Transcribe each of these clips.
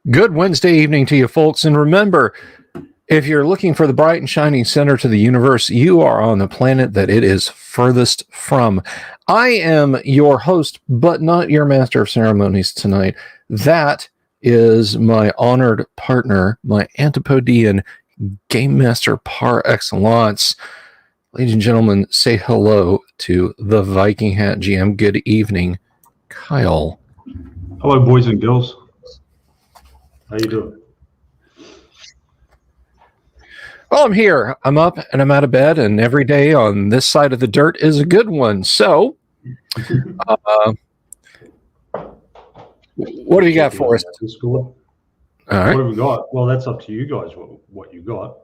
Good Wednesday evening to you folks, and remember, if you're looking for the bright and shining center to the universe, you are on the planet that it is furthest from. I am your host, but not your master of ceremonies tonight. That is my honored partner, my Antipodean game master par excellence. Ladies and gentlemen, say hello to the Viking Hat GM. Good evening, Kyle. Hello, boys and girls. How you doing? Well, I'm here. I'm up and I'm out of bed, and every day on this side of the dirt is a good one. So, what do you got for us? All right. What have we got? Well, that's up to you guys. What you got?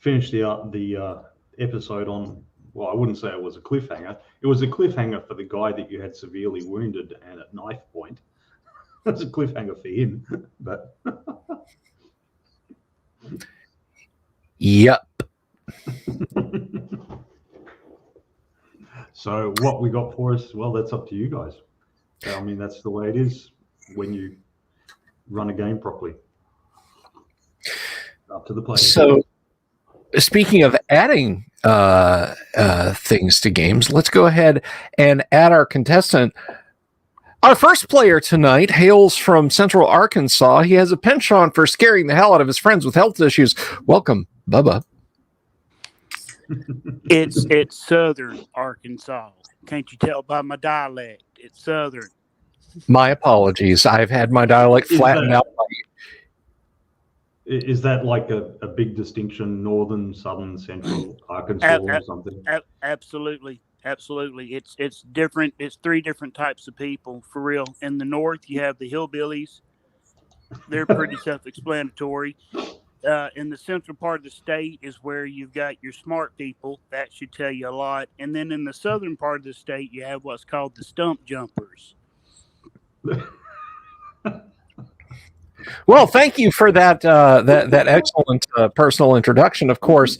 Finished the episode on. Well, I wouldn't say it was a cliffhanger. It was a cliffhanger for the guy that you had severely wounded and at knife point. That's a cliffhanger for him, but yep. So what we got for us? Well, that's up to you guys. I mean, that's the way it is when you run a game properly. Up to the player. So, speaking of adding things to games, let's go ahead and add our contestant. Our first player tonight hails from Central Arkansas. He has a penchant for scaring the hell out of his friends with health issues. Welcome, Bubba. It's Southern Arkansas. Can't you tell by my dialect? It's Southern. My apologies. I've had my dialect flattened out. Is that like a big distinction, Northern, Southern, Central Arkansas or something? Absolutely. Absolutely. It's different. It's three different types of people, for real. In the north, you have the hillbillies. They're pretty self-explanatory. In the central part of the state is where you've got your smart people. That should tell you a lot. And then in the southern part of the state, you have what's called the stump jumpers. Well, thank you for that that excellent personal introduction, of course.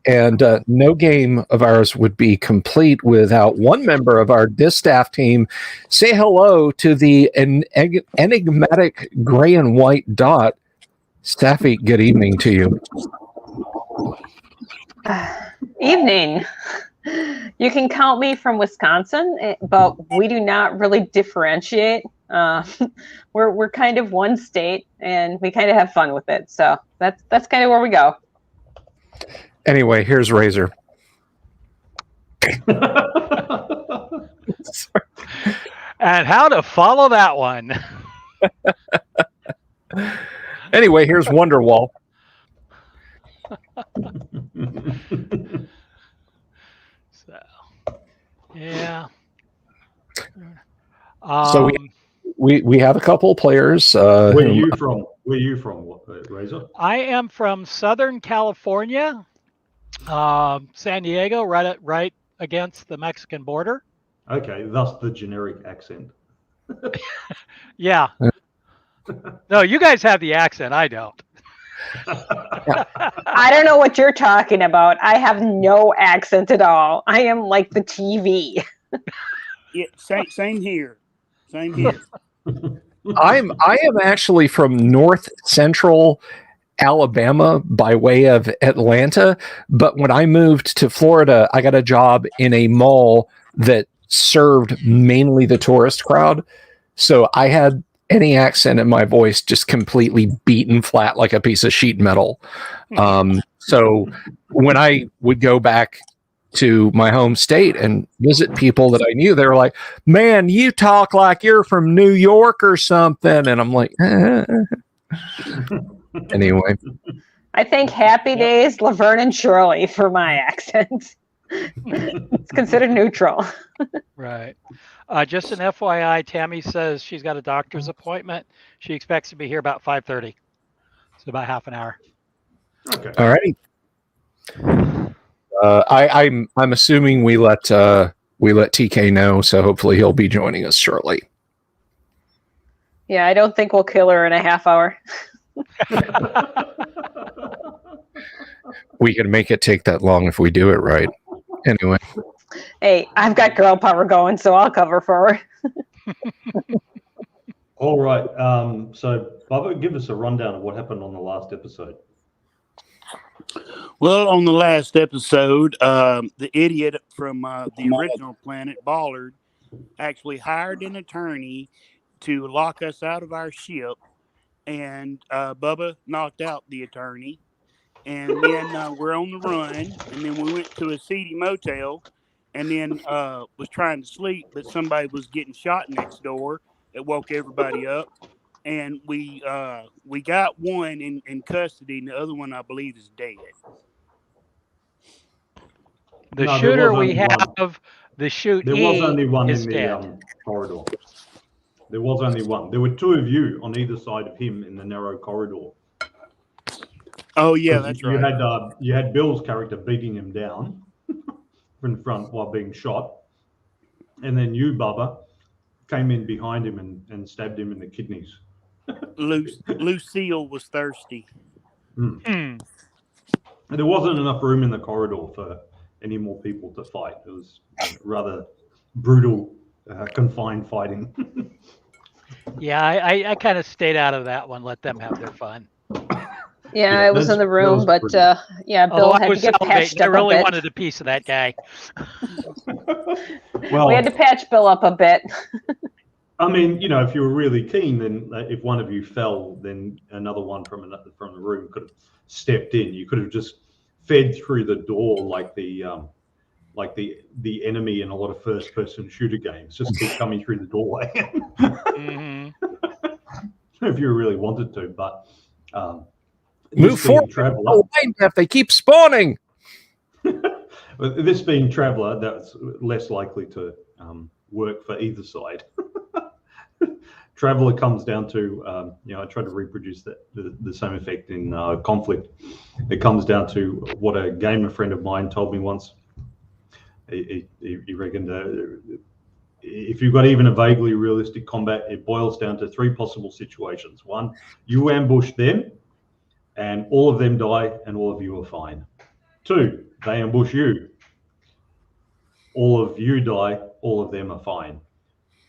And no game of ours would be complete without one member of our distaff team. Say hello to the enigmatic gray and white dot. Staffy, good evening to you. Evening. You can count me from Wisconsin, but we do not really differentiate. We're kind of one state, and we kind of have fun with it. So that's kind of where we go. Anyway, here's Razor. And how to follow that one. Anyway, here's Wonderwall. So, yeah. So we have a couple players. Where are you from? Razor? I am from Southern California, San Diego, right against the Mexican border. Okay, thus the generic accent. Yeah. No, you guys have the accent. I don't. I don't know what you're talking about. I have no accent at all. I am like the TV. Yeah, same here. Same here. I am actually from north central Alabama by way of Atlanta, but when I moved to Florida, I got a job in a mall that served mainly the tourist crowd. So I had any accent in my voice just completely beaten flat like a piece of sheet metal. So when I would go back to my home state and visit people that I knew, they were like, "Man, you talk like you're from New York or something." And I'm like, Anyway. I think Happy Days, Laverne and Shirley for my accent. It's considered neutral. Right. Just an FYI, Tammy says she's got a doctor's appointment. She expects to be here about 5:30. So about half an hour. Okay. All right. I'm assuming we let TK know, so hopefully he'll be joining us shortly. Yeah, I don't think we'll kill her in a half hour. We can make it take that long if we do it right. Anyway. Hey, I've got girl power going, so I'll cover for her. All right. So, Bubba, give us a rundown of what happened on the last episode. Well, on the last episode, the idiot from the original planet, Ballard, actually hired an attorney to lock us out of our ship, and Bubba knocked out the attorney. And then we're on the run, and then we went to a seedy motel, and then was trying to sleep, but somebody was getting shot next door. It woke everybody up, and we got one in custody, and the other one, I believe, is dead. The shooter we have, the shootee, there was only one is in the dead. corridor. There was only one. There were two of you on either side of him in the narrow corridor. Oh yeah, that's right. You had Bill's character beating him down in front while being shot, and then you, Bubba, came in behind him and stabbed him in the kidneys. Lucille was thirsty. And there wasn't enough room in the corridor for any more people to fight. It was rather brutal, confined fighting. Yeah, I kind of stayed out of that one. Let them have their fun. Yeah, I was in the room, but yeah, Bill had to get patched up I really a bit. wanted a piece of that guy. Well, we had to patch Bill up a bit. I mean, if you were really keen, then if one of you fell, then another one from the room could have stepped in. You could have just fed through the door like the enemy in a lot of first-person shooter games. Just keep coming through the doorway. If you really wanted to, but move forward. Traveler, if they keep spawning. This being Traveler, that's less likely to work for either side. Traveler comes down to, I try to reproduce the same effect in Conflict. It comes down to what a gamer friend of mine told me once. He reckoned if you've got even a vaguely realistic combat, it boils down to three possible situations. One, you ambush them, and all of them die, and all of you are fine. Two, they ambush you. All of you die, all of them are fine.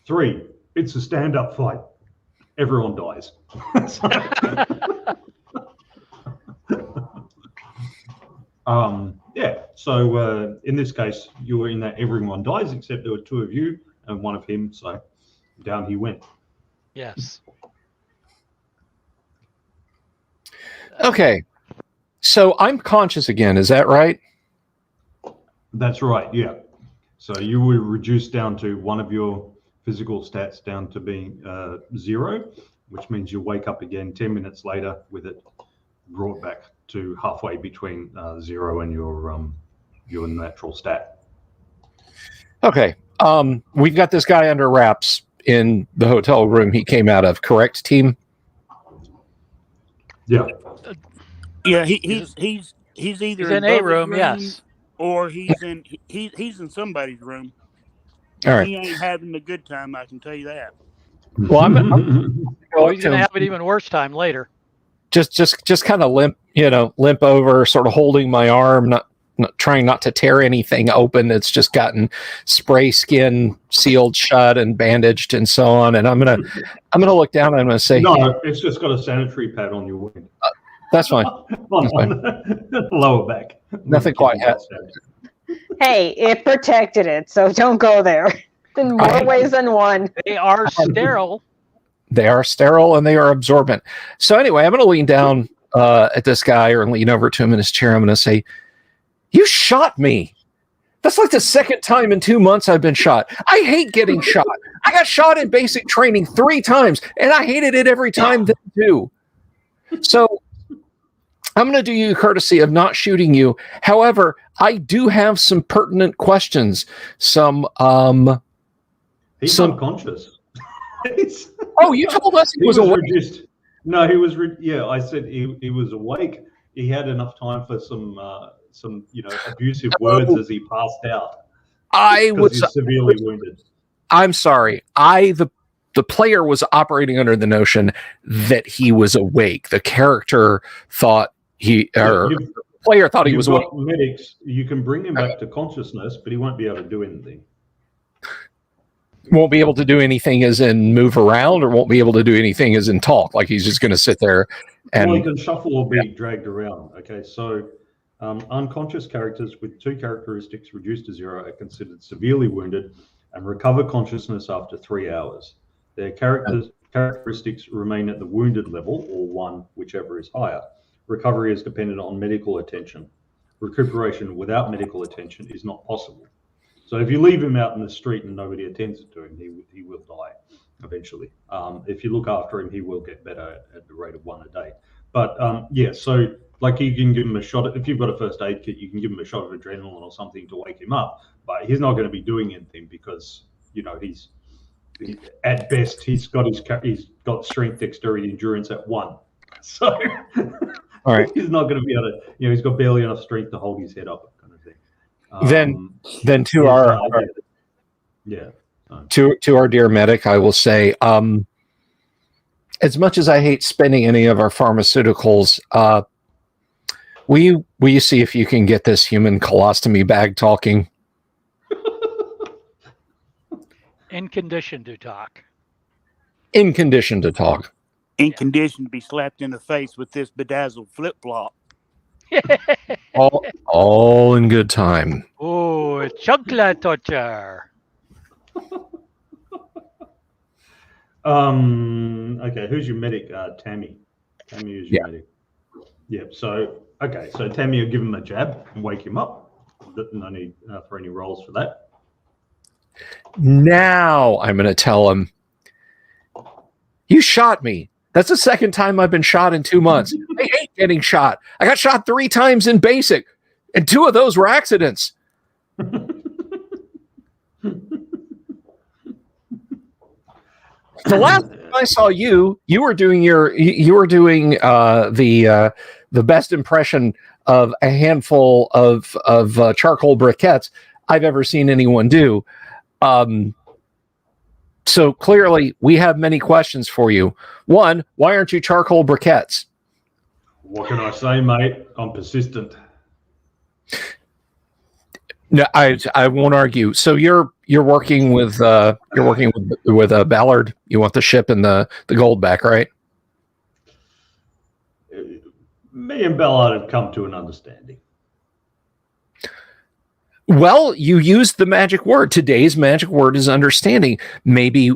Three, it's a stand-up fight. Everyone dies. So in this case, you were in that everyone dies, except there were two of you and one of him, so down he went. Yes. Okay. So I'm conscious again, is that right? That's right, yeah. So you were reduced down to one of your physical stats down to being 0, which means you wake up again 10 minutes later with it brought back to halfway between 0 and your natural stat. Okay. We've got this guy under wraps in the hotel room he came out of, correct, team? Yeah. Yeah, he's either in a room, yes, or he's in somebody's room. All right. He ain't having a good time, I can tell you that. Well, I'm he's gonna have an even worse time later. Just kind of limp over, sort of holding my arm, not trying not to tear anything open. It's just gotten spray skin sealed shut and bandaged and so on. And I'm gonna look down and I'm gonna say, no, it's just got a sanitary pad on your wing. That's fine. on the lower back. Nothing quite yet. Hey, it protected it, so don't go there. In more ways than one. They are sterile. They are sterile and they are absorbent. So anyway, I'm going to lean down at this guy or lean over to him in his chair. I'm going to say, "You shot me. That's like the second time in 2 months I've been shot. I hate getting shot. I got shot in basic training 3 times, and I hated it every time then too. So I'm going to do you the courtesy of not shooting you. However, I do have some pertinent questions. He's unconscious. Oh, you told us he was awake. Reduced. No, he was. I said he was awake. He had enough time for some abusive words as he passed out. I was severely wounded. I'm sorry. The player was operating under the notion that he was awake. The character thought the player thought he was awake. Medics, you can bring him back to consciousness, but he won't be able to do anything. Won't be able to do anything as in move around, or won't be able to do anything as in talk. Like he's just going to sit there and he can shuffle or be dragged around. Okay, so unconscious characters with 2 characteristics reduced to 0 are considered severely wounded and recover consciousness after 3 hours. Their characteristics remain at the wounded level, or 1, whichever is higher. Recovery is dependent on medical attention. Recuperation without medical attention is not possible. So if you leave him out in the street and nobody attends to him, he will die eventually. If you look after him, he will get better at the rate of 1 a day. But so like you can give him a shot. If you've got a first aid kit, you can give him a shot of adrenaline or something to wake him up. But he's not going to be doing anything because at best he's got strength, dexterity, endurance at 1. So all right, he's not going to be able to. He's got barely enough strength to hold his head up, kind of thing. Then to our to our dear medic, I will say, as much as I hate spending any of our pharmaceuticals, will you see if you can get this human colostomy bag talking? In condition to talk. In condition to talk. In condition to be slapped in the face with this bedazzled flip flop. all in good time. Oh, chocolate torture. Okay, who's your medic? Tammy. Tammy is your medic. Yep. So Tammy will give him a jab and wake him up. No need for any rolls for that. Now I'm going to tell him, "You shot me. That's the second time I've been shot in 2 months. I hate getting shot. I got shot 3 times in basic, and 2 of those were accidents." The last time I saw you were doing the best impression of a handful of charcoal briquettes I've ever seen anyone do. So clearly, we have many questions for you. 1, why aren't you charcoal briquettes? What can I say, mate? I'm persistent. No, I won't argue. So you're working with Ballard. You want the ship and the gold back, right? Me and Ballard have come to an understanding. Well, you used the magic word. Today's magic word is understanding. Maybe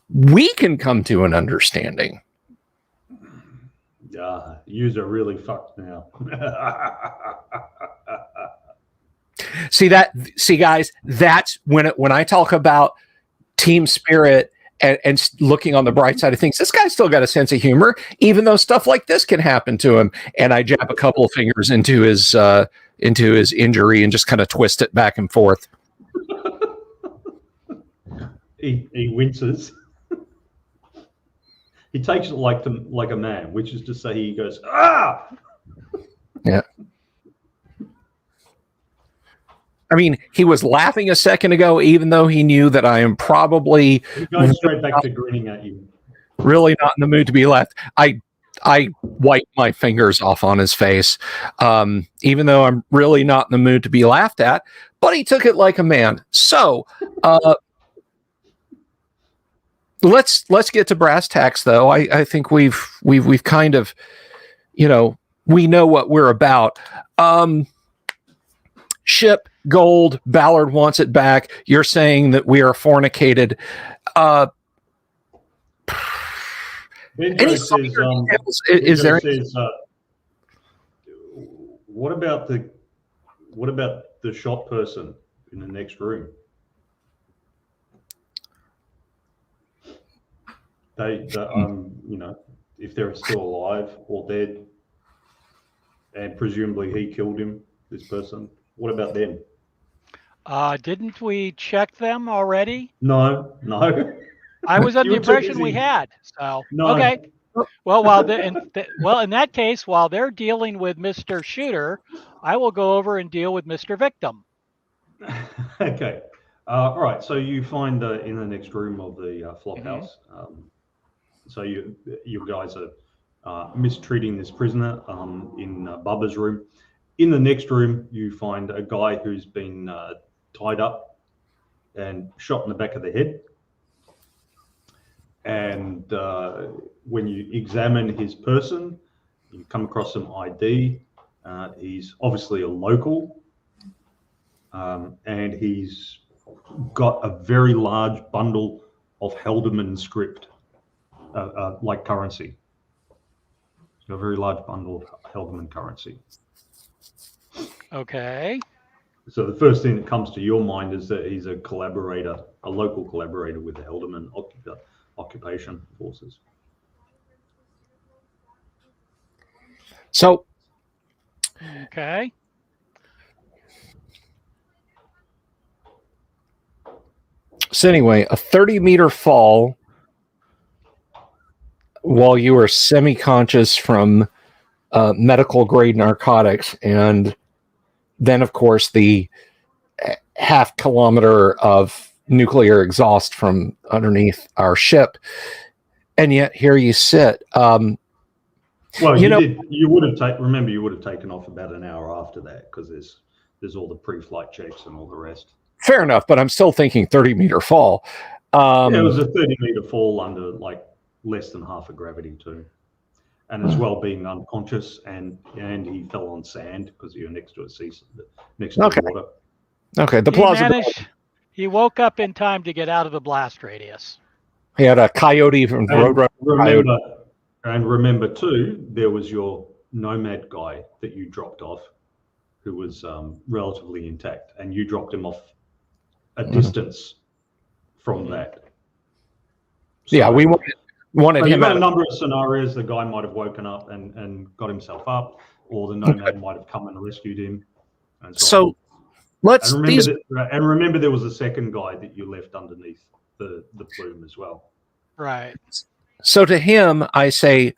we can come to an understanding. Yeah, yous are really fucked now. See, guys, that's when I talk about team spirit and looking on the bright side of things. This guy's still got a sense of humor, even though stuff like this can happen to him. And I jab a couple of fingers into his injury and just kind of twist it back and forth. He winces. He takes it like a man, which is to say, he goes, "Ah!" Yeah. I mean, he was laughing a second ago, even though he knew that I am probably going straight back to grinning at you. Really not in the mood to be laughed. I wiped my fingers off on his face, even though I'm really not in the mood to be laughed at. But he took it like a man. So let's get to brass tacks, though. I think we've kind of, we know what we're about. Ship, gold, Ballard wants it back. You're saying that we are fornicated. Benjo says, is there? Says, what about the shot person in the next room? They you know, if they're still alive or dead, and presumably he killed him, this person. What about them? Didn't we check them already? No. I was under the You were too impression we busy. had. So No. okay. Well, in that case, while they're dealing with Mr. Shooter, I will go over and deal with Mr. Victim. Okay. All right. So you find in the next room of the flop house. So you guys are mistreating this prisoner in Bubba's room. In the next room, you find a guy who's been tied up and shot in the back of the head. And when you examine his person, you come across some ID. He's obviously a local, and he's got a very large bundle of Helderman script, like currency. He's got a very large bundle of Helderman currency. Okay. So the first thing that comes to your mind is that he's a collaborator, a local collaborator with the Helderman occupation forces. So, okay. So anyway, a 30-meter fall while you were semi-conscious from medical grade narcotics, and then of course the half kilometer of nuclear exhaust from underneath our ship, and yet here you sit. Well, you would have taken off about an hour after that, because there's all the pre-flight checks and all the rest. Fair enough, but I'm still thinking 30-meter fall. It was a 30-meter fall under like less than half of gravity too, and as well being unconscious, and he fell on sand because you're next to the water. Okay, the plausibility. He woke up in time to get out of the blast radius. He had a coyote from Roadrunner. Remember too, there was your nomad guy that you dropped off, who was relatively intact, and you dropped him off a distance from that. So, yeah, we wanted him. A number of scenarios. The guy might have woken up and got himself up, or the nomad might have come and rescued him. And so remember there was a second guy that you left underneath the plume as well. Right. So to him, I say,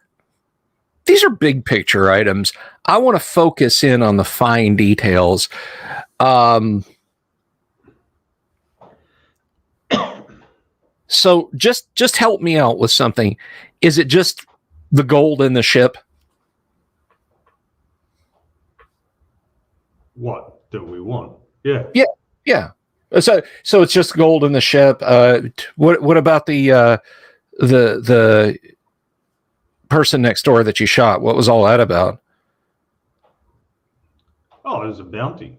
these are big picture items. I want to focus in on the fine details. So just help me out with something. Is it just the gold in the ship? What do we want? Yeah. So it's just gold in the ship. What about the person next door that you shot? What was all that about? Oh, it was a bounty.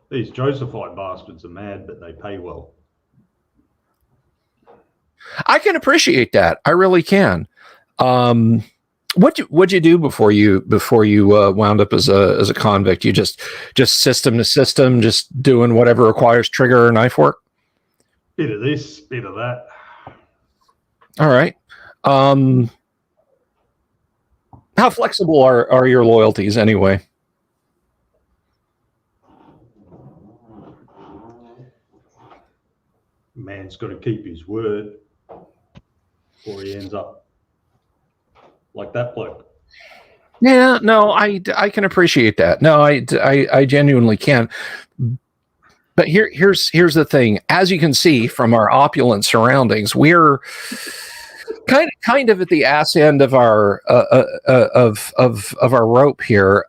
These Josephite bastards are mad, but they pay well. I can appreciate that. I really can. What'd you do before you wound up as a convict? You just system to system, just doing whatever requires trigger or knife work? Bit of this, bit of that. All right. How flexible are your loyalties anyway? Man's got to keep his word, or he ends up like that bloke. Yeah, no, I can appreciate that. No, I genuinely can. But here's the thing. As you can see from our opulent surroundings, we're kind of at the ass end of our of our rope here.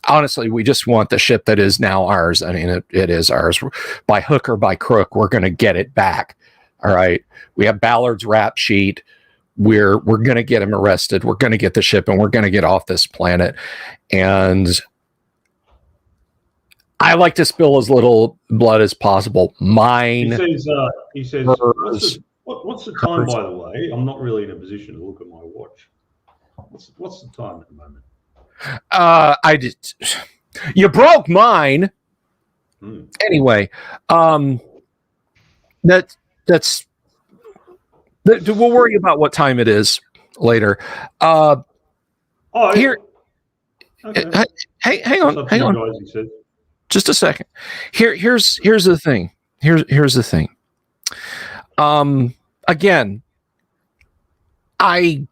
Honestly, we just want the ship that is now ours. I mean, it is ours by hook or by crook. We're going to get it back. All right. We have Ballard's rap sheet. We're going to get him arrested. We're going to get the ship, and we're going to get off this planet. And I like to spill as little blood as possible. Mine. He says What's the time, by the way? I'm not really in a position to look at my watch. What's the time at the moment? I did. You broke mine. Anyway, that's we'll worry about what time it is later. Here, okay. Hang on. Guys, he said. Just a second. Here's the thing. Here's the thing. Again, I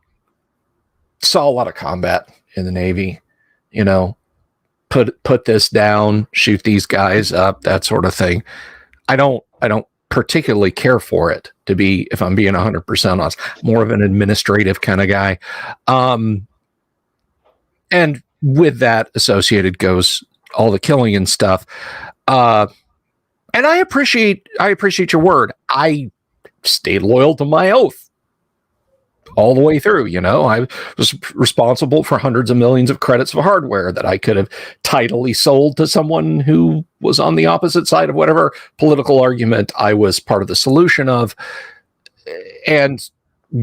saw a lot of combat in the Navy. You know, put this down, shoot these guys up, that sort of thing. I don't particularly care for it, to be, if I'm being 100% honest. More of an administrative kind of guy. And with that associated goes all the killing and stuff. And I appreciate your word. I stayed loyal to my oath all the way through. You know, I was responsible for hundreds of millions of credits of hardware that I could have tidily sold to someone who was on the opposite side of whatever political argument I was part of the solution of, and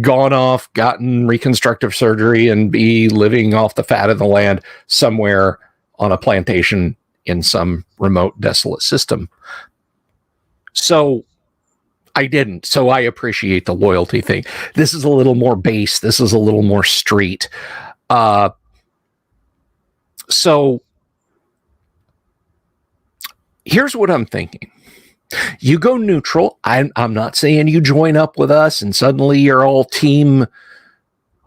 gone off, gotten reconstructive surgery, and be living off the fat of the land somewhere on a plantation in some remote, desolate system. So I didn't. So I appreciate the loyalty thing. This is a little more base. This is a little more street. So here's what I'm thinking. You go neutral. I'm not saying you join up with us and suddenly you're all team.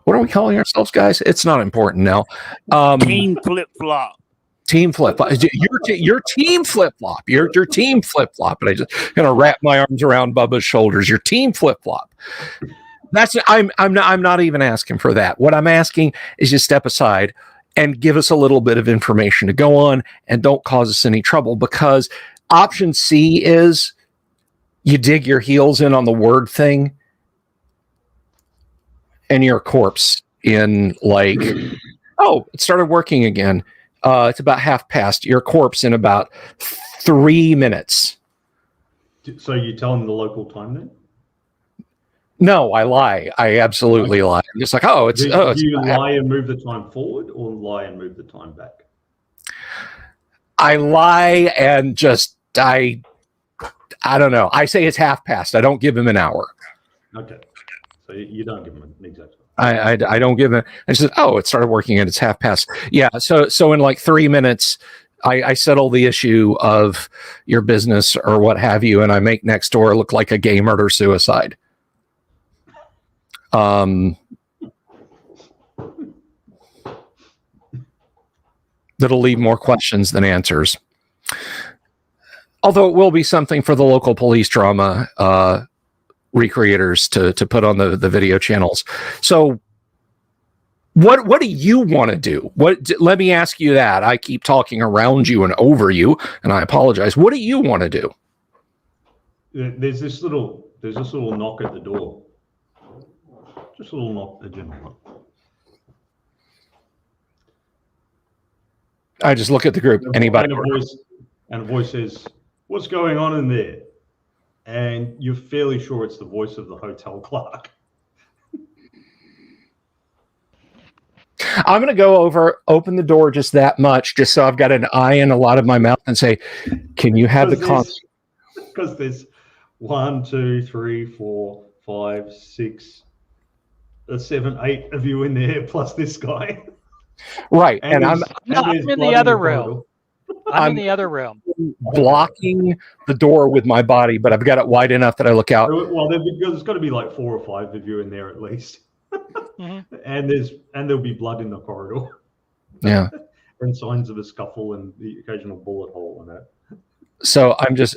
What are we calling ourselves, guys? It's not important now. Team flip-flop. Team flip flop. Your team flip flop. Your team flip flop. And I just gonna wrap my arms around Bubba's shoulders. Your team flip flop. That's I'm not even asking for that. What I'm asking is you step aside and give us a little bit of information to go on, and don't cause us any trouble, because option C is you dig your heels in on the word thing and you're a corpse in like, oh, it started working again. It's about 1:30. Your corpse in about 3 minutes. So you tell them the local time then? No, I lie. I absolutely lie. I'm just like, oh, it's. Do it's you lie and move the time forward, or lie and move the time back? I lie and just I don't know. I say it's 1:30. I don't give him an hour. Okay, so you don't give him an exact. I don't give it. I said, oh, it started working and it's 1:30. Yeah. So in like 3 minutes, I settle the issue of your business or what have you, and I make next door look like a gay murder suicide. That'll leave more questions than answers. Although it will be something for the local police drama recreators to put on the video channels. So what do you want to do? Let me ask you that. I keep talking around you and over you, and I apologize. What do you want to do? There's this little knock at the door. Just a little knock, a general knock. I just look at the group. Anybody? And a voice says, "What's going on in there?" And you're fairly sure it's the voice of the hotel clerk. I'm going to go over, open the door just that much, just so I've got an eye in a lot of my mouth, and say, "Can you have the Because there's 1, 2, 3, 4, 5, 6, 7, 8 of you in there, plus this guy." Right, and I'm in the other room. I'm in the other room, blocking the door with my body, but I've got it wide enough that I look out. Well, there's got to be like 4 or 5 of you in there at least. Mm-hmm. And there'll be blood in the corridor. Yeah. And signs of a scuffle and the occasional bullet hole in that. So I'm just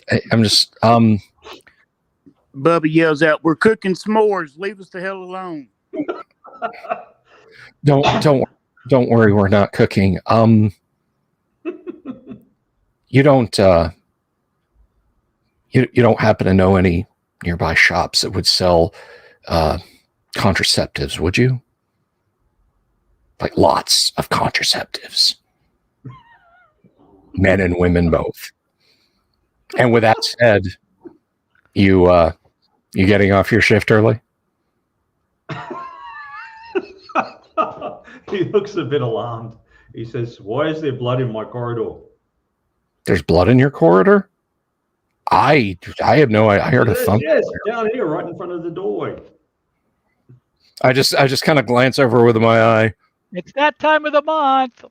Bubba yells out, "We're cooking s'mores. Leave us the hell alone." Don't worry, we're not cooking. You don't you don't happen to know any nearby shops that would sell contraceptives, would you? Like lots of contraceptives. Men and women both. And with that said, you You getting off your shift early? He looks a bit alarmed. He says, "Why is there blood in my corridor?" There's blood in your corridor? I have no idea. I heard a thump. Yes, down here, right in front of the doorway. I just kind of glance over with my eye. It's that time of the month.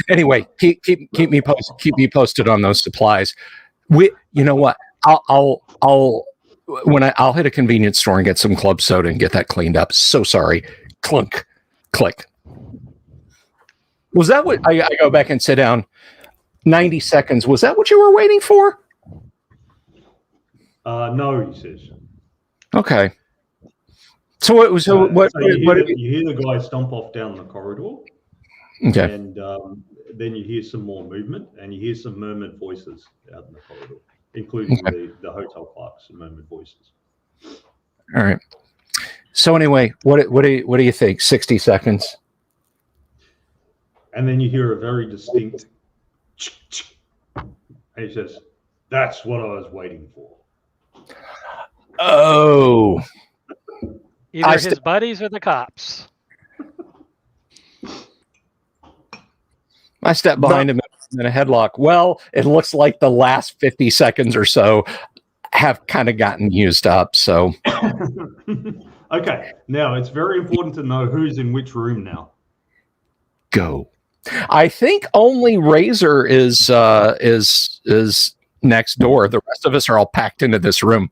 Anyway, keep me posted on those supplies. You know what? I'll hit a convenience store and get some club soda and get that cleaned up. So sorry. Clunk, click. Was that what I go back and sit down? 90 seconds. Was that what you were waiting for? No, he says. Okay. So it was. So what you hear the guy stomp off down the corridor. Okay. And then you hear some more movement, and you hear some murmured voices out in the corridor, including the hotel clerks and murmured voices. All right. So anyway, what do you think? 60 seconds. And then you hear a very distinct, and he says, "That's what I was waiting for." Oh. Either his buddies or the cops. I step behind him in a headlock. Well, it looks like the last 50 seconds or so have kind of gotten used up. So, okay. Now it's very important to know who's in which room now. Go. I think only Razor is next door. The rest of us are all packed into this room,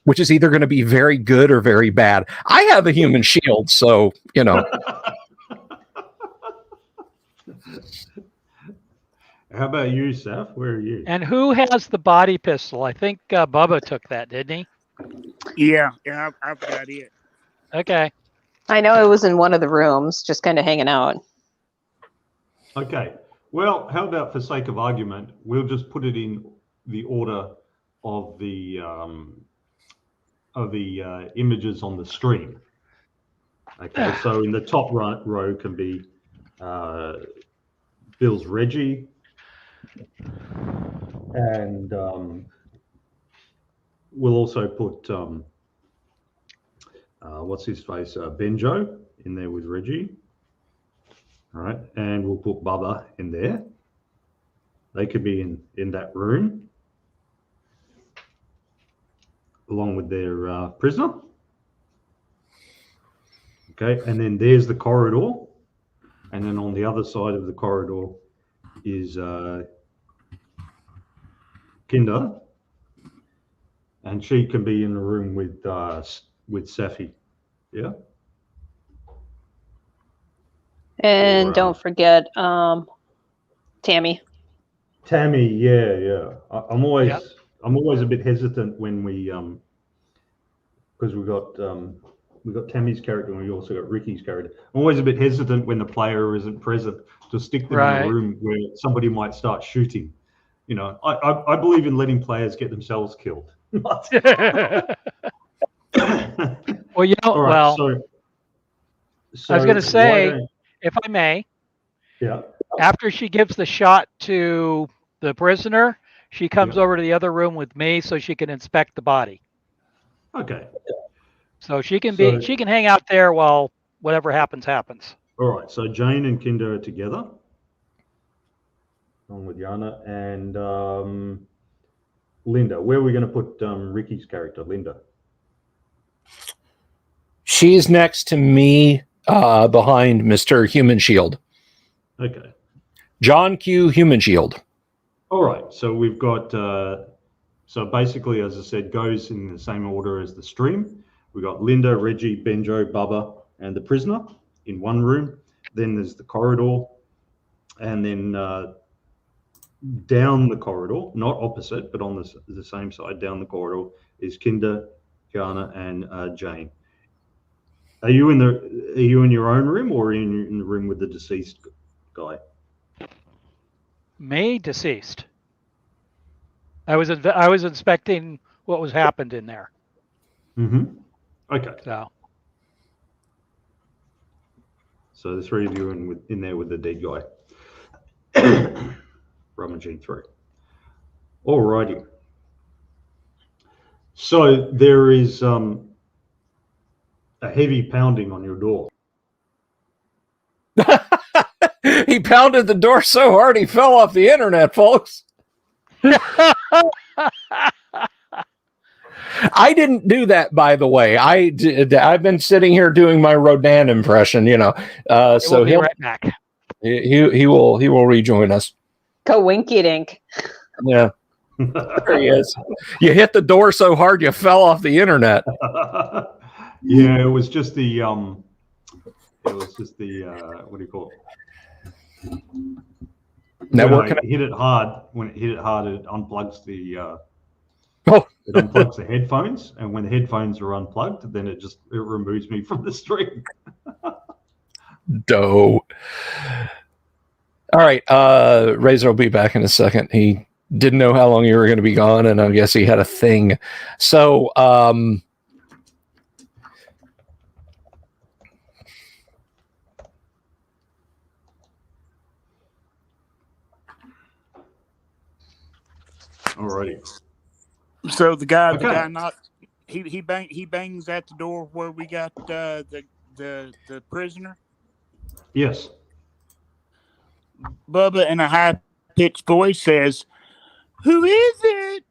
which is either going to be very good or very bad. I have a human shield, so you know. How about you, Seth? Where are you? And who has the body pistol? I think Bubba took that, didn't he? Yeah, I've got it. Okay. I know it was in one of the rooms, just kind of hanging out. Okay. Well, how about, for sake of argument, we'll just put it in the order of the images on the stream. Okay. So in the top right row can be Bill's Reggie, and we'll also put what's his face, Benjo in there with Reggie. All right, and we'll put Bubba in there. They could be in that room along with their prisoner. Okay, and then there's the corridor, and then on the other side of the corridor is Kinder, and she can be in the room with Safi. Yeah. And don't forget Tammy. Tammy, yeah. I'm always a bit hesitant when we because we've got Tammy's character and we also got Ricky's character. I'm always a bit hesitant when the player isn't present to stick them in a room where somebody might start shooting. You know, I believe in letting players get themselves killed. Well, you know, All right, well, so I was going to say, if I may, yeah. After she gives the shot to the prisoner, she comes over to the other room with me so she can inspect the body. Okay. So she can hang out there while whatever happens. All right. So Jane and Kinder are together, along with Yana and Linda. Where are we going to put Ricky's character, Linda? She's next to me, behind Mr. Human Shield. Okay. John Q. Human Shield. All right. So we've got, so basically, as I said, goes in the same order as the stream. We've got Linda, Reggie, Benjo, Bubba, and the prisoner in one room. Then there's the corridor. And then down the corridor, not opposite, but on the same side, down the corridor, is Kinder, Kiana, and Jane. Are you in your own room, or are you in the room with the deceased guy? Me, deceased. I was inspecting what was happened in there. Mm-hmm. Okay. So the three of you in there with the dead guy. Rummaging through. Alrighty. So there is a heavy pounding on your door. He pounded the door so hard he fell off the internet, folks. I didn't do that, by the way. I've been sitting here doing my Rodan impression, so We'll be right back. He will rejoin us. Winky dink. Yeah, there he is. You hit the door so hard you fell off the internet. Yeah, it was just the what do you call it? Network. When it hit it hard, it unplugs the Oh. it unplugs the headphones, and when the headphones are unplugged, then it removes me from the stream. Doe. All right, Razor will be back in a second. He didn't know how long you were going to be gone, and I guess he had a thing. So, Alrighty. So the guy knocked. He bangs at the door where we got the prisoner. Yes. Bubba, in a high pitched voice, says, "Who is it?"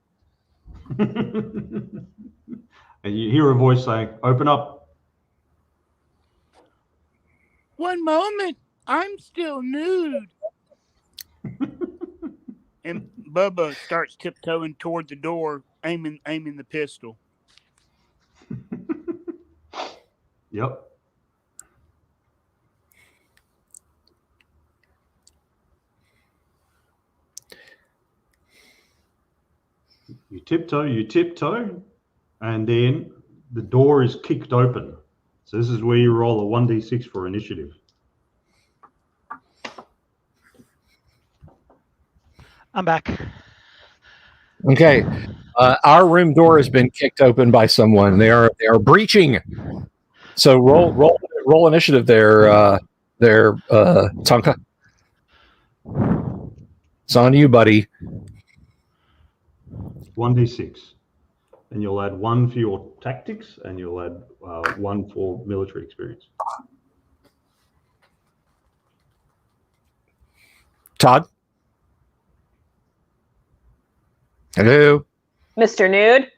And you hear a voice saying, "Open up." "One moment, I'm still nude." And Bubba starts tiptoeing toward the door, aiming the pistol. Yep. You tiptoe, and then the door is kicked open. So this is where you roll a 1d6 for initiative. I'm back. okay. Our room door has been kicked open by someone. They are breaching. So roll initiative there, Tonka. It's on you, buddy. 1d6. And you'll add 1 for your tactics, and you'll add 1 for military experience. Todd. Hello. Mr. Nude.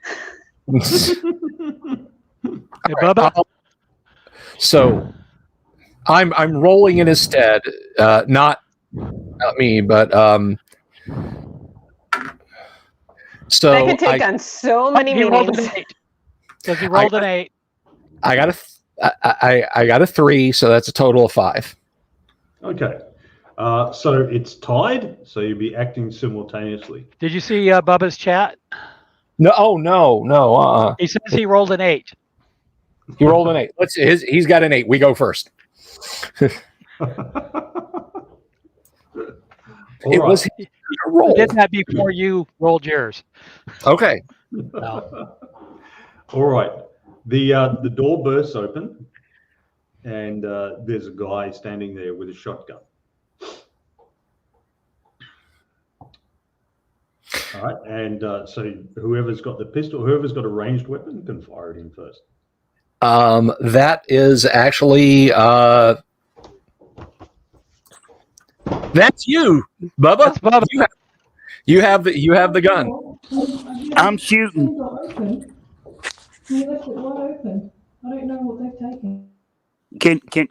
Hey, Bubba. So I'm rolling in his stead, not me, but so I could take on so many He rolled meanings. an 8. Because he rolled an 8. I got a 3, so that's a total of 5. Okay. So it's tied, so you'll be acting simultaneously. Did you see Bubba's chat? No, oh no. He says he rolled an 8. He rolled an 8. He's got an 8. We go first. Was a roll. Did that before you rolled yours. Okay. No. All right. The door bursts open, and there's a guy standing there with a shotgun. All right, and so whoever's got the pistol, whoever's got a ranged weapon, can fire it in first. That is actually that's you, Bubba. That's Bubba. You have the gun. I'm shooting. You left it wide open. I don't know what they've taken.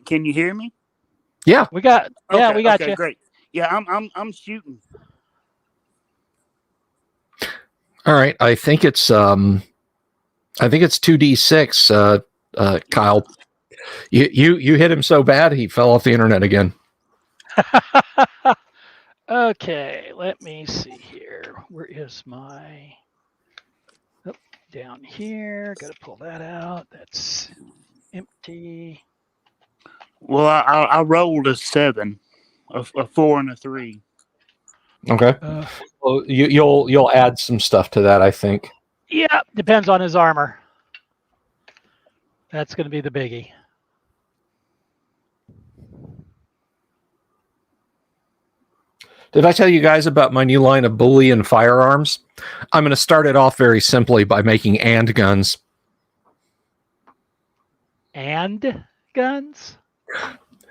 Can you hear me? Yeah. We got Okay, you. great. Yeah, I'm shooting. All right. I think it's 2d6. Kyle, you hit him so bad he fell off the internet again. Okay, let me see here. Where is my down here? Got to pull that out. That's empty. Well, I rolled a 7, a 4, and a 3. Okay. Well, you'll add some stuff to that, I think. Yeah, depends on his armor. That's going to be the biggie. Did I tell you guys about my new line of Boolean firearms? I'm going to start it off very simply by making and guns. And guns?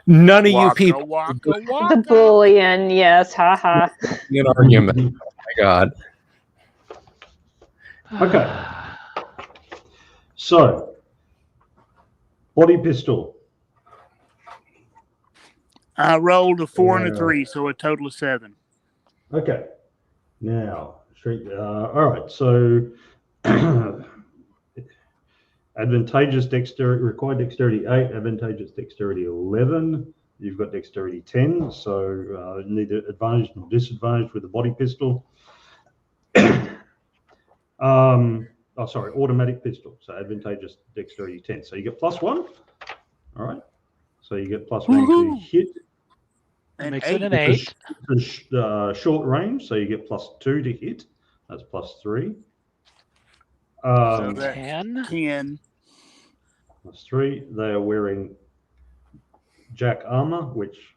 None of you Waka, people waka, The waka. Boolean, yes, haha. an argument. Oh my God. Okay. So, body pistol. I rolled a 4 and a Yeah. 3, so a total of 7. Okay. Now, all right. So, advantageous dexterity, required dexterity 8, advantageous dexterity 11. You've got dexterity 10, so neither advantage nor disadvantage with the body pistol. Automatic pistol. So advantageous dexterity 10. So you get +1. All right. So you get +1 to Woohoo. hit. And Makes it 8. an 8. Short range, so you get +2 to hit. That's +3. So that's 10. 10. +3. They are wearing Jack armor, which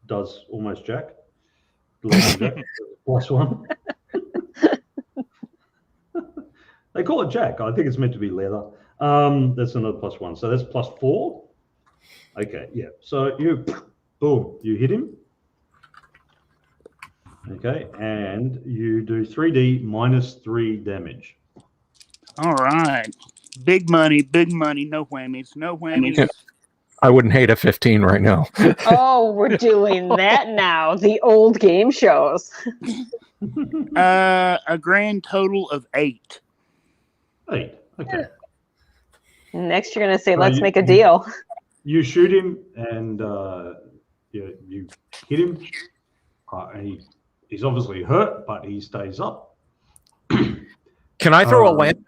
does almost Jack. Jack +1. They call it Jack. I think it's meant to be leather. That's another +1. So that's +4. Okay, yeah. So boom, you hit him. Okay, and you do 3d -3 damage. All right. Big money, no whammies, no whammies. I wouldn't hate a 15 right now. Oh, we're doing that now. The old game shows. A grand total of 8. 8. Okay. Next, you're going to say, So let's make a deal. You shoot him, and you hit him. He's obviously hurt, but he stays up. Can I throw a lamp?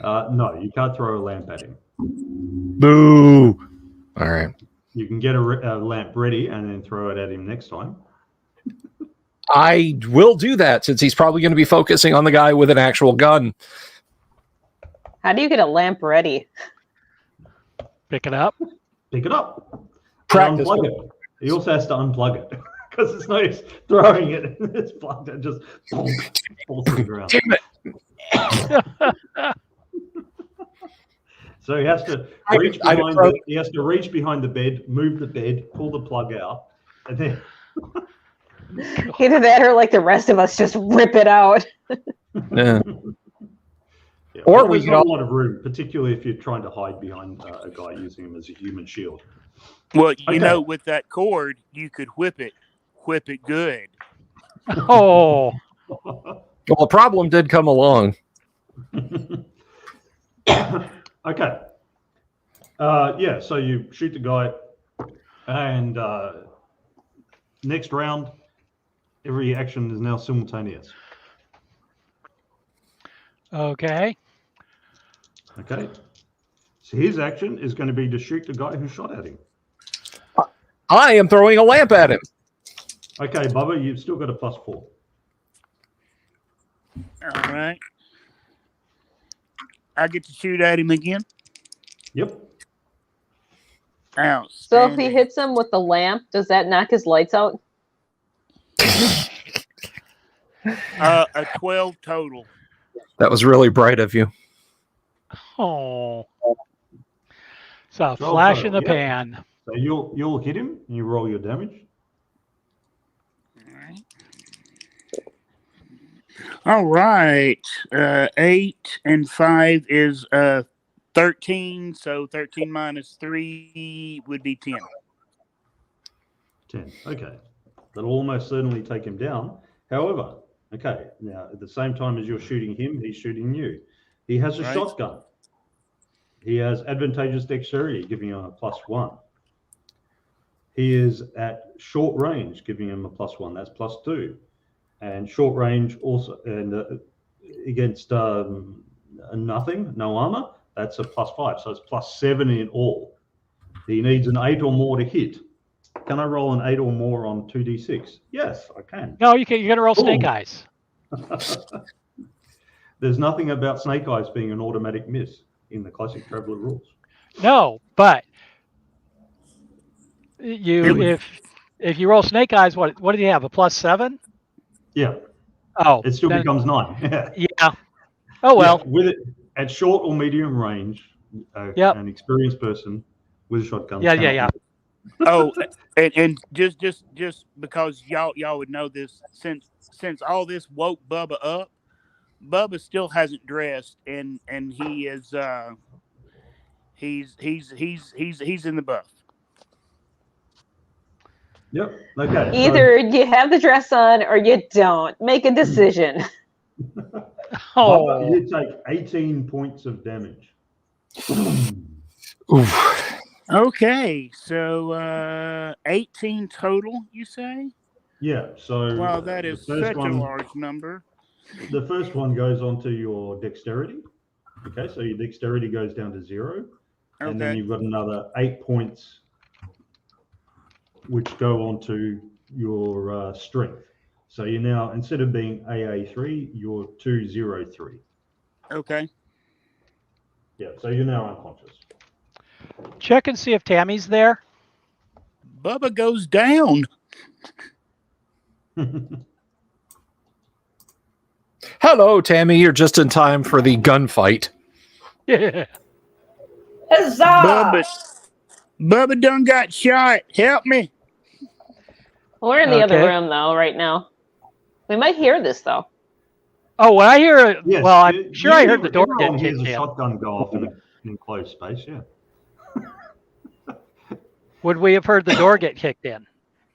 No, you can't throw a lamp at him. Boo! All right. You can get a lamp ready and then throw it at him next time. I will do that since he's probably going to be focusing on the guy with an actual gun. How do you get a lamp ready? Pick it up. Pick it up. Practice. Unplug it. He also has to unplug it because it's no use throwing it. It's plugged and just falls to the ground. Damn it. So he has to reach behind. He has to reach behind the bed, move the bed, pull the plug out, and then. Either that or like the rest of us just rip it out. Yeah. Yeah, Or there's we not could a lot of room, particularly if you're trying to hide behind a guy using him as a human shield. Well, you Okay. know, with that cord, you could whip it good. Oh, Well, a problem did come along. Okay. Yeah, so you shoot the guy, and next round, every action is now simultaneous. okay. Okay. So his action is going to be to shoot the guy who shot at him. I am throwing a lamp at him. Okay, Bubba, you've still got a +4. All right. I get to shoot at him again. Yep. Outstanding. So if he hits him with the lamp, does that knock his lights out? A 12 total. That was really bright of you. Oh. So Oh, flash in the yeah. pan. So you'll hit him, and you roll your damage. All right. 8 and 5 is 13. So 13 minus 3 would be 10. 10. Okay. That'll almost certainly take him down. However, okay, now at the same time as you're shooting him, he's shooting you. He has a Right. shotgun. He has advantageous dexterity, giving him a +1. He is at short range, giving him a +1. That's +2. And short range also, and against nothing, no armor, that's a +5. So it's +7 in all. He needs an 8 or more to hit. Can I roll an 8 or more on 2d6? Yes, I can. No, you can. You got to roll snake Ooh. eyes. There's nothing about snake eyes being an automatic miss in the classic Traveller rules. No, but If you roll snake eyes, what did he have? A +7? Yeah. Oh, It still then, becomes 9. yeah. Oh well. Yeah, with it at short or medium range, Yep. an experienced person with a shotgun. Yeah. Oh, and just because y'all would know this, since all this woke Bubba up, Bubba still hasn't dressed, and he is he's in the buff. Yep. Okay. Either you have the dress on or you don't. Make a decision. Bubba, you take 18 points of damage. Oof. Okay, so 18 total, you say? Yeah. So Wow, that the is first such one, a large number. the first one goes onto your dexterity. Okay, so your dexterity goes down to 0, and then Okay. you've got another 8 points, which go onto your strength. So you're now, instead of being AA3, you're 203. Okay. Yeah. So you're now unconscious. Check and see if Tammy's there. Bubba goes down. Hello, Tammy. You're just in time for the gunfight. Yeah. Huzzah! Bubba done got shot. Help me. We're in the other Okay. room though right now. We might hear this though. Oh, well, I hear it. Yes, Well, I'm sure I heard the door everyone get hears kicked a in. shotgun go off in an enclosed space. Yeah. Would we have heard the door get kicked in?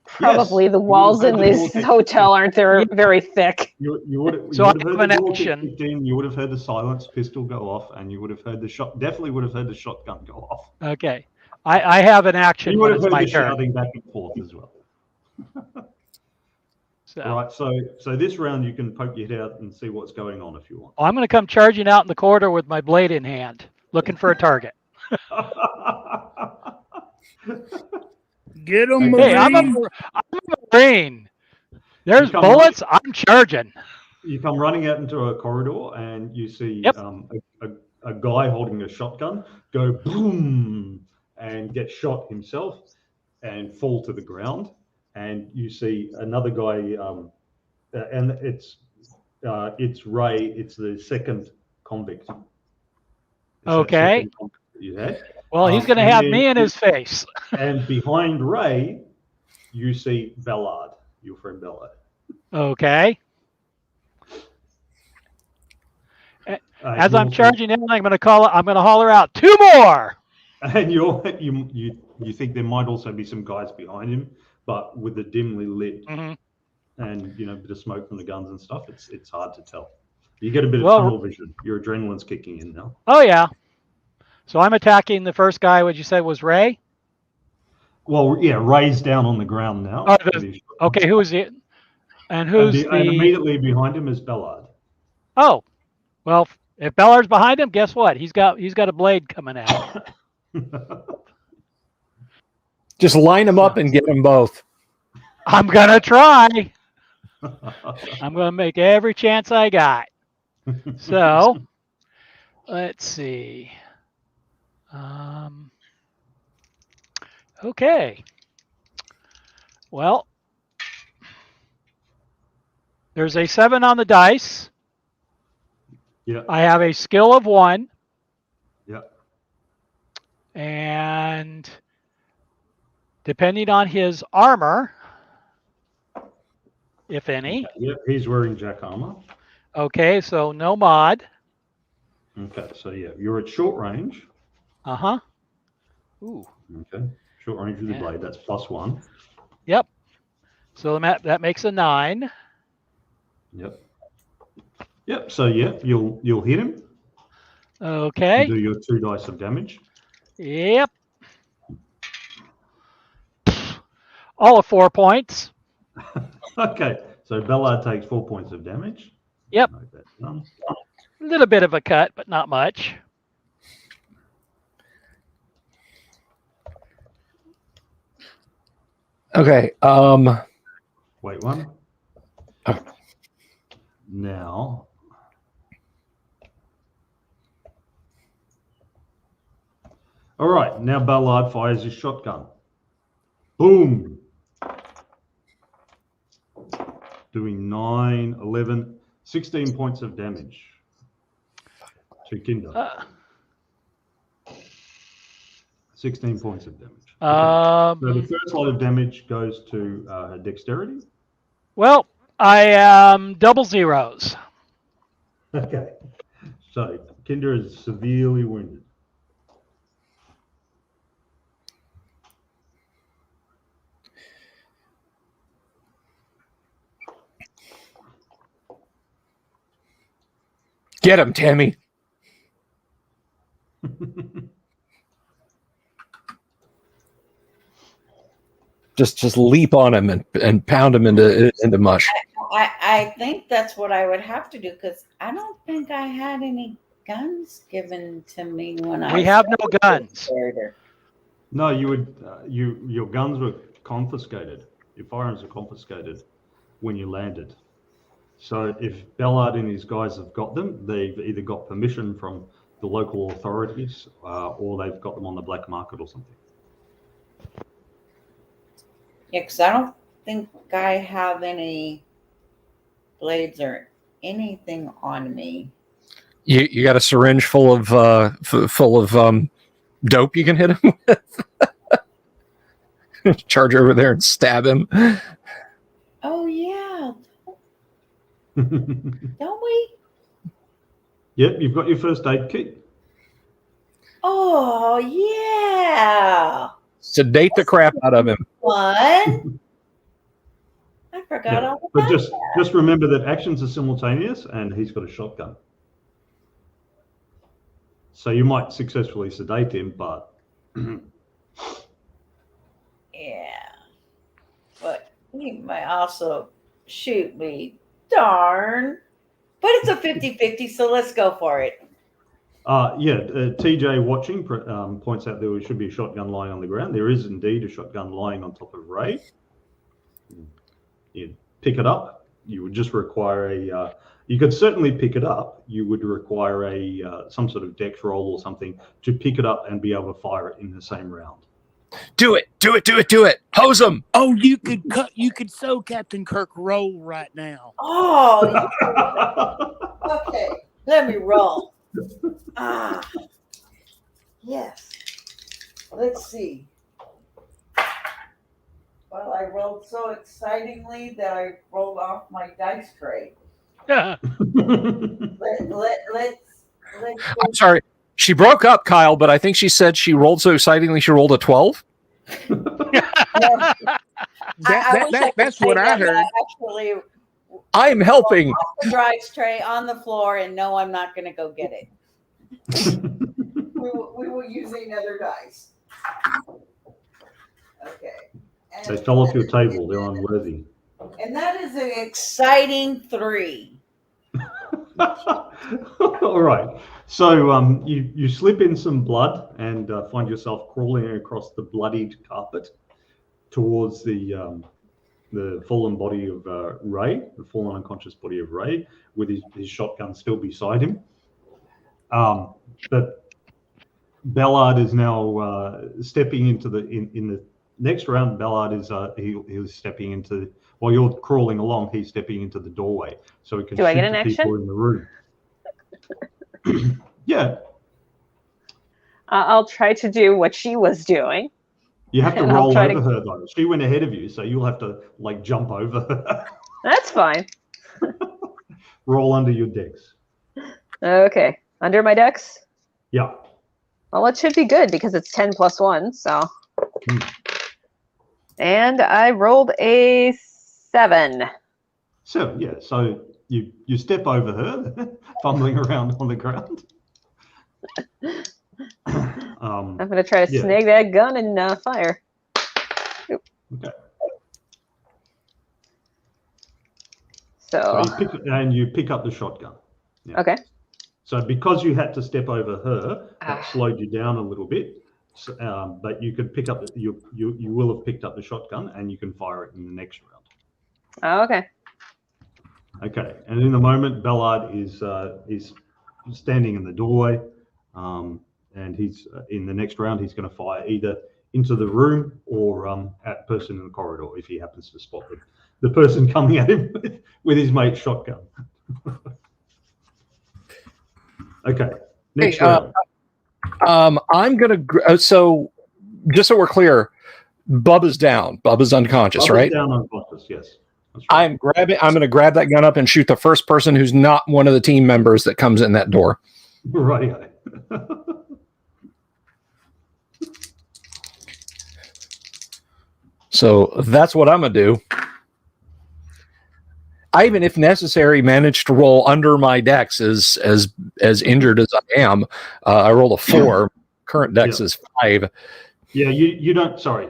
Probably Yes, the you walls would in have heard the this door kick- hotel aren't very thick. You would have So I heard have the an door action. kicked in. You would have heard the silenced pistol go off, and you would have heard definitely would have heard the shotgun go off. Okay. I have an action You when would have it's heard my the turn. shouting back and forth as well. So Right. So this round you can poke your head out and see what's going on if you want. I'm going to come charging out in the corridor with my blade in hand, looking for a target. Get him, Okay. Hey, I'm a Marine. There's come bullets. I'm charging. You come running out into a corridor and you see Yep. a guy holding a shotgun go boom and get shot himself and fall to the ground. And you see another guy, and it's Ray. It's the second convict. It's that Okay. second convict that you had. Well, he's going to And have then me in his face. And behind Ray, you see Ballard, your friend Ballard. Okay. As I'm charging in, I'm going to holler out, 2 more. And you think there might also be some guys behind him, but with the dimly lit and a bit of smoke from the guns and stuff, it's hard to tell. You get a bit of tunnel vision. Your adrenaline's kicking in now. Oh yeah. So I'm attacking the first guy. What you said was Ray? Well, yeah, Ray's down on the ground now. Oh, okay, who is it? And who's and immediately behind him is Ballard. Oh, well, if Ballard's behind him, guess what? He's got a blade coming out. Just line them up and get them both. I'm gonna try. I'm gonna make every chance I got. So, let's see. Okay. Well, there's a 7 on the dice. Yeah. I have a skill of 1. Yeah. And depending on his armor, if any. Yeah, he's wearing jack armor. Okay, so no mod. Okay, so yeah, you're at short range. Uh-huh. Ooh. Okay, short range with the blade, that's +1. Yep. So that makes a 9. Yep. Yep, so yeah, you'll hit him. Okay. Do your 2 dice of damage. Yep. All of 4 points. Okay, so Ballard takes 4 points of damage. Yep. Note that down. A little bit of a cut, but not much. Okay. Wait, one. Now. All right, now Ballard fires his shotgun. Boom. Doing 9, 11, 16 points of damage to Kinder. 16 points of damage. Okay. So the first lot of damage goes to her dexterity. Well, I am double zeros. Okay. So Kinder is severely wounded. Get him, Tammy. just leap on him and pound him into mush. I think that's what I would have to do because I don't think I had any guns given to me when I. We have no guns. No, you would. Your guns were confiscated. Your firearms were confiscated when you landed. So if Ballard and his guys have got them, they've either got permission from the local authorities or they've got them on the black market or something. Yeah, because I don't think I have any blades or anything on me. You got a syringe full of dope you can hit him with. Charge over there and stab him. Oh yeah, don't we? Yep, you've got your first aid kit. Oh yeah. Sedate the crap out of him. Fun. I forgot all about But that. just remember that actions are simultaneous and he's got a shotgun. So you might successfully sedate him, but Yeah. But he might also shoot me. Darn. But it's a 50-50, so let's go for it. TJ watching points out there should be a shotgun lying on the ground. There is indeed a shotgun lying on top of Ray. You pick it up. You would just require you could certainly pick it up. You would require some sort of dex roll or something to pick it up and be able to fire it in the same round. Do it. Hose him. Oh, you could sew Captain Kirk roll right now. Oh, okay. Let me roll. Yes. Let's see. Well, I rolled so excitingly that I rolled off my dice tray. Let's I'm sorry. She broke up, Kyle, but I think she said she rolled so excitingly she rolled a 12. That's what I heard. Actually, I'm helping. off the dice tray on the floor, and no, I'm not going to go get it. we will use another dice. Okay. And They fell off your table. They're unworthy. And that is an exciting 3. All right. So you slip in some blood and find yourself crawling across the bloodied carpet towards the fallen body of Ray, the fallen unconscious body of Ray, with his shotgun still beside him. But Ballard is now stepping into in the next round. Ballard is he's stepping into, while you're crawling along, he's stepping into the doorway so he can Do I shoot get an the action? people in the room. Yeah. I'll try to do what she was doing. You have to And I'll roll try over to- her though. She went ahead of you, so you'll have to like jump over her. That's fine. Roll under your dex. Okay. Under my dex? Yeah. Well, it should be good because it's 10 plus 1, so. And I rolled a 7. So yeah, so you step over her, fumbling around on the ground. I'm going to try to Yeah. snag that gun and fire. Oop. Okay. So, So you pick up the shotgun. Yeah. okay. So because you had to step over her, that Ah. slowed you down a little bit. So, but you could pick up you will have picked up the shotgun and you can fire it in the next round. Oh, okay. Okay, and in the moment, Ballard is standing in the doorway, and he's in the next round. He's going to fire either into the room or at person in the corridor if he happens to spot the person coming at him with his mate's shotgun. Okay, next round. I'm gonna. So, just so we're clear, Bubba's down. Bubba's unconscious, Bubba's right? down unconscious. Yes. That's right. I'm going to grab that gun up and shoot the first person who's not one of the team members that comes in that door. Right. So that's what I'm going to do. I even, if necessary, managed to roll under my dex as injured as I am. I rolled a 4. Current dex is 5. Yeah, you don't. Sorry,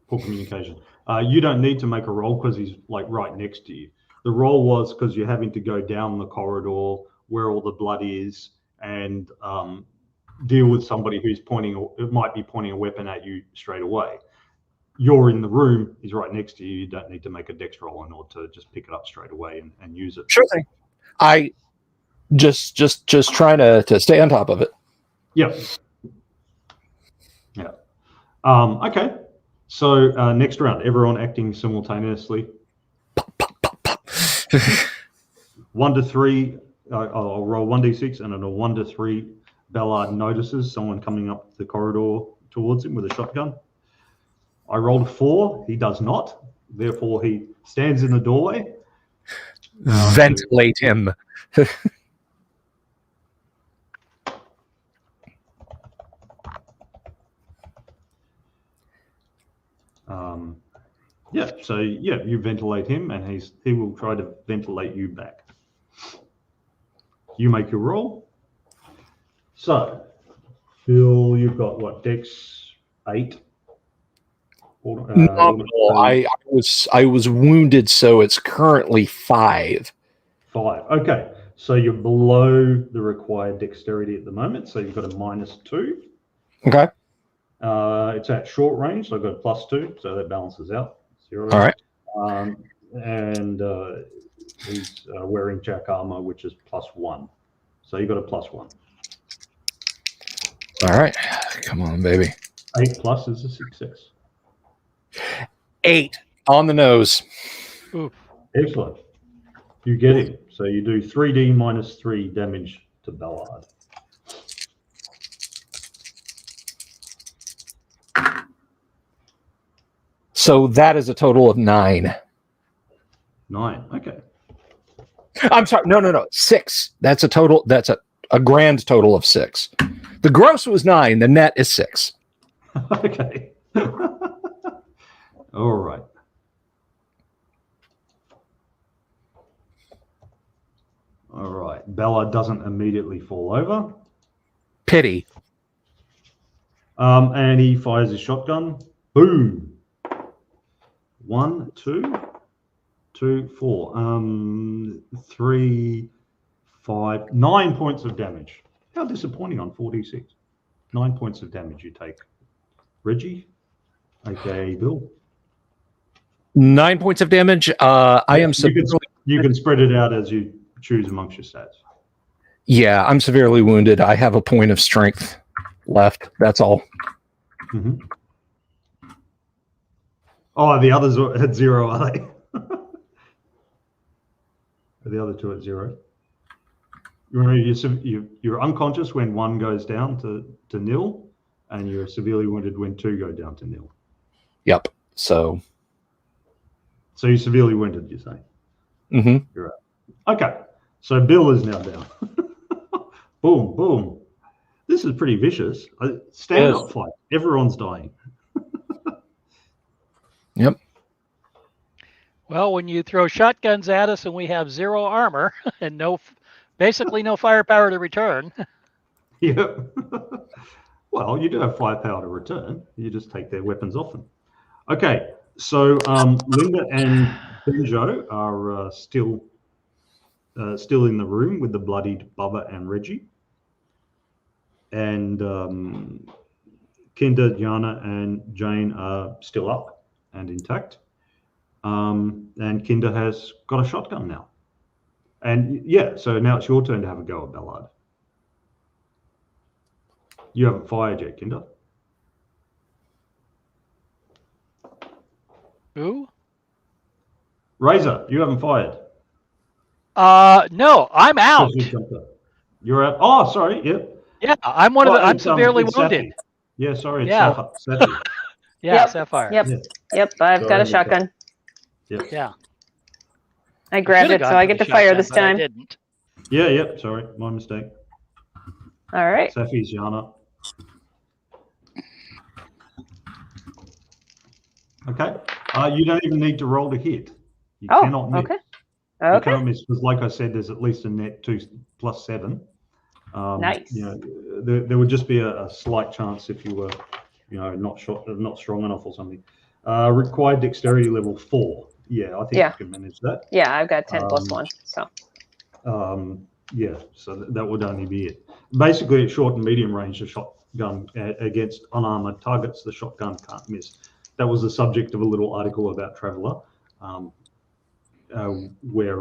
poor communication. You don't need to make a roll because he's like right next to you. The roll was because you're having to go down the corridor where all the blood is and deal with somebody who's might be pointing a weapon at you straight away. You're in the room, he's right next to you. You don't need to make a dex roll in order to just pick it up straight away and use it. Sure thing. I just trying to stay on top of it. Yep. Yeah. Okay. So next round, everyone acting simultaneously. 1 to 3. I'll roll 1d6 and on a 1 to 3, Ballard notices someone coming up the corridor towards him with a shotgun. I rolled a 4. He does not. Therefore, he stands in the doorway. Ventilate him. You ventilate him, and he will try to ventilate you back. You make your roll. So, Phil, you've got what, Dex 8? Nominal. I was wounded, so it's currently 5. 5. Okay, so you're below the required dexterity at the moment, so you've got a -2. Okay. It's at short range, so I've got a +2, so that balances out. 0. All right. And he's wearing jack armor, which is +1. So you got a +1. All right. Come on, baby. 8 plus is a success. 8 on the nose. Ooh. Excellent. You get him. So you do 3d -3 damage to Ballard. So that is a total of 9. 9. Okay. I'm sorry. No. 6. That's a total. That's a grand total of 6. The gross was 9. The net is 6. Okay. All right. All right. Bella doesn't immediately fall over. Pity. And he fires his shotgun. Boom. 1, 2, 2, 4, 3, 5, 9 points of damage. How disappointing on 4d6. 9 points of damage you take. Reggie, aka Bill. 9 points of damage. I am you can spread it out as you choose amongst your stats. Yeah, I'm severely wounded. I have a point of strength left. That's all. Mm-hmm. Oh, the others are at 0, are they? Are the other 2 at 0? You remember you're unconscious when 1 goes down to 0, and you're severely wounded when 2 go down to 0. Yep. So you're severely wounded, you say? Mm-hmm. You're right. Okay. So Bill is now down. Boom, boom. This is pretty vicious. Stand-up fight. Everyone's dying. Yep. Well, when you throw shotguns at us and we have 0 armor and basically no firepower to return. Yep. Well, you do have firepower to return. You just take their weapons off them. Okay. So Linda and Benjo are still in the room with the bloodied Bubba and Reggie. And Kinder, Jana, and Jane are still up and intact. And Kinder has got a shotgun now. And yeah, so now it's your turn to have a go at Ballard. You haven't fired yet, Kinder. Who? Razor, you haven't fired. No, I'm out. You're out. Oh, sorry. Yep. Yeah, I'm one of the. I'm It's, severely it's wounded. Safi. Yeah, sorry. It's Yeah. Safi. Yeah, Yep. Sapphire. Yep. Yeah. Yep. I've got a Sorry, shotgun. Yep. Yeah. I grabbed should've it, so gone I for get the to fire shotgun, this but I time. didn't. Yeah, yep. Sorry. My mistake. All right. Safi's Yana. Okay. You don't even need to roll to hit. You cannot miss. Okay. You Okay. cannot miss because, like I said, there's at least a net 2 plus 7. Nice. You know, there would just be a slight chance if you were, you know, not strong enough or something. Required dexterity level 4. Yeah, I think you can manage that. Yeah, I've got 10 plus 1. So. Yeah, so that would only be it. Basically, at short and medium range, the shotgun against unarmored targets, the shotgun can't miss. That was the subject of a little article about Traveller, where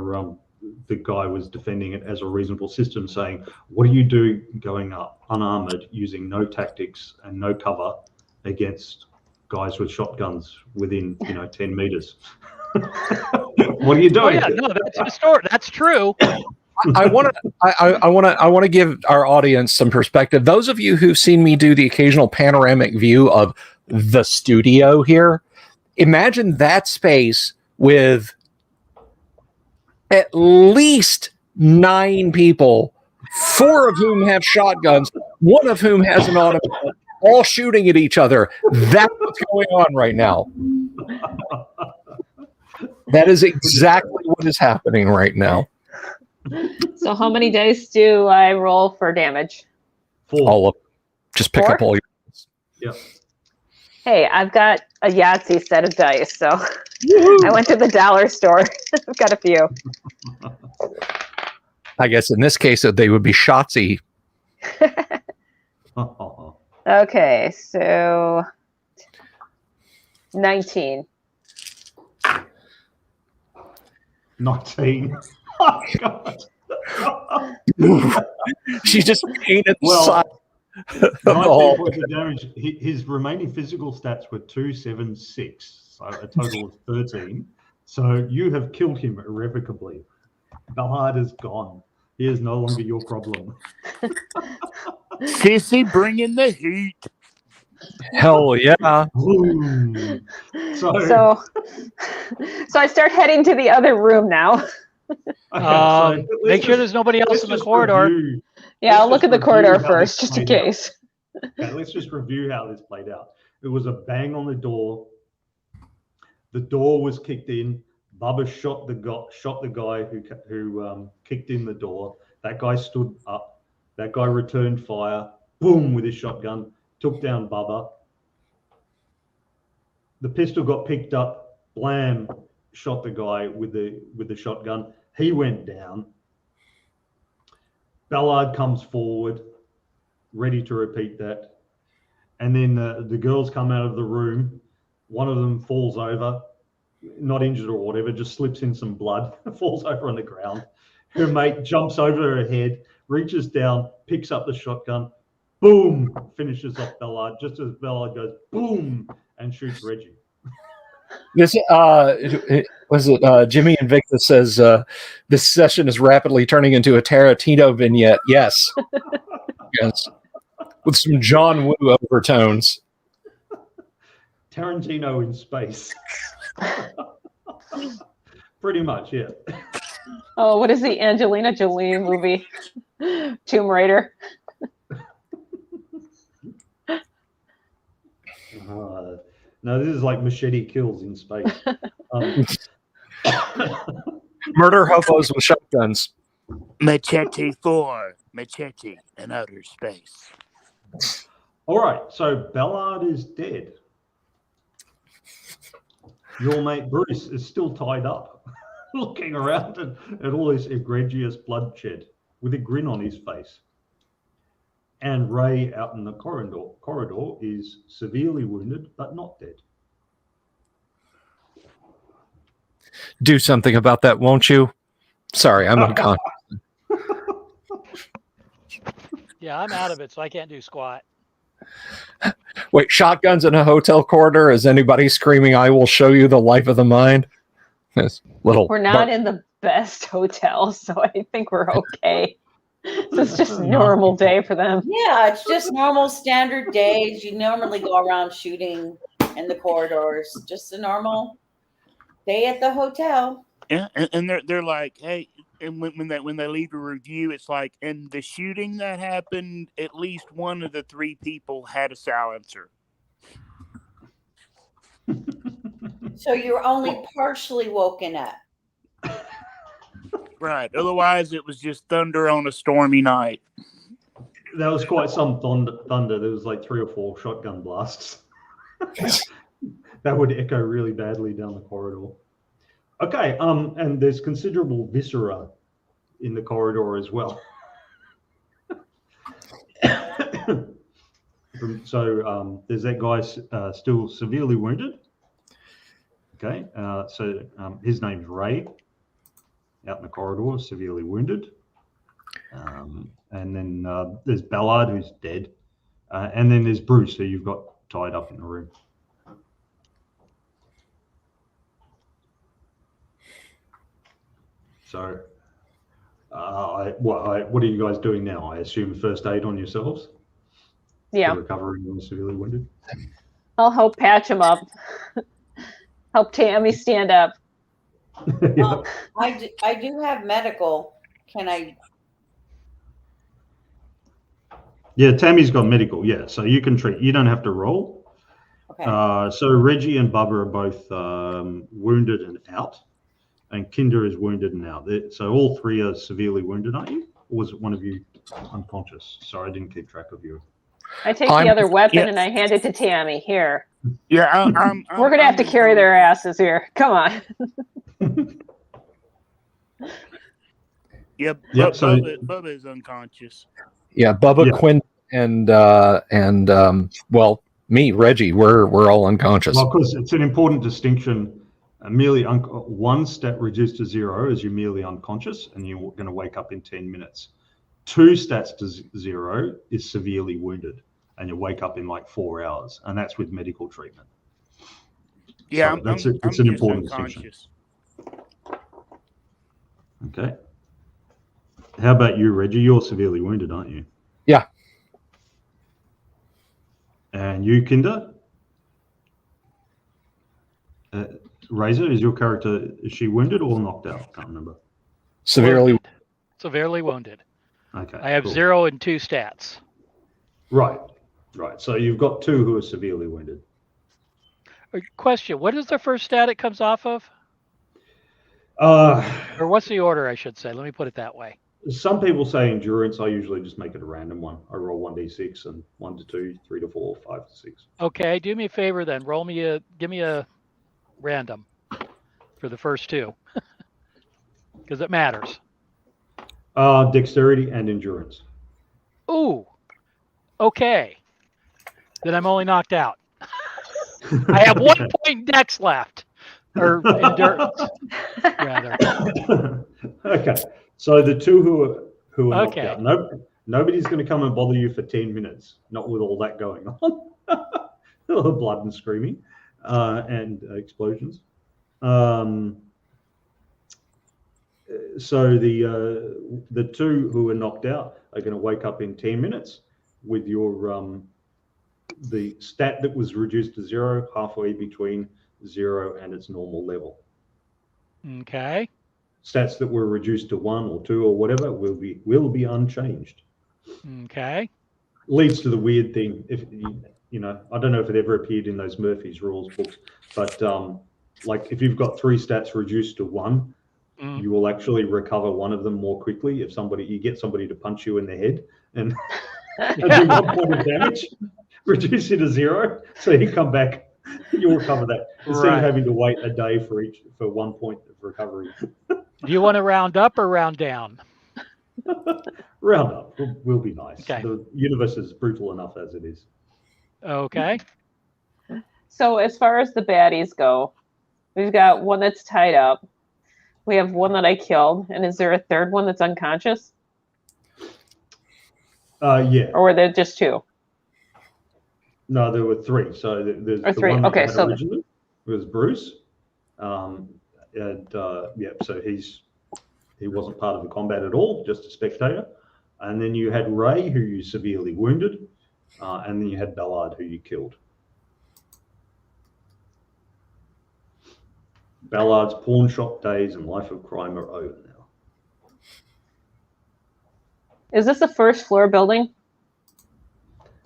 the guy was defending it as a reasonable system, saying, what do you do going up unarmored using no tactics and no cover against guys with shotguns within 10 meters? What are you doing? Oh, yeah, no, that's historic. That's true. I want to give our audience some perspective. Those of you who've seen me do the occasional panoramic view of the studio here, imagine that space with at least 9 people, 4 of whom have shotguns, 1 of whom has an automatic, all shooting at each other. That's what's going on right now. That is exactly what is happening right now. So how many dice do I roll for damage? 4. All of them. Just pick 4? up all your. Yep. Hey, I've got a Yahtzee set of dice, so I went to the dollar store. I've got a few. I guess in this case, they would be Shotzi. Okay, so 19. 19. Oh, God. She just painted the side. 19 points of damage. His remaining physical stats were 2, 7, 6, so a total of 13. So you have killed him irrevocably. Ballard is gone. He is no longer your problem. Sissy, bring in the heat. Hell yeah. So I start heading to the other room now. Make sure there's nobody else in the corridor. Yeah, I'll look at the corridor first, just in case. Okay, let's just review how this played out. It was a bang on the door. The door was kicked in. Bubba shot the guy who kicked in the door. That guy stood up. That guy returned fire. Boom, with his shotgun. Took down Bubba. The pistol got picked up. Blam, shot the guy with the shotgun. He went down. Ballard comes forward, ready to repeat that. And then the girls come out of the room. One of them falls over, not injured or whatever, just slips in some blood, falls over on the ground. Her mate jumps over her head, reaches down, picks up the shotgun, boom, finishes off Ballard, just as Ballard goes boom and shoots Reggie. This was it. Jimmy Invicta says this session is rapidly turning into a Tarantino vignette. Yes, yes, with some John Woo overtones. Tarantino in space. Pretty much, yeah. Oh, what is the Angelina Jolie movie? Tomb Raider. No, this is like Machete Kills in space. Murder hobos with shotguns. Machete 4. Machete in outer space. All right, so Ballard is dead. Your mate Bruce is still tied up, looking around at all this egregious bloodshed with a grin on his face. And Ray out in the corridor is severely wounded, but not dead. Do something about that, won't you? Sorry, I'm unconscious. Yeah, I'm out of it, so I can't do squat. Wait, shotguns in a hotel corridor? Is anybody screaming, "I will show you the life of the mind"? This little. We're not in the best hotel, so I think we're okay. This is just a normal day for them. Yeah, it's just normal standard days. You normally go around shooting in the corridors. Just a normal day at the hotel. Yeah, and they're like, hey, and when they leave a review, it's like, in the shooting that happened, at least one of the 3 people had a silencer. So you're only partially woken up. Right. Otherwise, it was just thunder on a stormy night. That was quite some thunder. There was like 3 or 4 shotgun blasts. That would echo really badly down the corridor. Okay, and there's considerable viscera in the corridor as well. So there's that guy still severely wounded. Okay, so his name's Ray, out in the corridor, severely wounded. And then there's Ballard, who's dead. And then there's Bruce, who you've got tied up in the room. So, what are you guys doing now? I assume first aid on yourselves? Yeah. Recovering when severely wounded? I'll help patch him up. Help Tammy stand up. Yeah. I do have medical. Can I? Yeah, Tammy's got medical. Yeah, so you can treat. You don't have to roll. Okay. So Reggie and Bubba are both wounded and out, and Kinder is wounded and out. So all 3 are severely wounded, aren't you? Or was it one of you unconscious? Sorry, I didn't keep track of you. I take the other weapon and I hand it to Tammy. Here. Yeah, we're gonna have to carry their asses here. Come on. Yeah, so Bubba is unconscious. Yeah, Bubba, Yeah. Quinn, and well, me, Reggie, we're all unconscious. Well, because it's an important distinction. Merely one stat reduced to 0 is you're merely unconscious and you're going to wake up in 10 minutes. 2 stats to 0 is severely wounded and you wake up in like 4 hours, and that's with medical treatment. Yeah, so it's an important distinction. Okay. How about you, Reggie? You're severely wounded, aren't you? Yeah. And you, Kinder? Razor, is your character, is she wounded or knocked out? Can't remember. Severely wounded. Okay. I have cool. 0 and 2 stats. Right. So you've got 2 who are severely wounded. Question: what is the first stat it comes off of? Or what's the order, I should say? Let me put it that way. Some people say endurance. I usually just make it a random one. I roll 1d6 and 1 to 2, 3 to 4, 5 to 6. Okay, do me a favor then. Give me a random for the first 2, because it matters. Dexterity and endurance. Ooh, okay. Then I'm only knocked out. I have 1 point dex left, or endurance, rather. Okay, so the 2 who are Okay. knocked out. Nobody's going to come and bother you for 10 minutes. Not with all that going on. All the blood and screaming and explosions. So the 2 who are knocked out are going to wake up in 10 minutes with your the stat that was reduced to 0, halfway between 0 and its normal level. Okay. Stats that were reduced to 1 or 2 or whatever will be unchanged. Okay. Leads to the weird thing. If you know, I don't know if it ever appeared in those Murphy's Rules books, but like if you've got 3 stats reduced to 1, you will actually recover one of them more quickly if you get somebody to punch you in the head and do 1 point of damage, reduce it to 0, so you come back, you'll recover that instead of having to wait a day for 1 point of recovery. Do you want to round up or round down? Round up will be nice. Okay. The universe is brutal enough as it is. Okay. So as far as the baddies go, we've got one that's tied up. We have one that I killed. And is there a third one that's unconscious? Yeah. Or were there just 2? No, there were 3. So there's Or the 3. one that Okay, you had so originally was Bruce. So he wasn't part of the combat at all, just a spectator. And then you had Ray, who you severely wounded, and then you had Ballard, who you killed. Ballard's pawn shop days and life of crime are over now. is this a first floor building?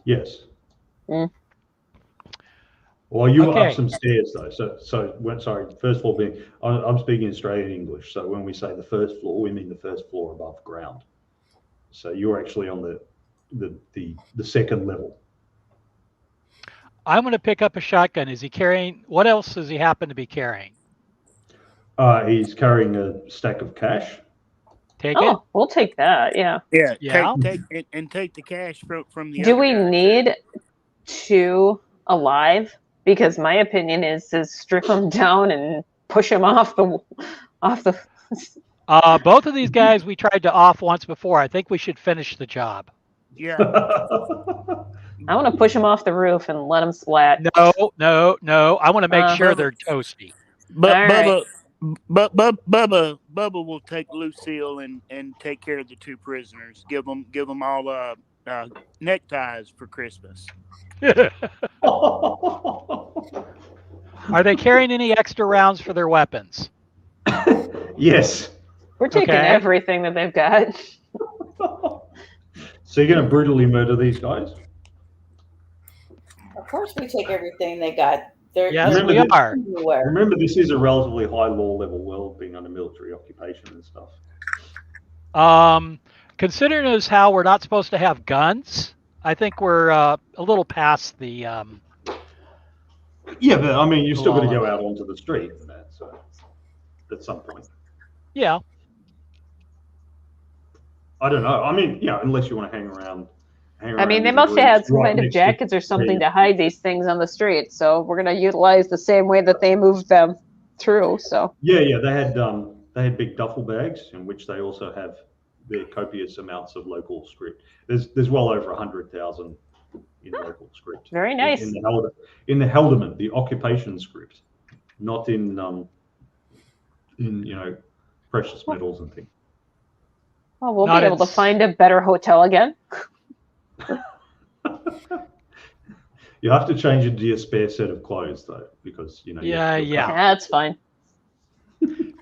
Yes. Mm. Well, you were Okay. up some stairs though. Sorry, first floor being, I'm speaking Australian English. So when we say the first floor, we mean the first floor above ground. So you're actually on the second level. I'm going to pick up a shotgun. Is he carrying? What else does he happen to be carrying? He's carrying a stack of cash. Take it. Oh, we'll take that. Yeah. Yeah, Yeah. take the cash from the. Do other we guy, too. need 2 alive? Because my opinion is to strip them down and push them off the. Both of these guys we tried to off once before. I think we should finish the job. Yeah, I want to push them off the roof and let them splat. No. I want to make sure Bubba. they're toasty. but All right. Bubba will take Lucille and take care of the 2 prisoners. Give them all neckties for Christmas. Are they carrying any extra rounds for their weapons? Yes. We're taking Okay. everything that they've got. So you're going to brutally murder these guys? Of course, we take everything they got. They're Yes, Remember we that- are. everywhere. Remember, this is a relatively high law level world, being under military occupation and stuff. Considering as how we're not supposed to have guns, I think we're a little past the. Yeah, but I mean, you're still going to Law go level. out onto the street and that, so at some point. Yeah. I don't know. I mean, unless you want to hang around. I mean, they in must the have had woods some right kind of next to- jackets or something to hide these things on the street. So we're going to utilize the same way that they moved them through. So Yeah, they had big duffel bags in which they also have their copious amounts of local script. There's well over 100,000 in local script. very nice. In the Helderman, the occupation script, not in precious metals and things. Well, we'll Not be able to in- find a better hotel again. You have to change into your spare set of clothes though, because you Yeah. That's fine.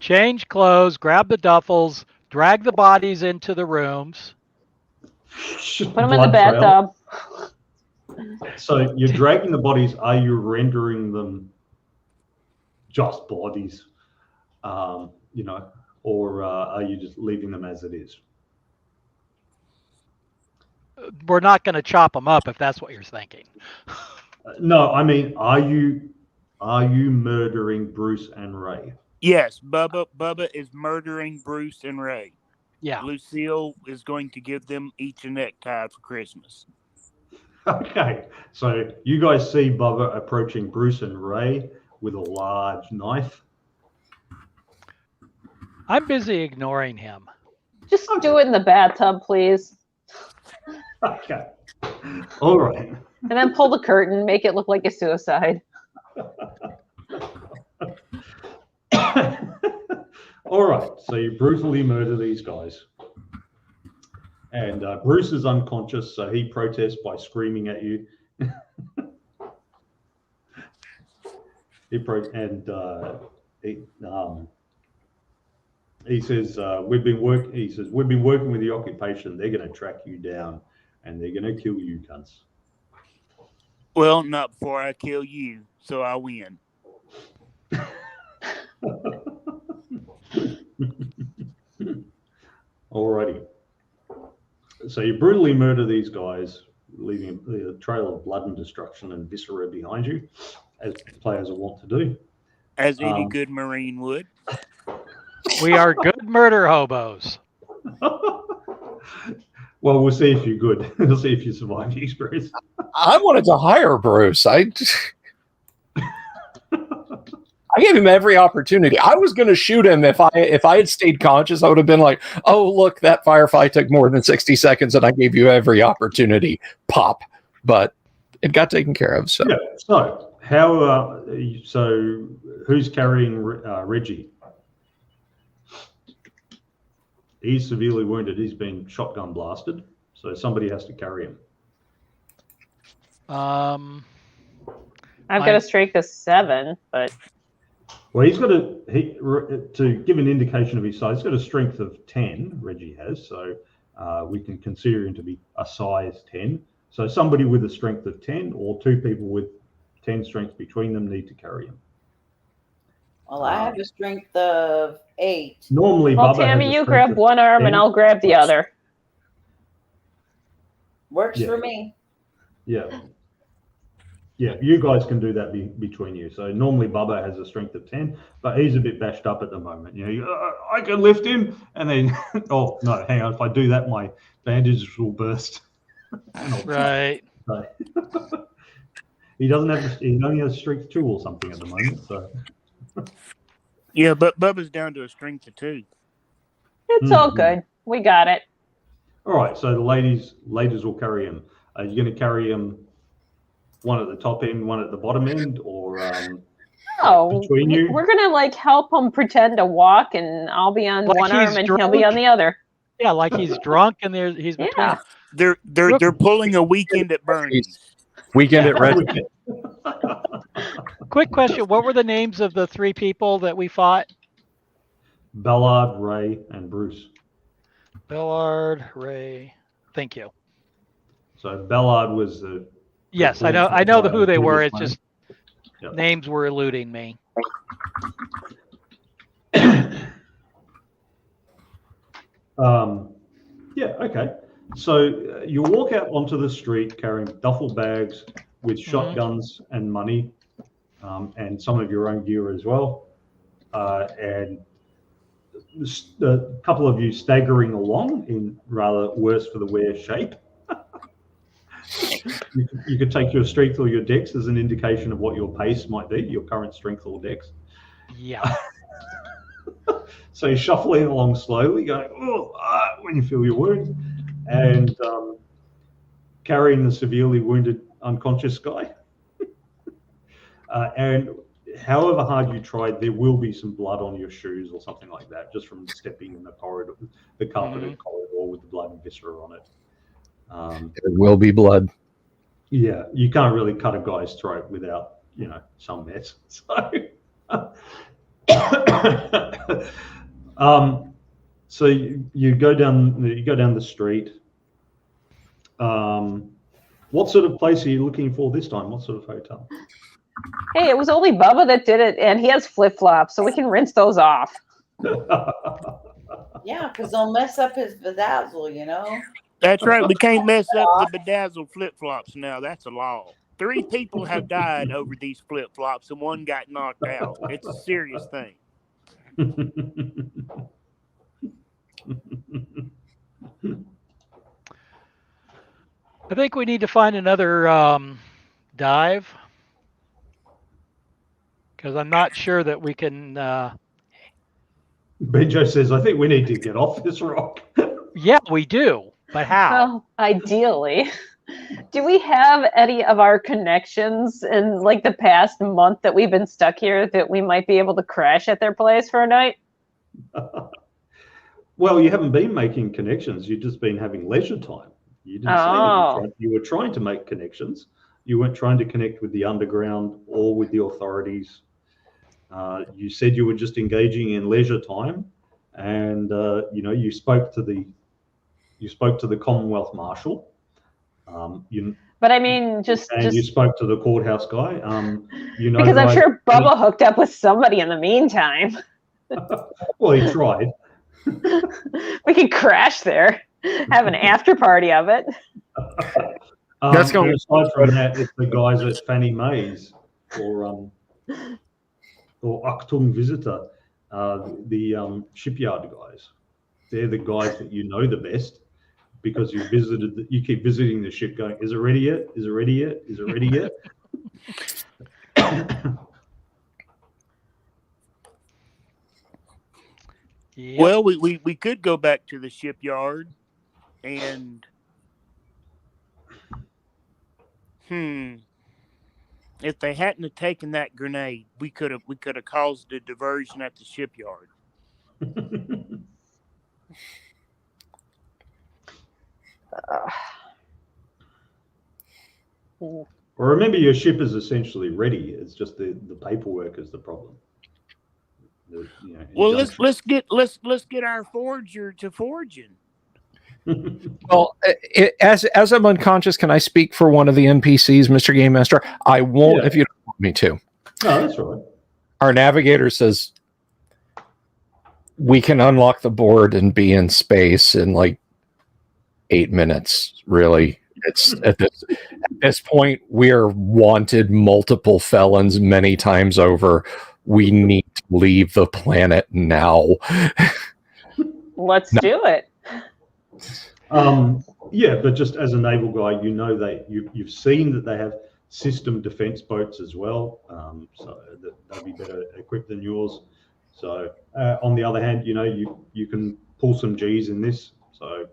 Change clothes, grab the duffels, drag the bodies into the rooms. Put them in the bathtub. So you're dragging the bodies. Are you rendering them just bodies? Or are you just leaving them as it is? We're not going to chop them up if that's what you're thinking. No, I mean, are you murdering Bruce and Ray? Yes, Bubba is murdering Bruce and Ray. Yeah. Lucille is going to give them each a necktie for Christmas. Okay, so you guys see Bubba approaching Bruce and Ray with a large knife. I'm busy ignoring him. Just do it in the bathtub, please. Okay, all right. And then pull the curtain, make it look like a suicide. All right, so you brutally murder these guys. And Bruce is unconscious, so he protests by screaming at you. He says, we've been working with the occupation. They're going to track you down, and they're going to kill you, cunts. Well, not before I kill you, so I win. Alrighty. So you brutally murder these guys, leaving a trail of blood and destruction and viscera behind you, as players are wont to do. As any good Marine would. We are good murder hobos. Well, we'll see if you're good. We'll see if you survive the experience. I wanted to hire Bruce. I gave him every opportunity. I was going to shoot him if I had stayed conscious. I would have been like, "Oh, look, that firefight took more than 60 seconds, and I gave you every opportunity." Pop. But it got taken care of. So yeah. So how? So who's carrying Reggie? He's severely wounded. He's been shotgun blasted. So somebody has to carry him. I've got a strength of 7, but Well, he's got to give an indication of his size. He's got a strength of 10. Reggie has, so we can consider him to be a size 10. So somebody with a strength of 10, or 2 people with 10 strength between them, need to carry him. Well, I have a strength of 8. Normally, well, Bubba Tammy, has a you strength grab of one arm 10. and I'll grab the other. Works Yeah. for me. Yeah. Yeah, you guys can do that between you. So normally Bubba has a strength of 10, but he's a bit bashed up at the moment. You know, I can lift him, and then, oh, no, hang on. If I do that, my bandages will burst. Right. So, he doesn't have, he only has strength 2 or something at the moment. So Yeah, but Bubba's down to a strength of 2. It's all good. We got it. all right, so the ladies will carry him. Are you going to carry him one at the top end, one at the bottom end, or No, between you? we're gonna like help him pretend to walk, and I'll be on Like one arm he's and he'll be on the other. Yeah, like he's drunk and he's between. Yeah. They're pulling a weekend at Bernie's. weekend at Red. Quick question: what were the names of the 3 people that we fought? Ballard, Ray, and Bruce. Bellard, Ray. Thank you. So Ballard was the. Yes, I know who they were. It's just names were eluding me. Yeah, okay. So you walk out onto the street carrying duffel bags with shotguns and money, and some of your own gear as well, and a couple of you staggering along in rather worse for the wear shape. You could take your strength or your dex as an indication of what your pace might be, your current strength or dex. Yeah. So you're shuffling along slowly, going, when you feel your wound, and carrying the severely wounded unconscious guy. And however hard you tried, there will be some blood on your shoes or something like that, just from stepping in the corridor, the carpeted corridor with the blood and viscera on it. There will be blood. Yeah, you can't really cut a guy's throat without, some mess. So, so you go down the street. What sort of place are you looking for this time? What sort of hotel? Hey, it was only Bubba that did it, and he has flip-flops, so we can rinse those off. Yeah, because they'll mess up his bedazzle, That's right. We can't mess up the bedazzled flip-flops now. That's a law. 3 people have died over these flip-flops, and 1 got knocked out. It's a serious thing. I think we need to find another dive, because I'm not sure that we can. Benjo says, I think we need to get off this rock. Yeah, we do. But how? Well, ideally. Do we have any of our connections in like the past month that we've been stuck here that we might be able to crash at their place for a night? Well, you haven't been making connections. You've just been having leisure time. You didn't say that you were trying to make connections. You weren't trying to connect with the underground or with the authorities. You said you were just engaging in leisure time, and you spoke to the Commonwealth Marshal. But I mean, you spoke to the courthouse guy. Because I'm sure Bubba hooked up with somebody in the meantime. Well, he tried. We could crash there, have an after party of it. That's going. Aside from that, it's the guys at Fannie Mae's or Achtung Visitor, the shipyard guys. They're the guys that you know the best because you keep visiting the ship, going, "Is it ready yet? Is it ready yet? Is it ready yet?" Yep. Well, we could go back to the shipyard and If they hadn't have taken that grenade, we could have caused a diversion at the shipyard. Well, remember, your ship is essentially ready. It's just the paperwork is the problem. Well, let's get our forger to forging. Well, as I'm unconscious, can I speak for one of the NPCs, Mr. Game Master? I won't if you don't want me to. No, that's all right. Our navigator says we can unlock the board and be in space in like 8 minutes. Really, it's at this point we're wanted multiple felons many times over. We need to leave the planet now. Let's do it. Yeah, but just as a naval guy, you know you've seen that they have system defense boats as well, so they'll be better equipped than yours. So on the other hand, you can pull some G's in this. So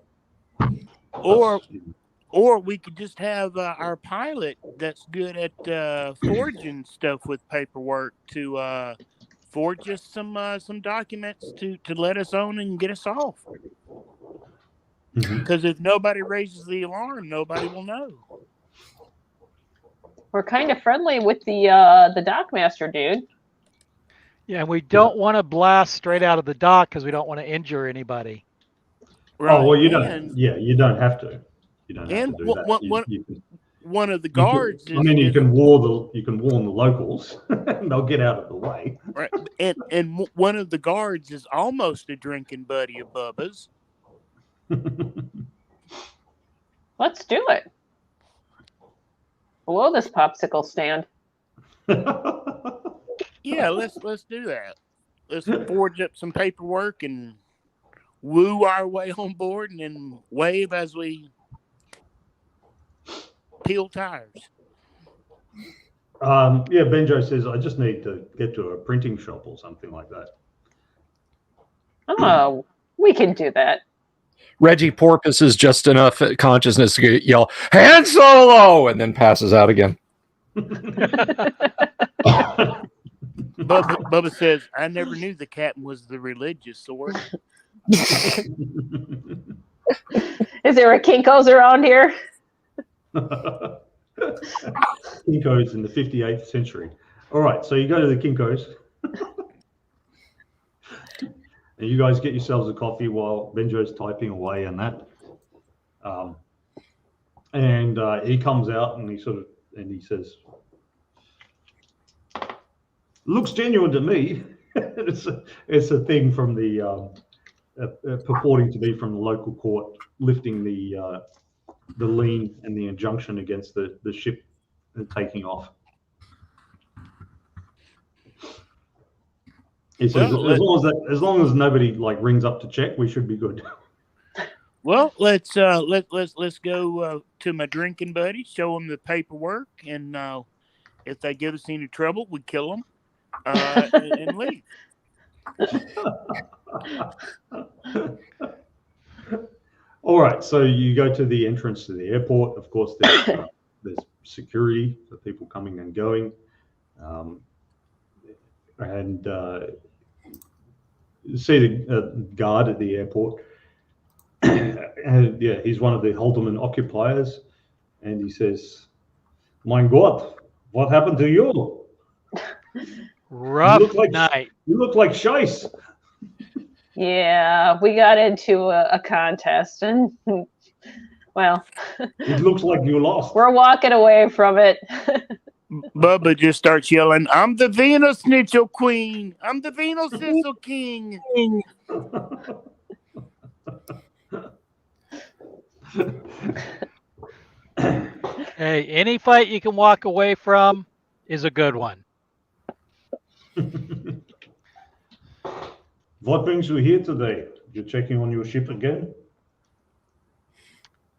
or we could just have our pilot that's good at forging stuff with paperwork to forge us some documents to let us on and get us off. Because if nobody raises the alarm, nobody will know. We're kind of friendly with the dockmaster dude. Yeah, we don't want to blast straight out of the dock because we don't want to injure anybody. Right. Oh well, you don't. Yeah, you don't have to. You don't have to do that. One of the guards. You can warn the locals, and they'll get out of the way. Right, and one of the guards is almost a drinking buddy of Bubba's. Let's do it. Below this popsicle stand. Yeah, let's do that. Let's forge up some paperwork and woo our way on board and then wave as we peel tires. Yeah, Benjo says I just need to get to a printing shop or something like that. Oh, we can do that. Reggie Porpoise is just enough consciousness to yell, "Han Solo!" and then passes out again. Bubba says, I never knew the captain was the religious sort. Is there a Kinko's around here? Kinko's in the 58th century. All right, so you go to the Kinko's. And you guys get yourselves a coffee while Benjo's typing away and that. And he comes out and he says, "Looks genuine to me." it's a thing from the purporting to be from the local court, lifting the lien and the injunction against the ship taking off. He says, as long as nobody rings up to check, we should be good. Well, let's go to my drinking buddy, show them the paperwork, and if they give us any trouble, we kill them and leave. All right, so you go to the entrance to the airport. Of course, there's security for people coming and going, and you see the guard at the airport. And yeah, he's one of the Haldeman occupiers, and he says, "My God, what happened to you? Rough night. You look like Shice." Yeah, we got into a contest, and well, it looks like you lost. We're walking away from it. Bubba just starts yelling, "I'm the Venus Snitchel Queen. I'm the Venus Snitchel King." Hey, any fight you can walk away from is a good one. What brings you here today? You're checking on your ship again?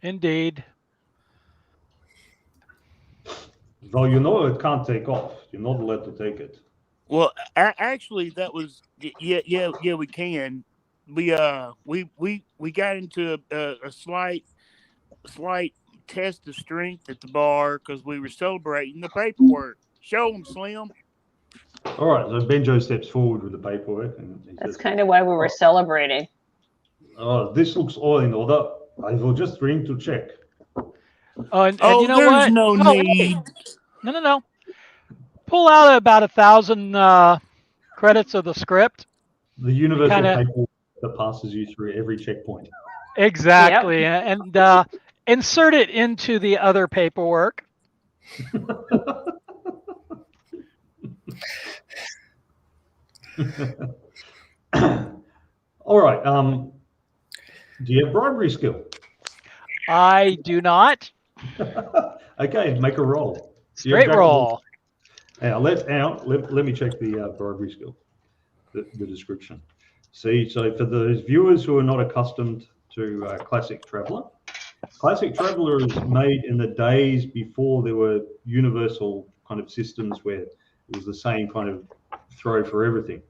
Indeed. Well, you know it can't take off. You're not allowed to take it. Well, actually, that was yeah. We can. We got into a slight test of strength at the bar because we were celebrating the paperwork. Show them, Slim. All right, so Benjo steps forward with the paperwork, and he That's says, kind of why we were celebrating. "Oh, this looks all in order. I will just ring to check." Oh, and Oh, you know there's what? no Oh, hey. need. No. Pull out about 1,000 credits of the script. The universal Kinda- paperwork that passes you through every checkpoint. Exactly, and insert it into the other paperwork. All right. Do you have bribery skill? I do not. Okay, make a roll. Straight roll. Now, let me check the bribery skill, the description. See, so for those viewers who are not accustomed to Classic Traveller is made in the days before there were universal kind of systems where it was the same kind of throw for everything.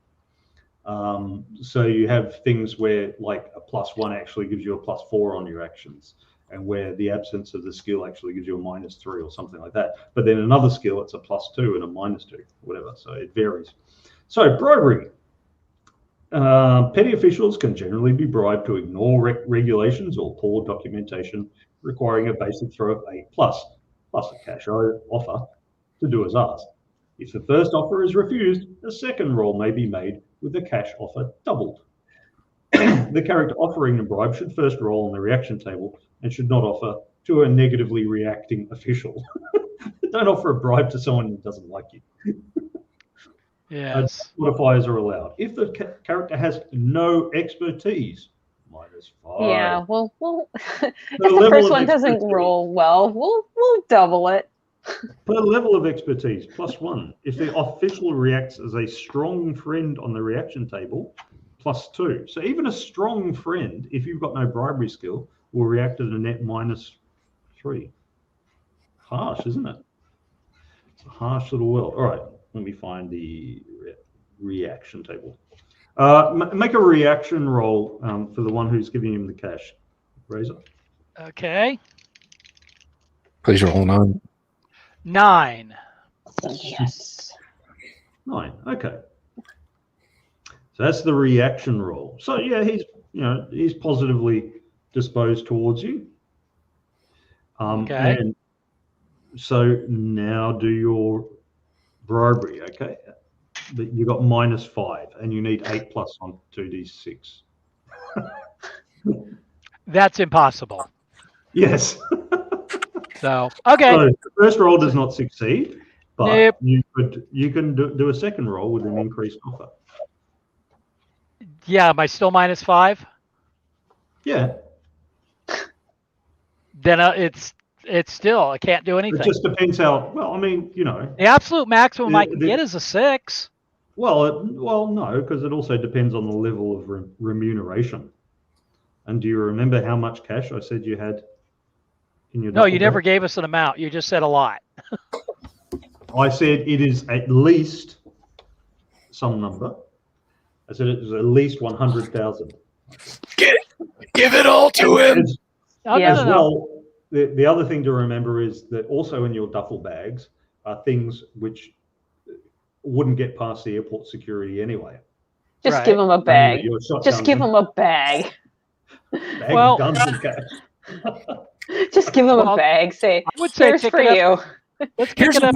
So you have things where like a +1 actually gives you a +4 on your actions, and where the absence of the skill actually gives you a -3 or something like that. But then another skill, it's a +2 and a -2, whatever. So it varies. So bribery. Petty officials can generally be bribed to ignore regulations or poor documentation, requiring a basic throw of 8+ plus a cash offer to do as asked. If the first offer is refused, a second roll may be made with the cash offer doubled. The character offering the bribe should first roll on the reaction table and should not offer to a negatively reacting official. Don't offer a bribe to someone who doesn't like you. Yes. Modifiers are allowed. If the character has no expertise, -5. Yeah, well, if the first one doesn't roll well, we'll double it. Per level of expertise, +1. If the official reacts as a strong friend on the reaction table, +2. So even a strong friend, if you've got no bribery skill, will react at a net -3. Harsh, isn't it? It's a harsh little world. All right, let me find the reaction table. Make a reaction roll for the one who's giving him the cash. Razor. Okay. Please roll 9. 9. Yes. 9. Okay. So that's the reaction roll. So yeah, he's positively disposed towards you. Okay. And so now do your bribery. Okay. But you got -5, and you need 8+ on 2d6. That's impossible. Yes. So okay. So the first roll does not succeed, but Nope. you can do a second roll with an increased offer. Yeah, am I still -5? Yeah. Then it's still, I can't do anything. It just depends how well. I mean, The absolute maximum I can get is a 6. Well, no, because it also depends on the level of remuneration. And do you remember how much cash I said you had in your? No, you never gave us an amount. You just said a lot. I said it is at least some number. I said it was at least 100,000. Give it all to him. As well, the other thing to remember is that also in your duffel bags are things which wouldn't get past the airport security anyway. Just give them a bag. Just give them a bag. Well, guns and cash. Just give them a bag. Say, I would say here's for you. Let's kick it up.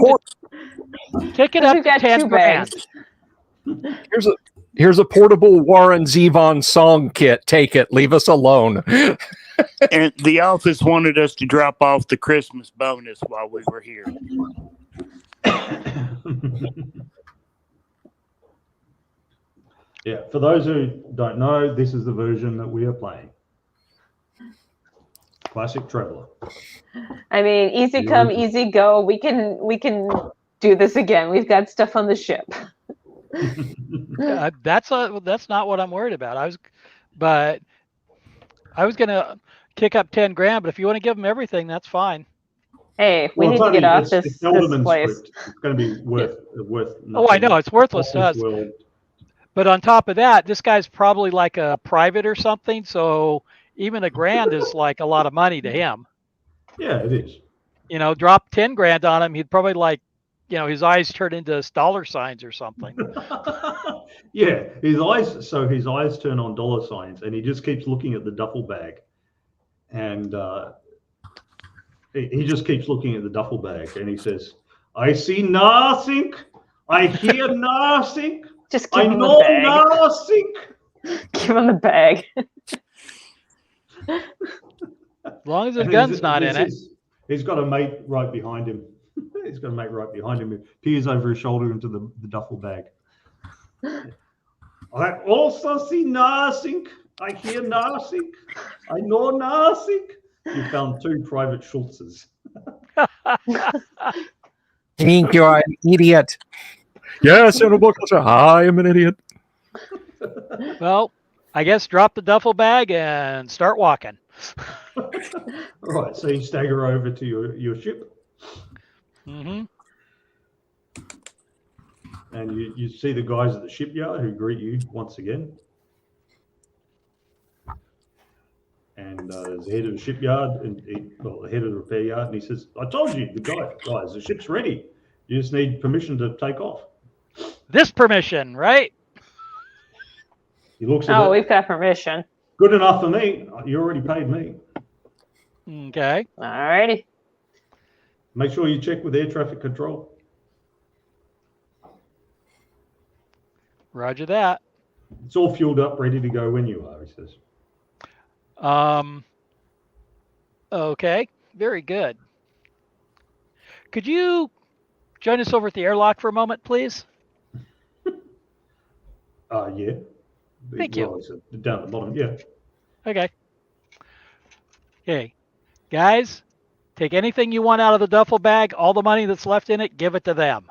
Kick it up to 10 grand. Here's a portable Warren Zevon song kit. Take it. Leave us alone. And the office wanted us to drop off the Christmas bonus while we were here. Yeah, for those who don't know, this is the version that we are playing. Classic Traveller. I mean, easy come, easy go. We can do this again. We've got stuff on the ship. That's not what I'm worried about. I was gonna kick up 10 grand, but if you want to give them everything, that's fine. Hey, we need to get off this place. Script. It's going to be worth. Oh, I know it's worthless to us. But on top of that, this guy's probably like a private or something. So even a grand is like a lot of money to him. Yeah, it is. Drop 10 grand on him, he'd probably his eyes turn into dollar signs or something. Yeah, his eyes turn on dollar signs, and he just keeps looking at the duffel bag, and he just keeps looking at the duffel bag, and he says, "I see nothing, I hear nothing, Just I give him know the bag. nothing." Give him the bag. As long as his And gun's not in it. He's got a mate right behind him. He's got a mate right behind him who peers over his shoulder into the duffel bag. I also see nothing. I hear nothing. I know nothing. You found 2 Private Schultzes. Think you're an idiot. Yes, General Booker, I am an idiot. Well, I guess drop the duffel bag and start walking. All right, so you stagger over to your ship. Mm-hmm. And you see the guys at the shipyard who greet you once again. And there's the head of the shipyard, the head of the repair yard, and he says, "I told you, guys, the ship's ready. You just need permission to take off." This permission, right? He looks at Oh, it. we've got permission. Good enough for me. You already paid me. Okay. Alrighty. Make sure you check with air traffic control. Roger that. It's all fueled up, ready to go when you are, he says. Okay. Very good. Could you join us over at the airlock for a moment, please? Yeah. Thank you. It's down at the bottom, yeah. Okay. Okay. Guys, take anything you want out of the duffel bag, all the money that's left in it, give it to them.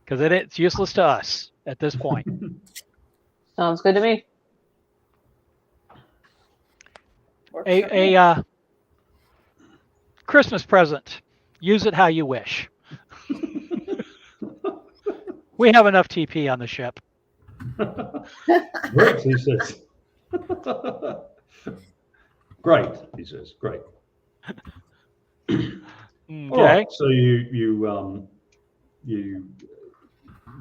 Because it's useless to us at this point. Sounds good to me. A Christmas present. Use it how you wish. We have enough TP on the ship. Great, he says. Great, he says. Great. Okay. All right, so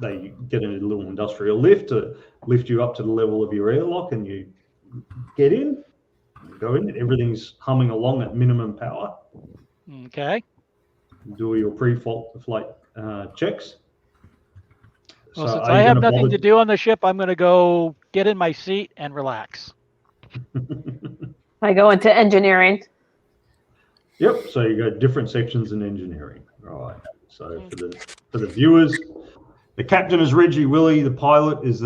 they get in a little industrial lift to lift you up to the level of your airlock, and you get in, go in. Everything's humming along at minimum power. Okay. Do your pre-flight checks. Well, So since are I you have gonna nothing bother- to do on the ship, I'm going to go get in my seat and relax. I go into engineering. Yep. So you go different sections in engineering. All right. So for the viewers, the captain is Reggie Willie. The pilot is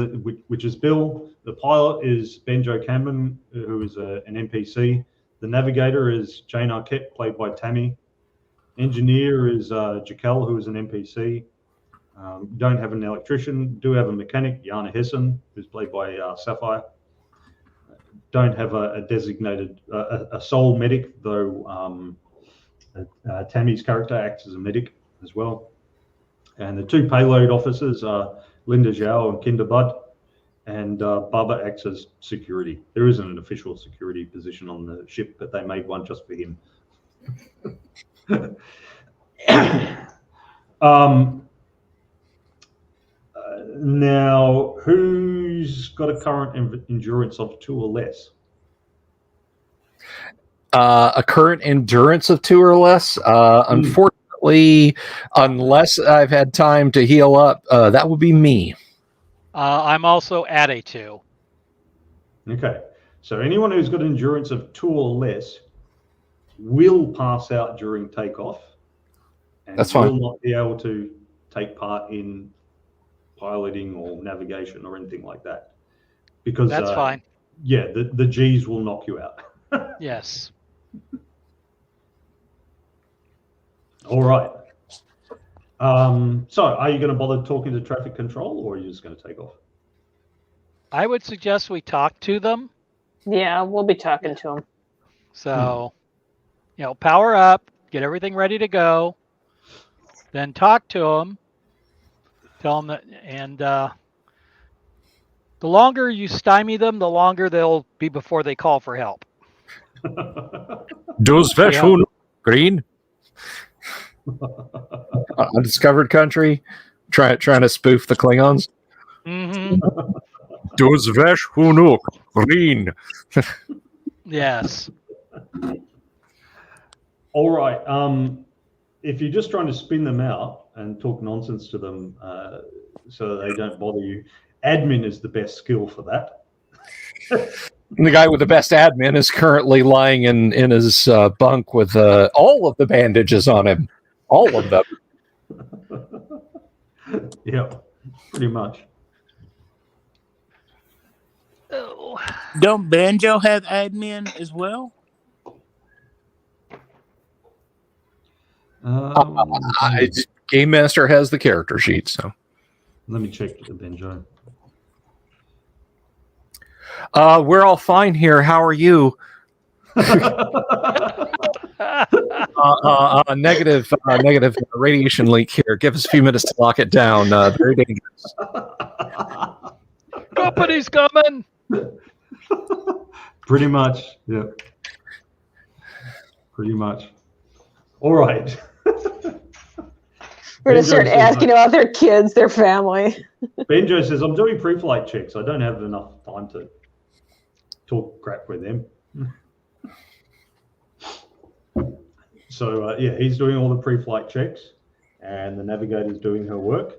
which is Bill. The pilot is Benjo Cameron, who is an NPC. The navigator is Jane Arquette, played by Tammy. Engineer is Jaquel, who is an NPC. Don't have an electrician. Do have a mechanic, Jana Hessen, who's played by Sapphire. Don't have a designated a sole medic, though Tammy's character acts as a medic as well. And the 2 payload officers are Linda Zhao and Kinder Bud, and Bubba acts as security. There isn't an official security position on the ship, but they made one just for him. Now, who's got a current endurance of 2 or less? A current endurance of 2 or less. Unfortunately, unless I've had time to heal up, that would be me. I'm also at a 2. Okay. So anyone who's got endurance of 2 or less will pass out during takeoff, and That's will fine. not be able to take part in piloting or navigation or anything like that. Because That's fine. Yeah, the G's will knock you out. Yes. All right. So are you going to bother talking to traffic control, or are you just going to take off? I would suggest we talk to them. Yeah, we'll be talking to him. So, power up, get everything ready to go, then talk to them, tell them that, and the longer you stymie them, the longer they'll be before they call for help. Those special Green? Undiscovered country? Trying to spoof the Klingons? Mm-hmm. Das Vesh Hunuk. Green. Yes. All right. If you're just trying to spin them out and talk nonsense to them so they don't bother you, admin is the best skill for that. The guy with the best admin is currently lying in his bunk with all of the bandages on him. All of them. Yeah, pretty much. Oh. Don't Banjo have admin as well? Game Master has the character sheet, so. Let me check the Benjo. We're all fine here. How are you? Negative radiation leak here. Give us a few minutes to lock it down. Very dangerous. Company's coming. Pretty much, yeah. Pretty much. All right. We're going to start asking about their kids, their family. Benjo says, I'm doing pre-flight checks. I don't have enough time to talk crap with them. So, yeah, he's doing all the pre-flight checks and the navigator's doing her work.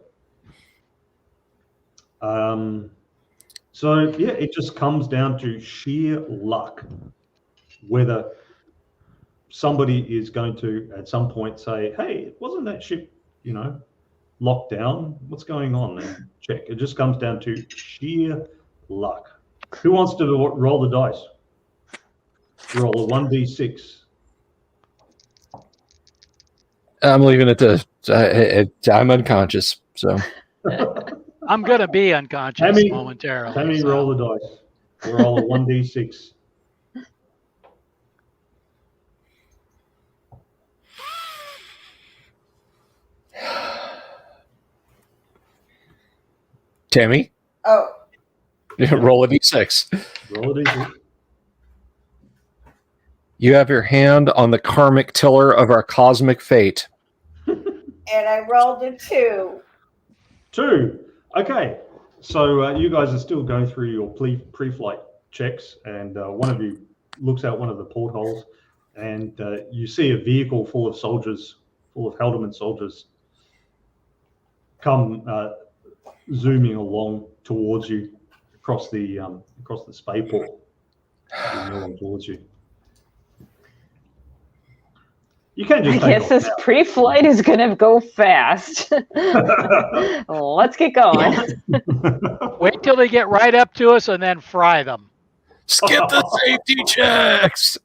So, yeah, it just comes down to sheer luck whether somebody is going to at some point say, hey, wasn't that ship, locked down? What's going on? And check. It just comes down to sheer luck. Who wants to roll the dice? Roll a 1d6. I'm leaving it to. I'm unconscious, so. I'm going to be unconscious momentarily. Tammy, roll the dice. Roll a 1d6. Tammy? Oh. Roll a d6. Roll a d6. You have your hand on the karmic tiller of our cosmic fate. And I rolled a 2. 2. Okay. So you guys are still going through your pre-flight checks, and one of you looks out one of the portholes, and you see a vehicle full of soldiers, full of Haldeman soldiers, come zooming along towards you across the spaceport, along towards you. You can't just. I guess this pre-flight is going to go fast. Let's get going. Wait till they get right up to us and then fry them. Skip the safety checks.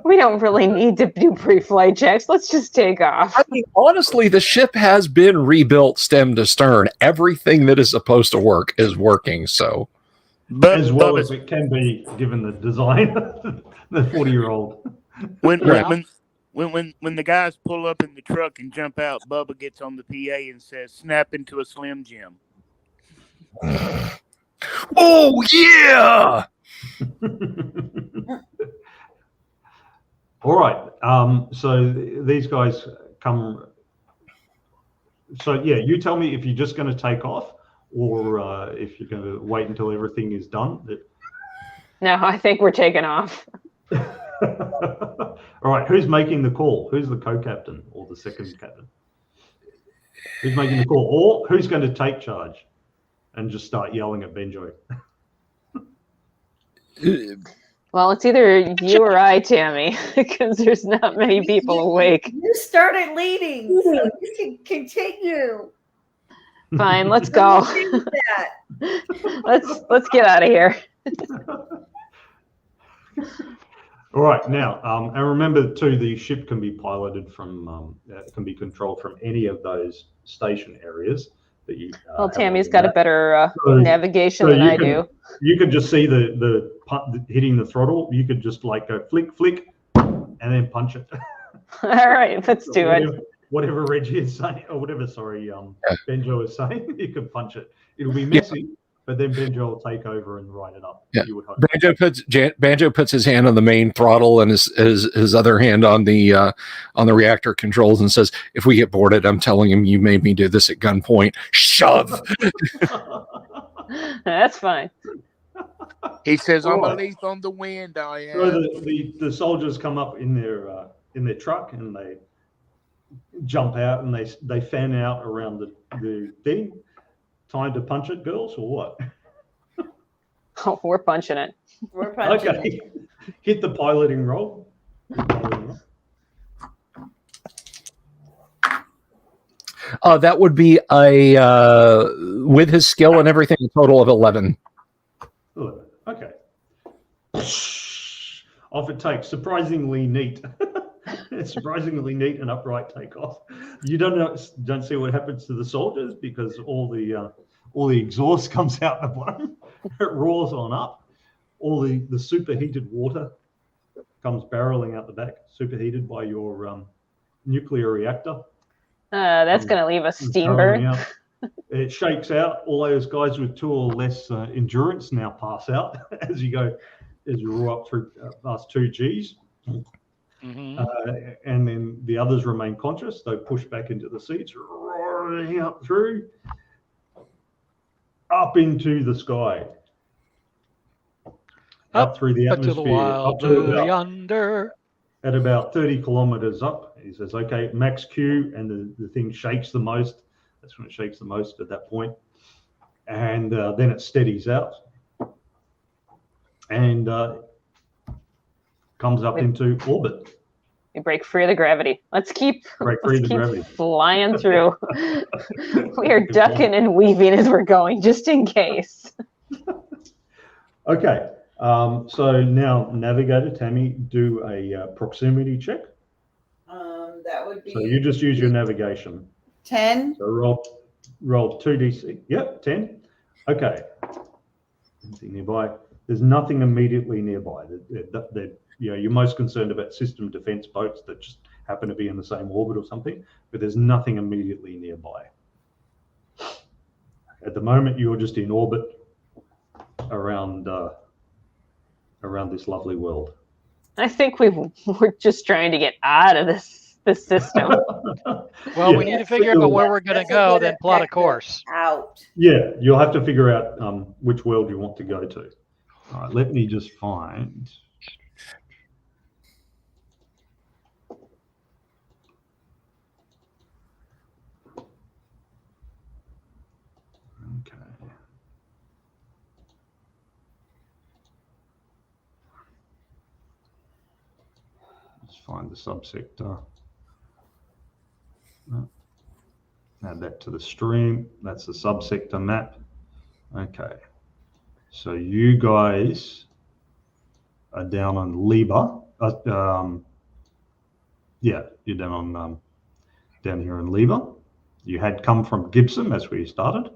We don't really need to do pre-flight checks. Let's just take off. I mean, honestly, the ship has been rebuilt stem to stern. Everything that is supposed to work is working. So, but as well as it can be, given the design, the 40-year-old. When the guys pull up in the truck and jump out, Bubba gets on the PA and says, "Snap into a Slim Jim." Oh yeah! All right. So these guys come. So yeah, you tell me if you're just going to take off, or if you're going to wait until everything is done. No, I think we're taking off. All right. Who's making the call? Who's the co-captain or the second captain? Who's making the call, or who's going to take charge and just start yelling at Benjo? Well, it's either you or I, Tammy, because there's not many people awake. You started leading, so you can continue. Fine, let's go. Let's get out of here. All right, now, and remember too, the ship can be piloted from, can be controlled from any of those station areas that you. Well, Tammy's got a better navigation than I do. You could just see the hitting the throttle. You could just like go flick, flick, and then punch it. All right, let's do it. Whatever Reggie is saying, or whatever, Benjo is saying, you can punch it. It'll be messy, But then Benjo will take over and write it up. Yeah. You would hope. Banjo puts his hand on the main throttle and his other hand on the reactor controls and says, "If we get boarded, I'm telling him you made me do this at gunpoint. Shove." That's fine. He says, "I'm a Right. leaf on the wind, I So am." the soldiers come up in their truck and they jump out and they fan out around the thing. Time to punch it, girls, or what? Oh, we're punching it. We're punching it. Okay. Hit the piloting roll. That would be with his skill and everything, a total of 11. Okay. Off it takes. Surprisingly neat. Surprisingly neat and upright takeoff. You don't see what happens to the soldiers because all the exhaust comes out the bottom. It roars on up. All the superheated water comes barreling out the back, superheated by your nuclear reactor. That's going to leave a steam burn. It shakes out. All those guys with 2 or less endurance now pass out as you roar up through past 2 Gs. Mm-hmm. And then the others remain conscious. They push back into the seats, roaring up through, up into the sky, up through the atmosphere, to the wild up to about, yonder. at about 30 kilometers up. He says, "Okay, max Q," and the thing shakes the most. That's when it shakes the most at that point, and then it steadies out and comes up into orbit. We break free of the gravity. Let's keep Gravity. flying through. We are ducking and weaving as we're going, just in case. Okay. So now, Navigator Tammy, do a proximity check. That would be. So you just use your navigation. 10. So roll 2d6. Yep, 10. Okay. Anything nearby? There's nothing immediately nearby. You're most concerned about system defense boats that just happen to be in the same orbit or something, but there's nothing immediately nearby. At the moment, you're just in orbit around this lovely world. I think we're just trying to get out of this system. Well, we need to figure out where we're going to go, then plot a course. Out. Yeah, you'll have to figure out which world you want to go to. All right, let me just find. Okay. Let's find the subsector. Add that to the stream. That's the subsector map. Okay. So you guys are down on Liba. Yeah, you're down on down here in Liba. You had come from Gibson. That's where you started.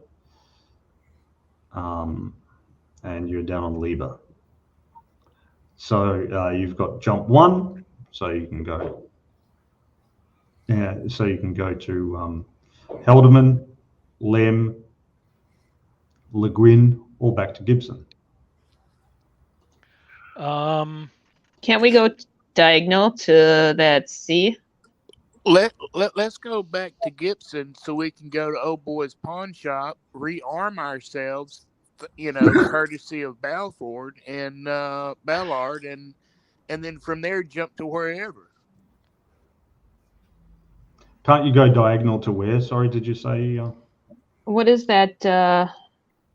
And you're down on Liba. So you've got jump 1. So you can go. Yeah. So you can go to Helderman, Lem, Le Guin, or back to Gibson. Can't we go diagonal to that sea? Let's go back to Gibson so we can go to Old Boy's pawn shop, rearm ourselves, courtesy of Balford and Ballard, and then from there jump to wherever. Can't you go diagonal to where? Sorry, did you say? What is that?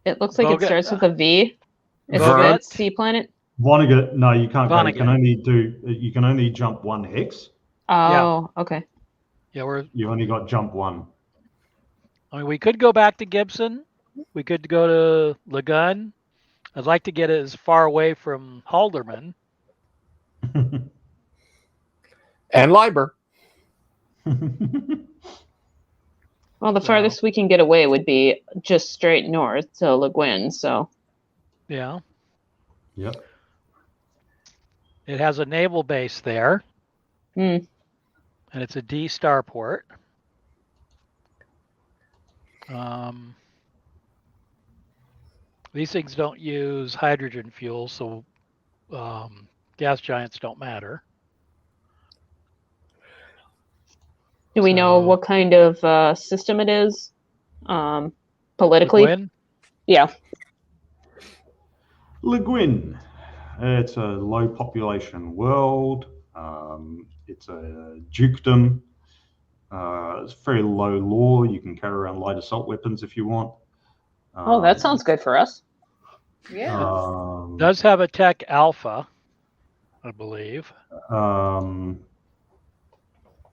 It looks like it starts with a V. Is it that sea planet? Vonnegut. No, you can't go. Vonnegut. You can only jump 1 hex. Oh, yeah. Okay. Yeah, you only got jump 1. I mean, we could go back to Gibson. We could go to Lagun. I'd like to get as far away from Halderman. And Liber. Well, the farthest we can get away would be just straight north to Le Guin, so. Yeah. Yep. It has a naval base there. And it's a D starport. These things don't use hydrogen fuel, so gas giants don't matter. Do we know So- what kind of system it is? Politically? Gwen? Yeah. Le Guin. It's a low population world. It's a dukedom. It's very low law. You can carry around light assault weapons if you want. Oh, that sounds good for us. Yeah. Does have a tech alpha, I believe.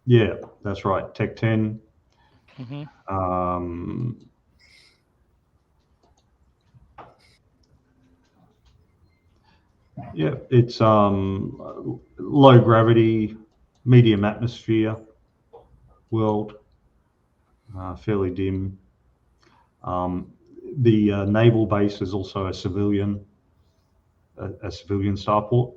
Yeah, that's right. Tech 10. Mm-hmm. Yeah, it's low gravity, medium atmosphere world, fairly dim. The naval base is also a civilian starport.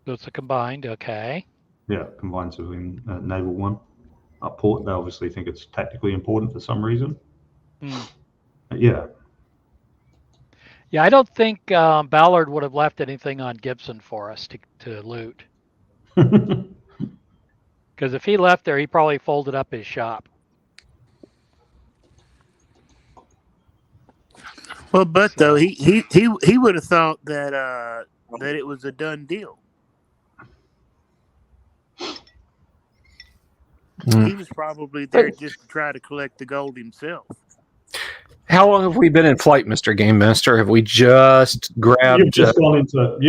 So it's a combined, okay. Yeah, combined civilian naval one port. They obviously think it's tactically important for some reason. Yeah. Yeah, I don't think Ballard would have left anything on Gibson for us to loot. Because if he left there, he probably folded up his shop. Well, but though he would have thought that that it was a done deal. He was probably there just to try to collect the gold himself. How long have we been in flight, Mr. Game Master? Have we just grabbed? You've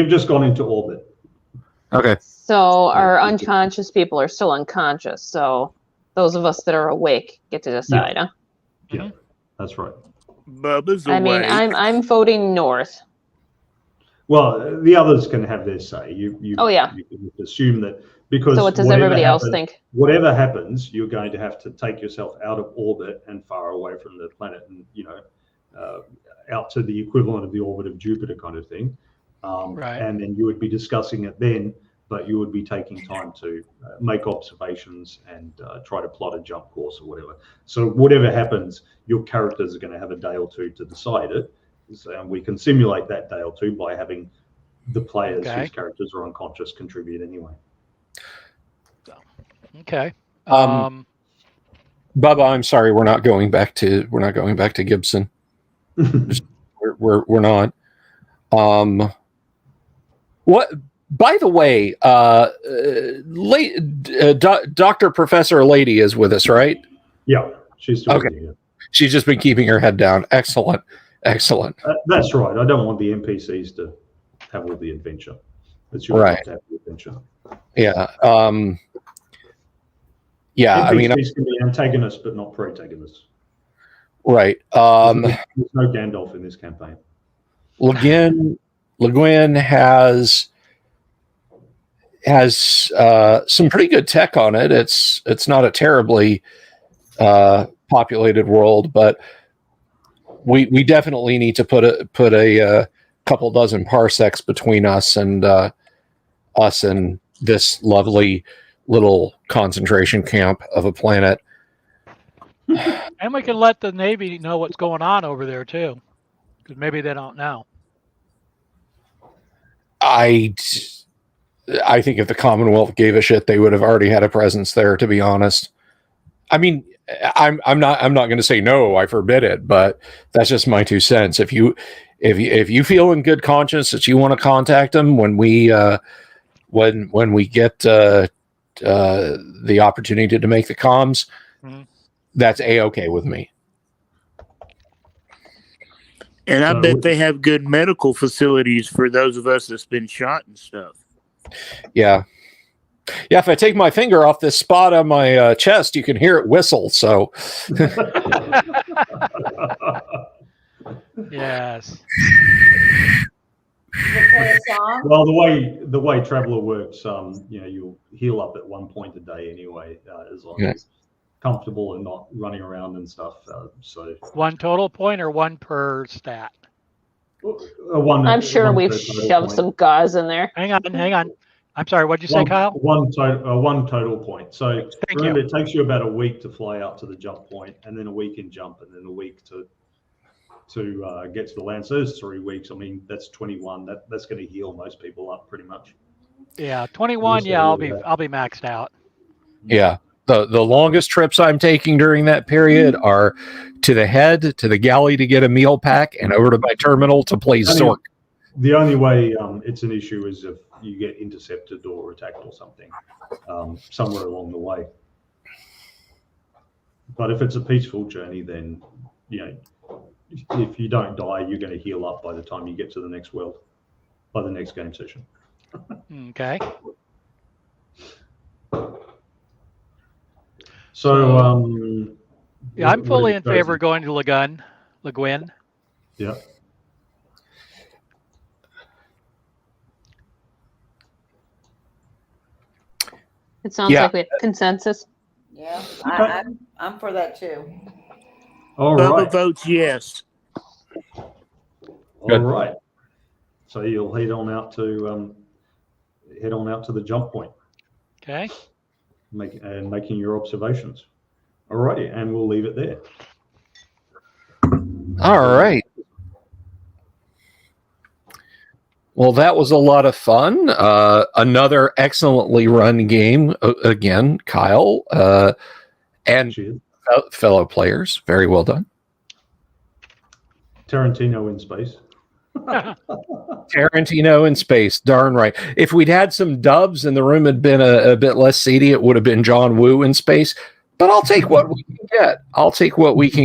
just gone into orbit. Okay. So our unconscious people are still unconscious. So those of us that are awake get to decide, huh? Yeah, that's right. Bubba's away. I mean, I'm voting north. Well, the others can have their say. You can assume that because. So what does everybody else think? Whatever happens, you're going to have to take yourself out of orbit and far away from the planet, and out to the equivalent of the orbit of Jupiter, kind of thing. Right. And then you would be discussing it then, but you would be taking time to make observations and try to plot a jump course or whatever. So whatever happens, your characters are going to have a day or two to decide it. So we can simulate that day or two by having the players whose characters are unconscious contribute anyway. Okay. Bubba, I'm sorry, we're not going back to Gibson. we're not. What? By the way, Dr. Professor Lady is with us, right? Yeah, she's still okay. Here. She's just been keeping her head down. Excellent. That's right. I don't want the NPCs to have all the adventure. It's your right. to have the adventure. Yeah. Yeah. NPCs can be antagonists, but not protagonists. Right. There's no Gandalf in this campaign. Le Guin has some pretty good tech on it. It's not a terribly populated world, but we definitely need to put a couple dozen parsecs between us and this lovely little concentration camp of a planet. And we can let the Navy know what's going on over there too, because maybe they don't know. I think if the Commonwealth gave a shit, they would have already had a presence there, to be honest. I mean, I'm not going to say no, I forbid it, but that's just my 2 cents. If you feel in good conscience that you want to contact them when we get the opportunity to make the comms, that's A-okay with me. And I bet they have good medical facilities for those of us that's been shot and stuff. Yeah. Yeah, if I take my finger off this spot on my chest, you can hear it whistle. So, yes. Well, the way Traveller works, you'll heal up at one point a day anyway, as long as comfortable and not running around and stuff. So one total point or one per stat? I'm sure we've shoved some gauze in there. Hang on. I'm sorry, what'd you say, Kyle? One total point. So remember, it takes you about a week to fly out to the jump point, and then a week in jump, and then a week to to get to the land. So there's 3 weeks. I mean, that's 21. That's going to heal most people up pretty much. Yeah, 21. Yeah, I'll be maxed out. Yeah. The longest trips I'm taking during that period are to the head, to the galley to get a meal pack, and over to my terminal to play Zork. The only way it's an issue is if you get intercepted or attacked or something somewhere along the way. But if it's a peaceful journey, then if you don't die, you're going to heal up by the time you get to the next world, by the next game session. Okay. So, yeah, I'm fully in favor of going to Le Guin. Yeah. It sounds like we have consensus. Yeah, I'm for that too. All right. Votes yes. All right. So you'll head on out to the jump point. Okay. Making your observations. All righty, and we'll leave it there. All right. Well, that was a lot of fun. Another excellently run game. Again, Kyle and fellow players. Very well done. Tarantino in space. Tarantino in space. Darn right. If we'd had some dubs and the room had been a bit less seedy, it would have been John Woo in space. But I'll take what we can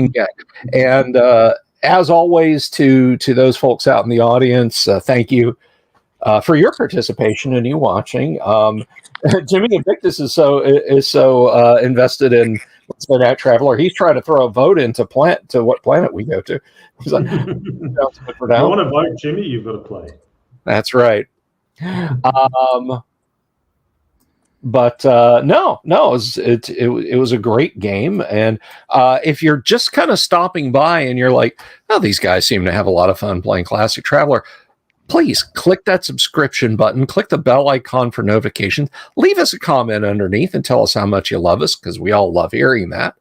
get. And as always, to those folks out in the audience, thank you for your participation and you watching. Jimmy Invictus is so invested in that Traveler. He's trying to throw a vote into what planet we go to. He's like, if you want to vote Jimmy, you've got to play. That's right. But no, it was a great game. And if you're just kind of stopping by and you're like, oh, these guys seem to have a lot of fun playing Classic Traveler, please click that subscription button, click the bell icon for notifications, leave us a comment underneath and tell us how much you love us, because we all love hearing that.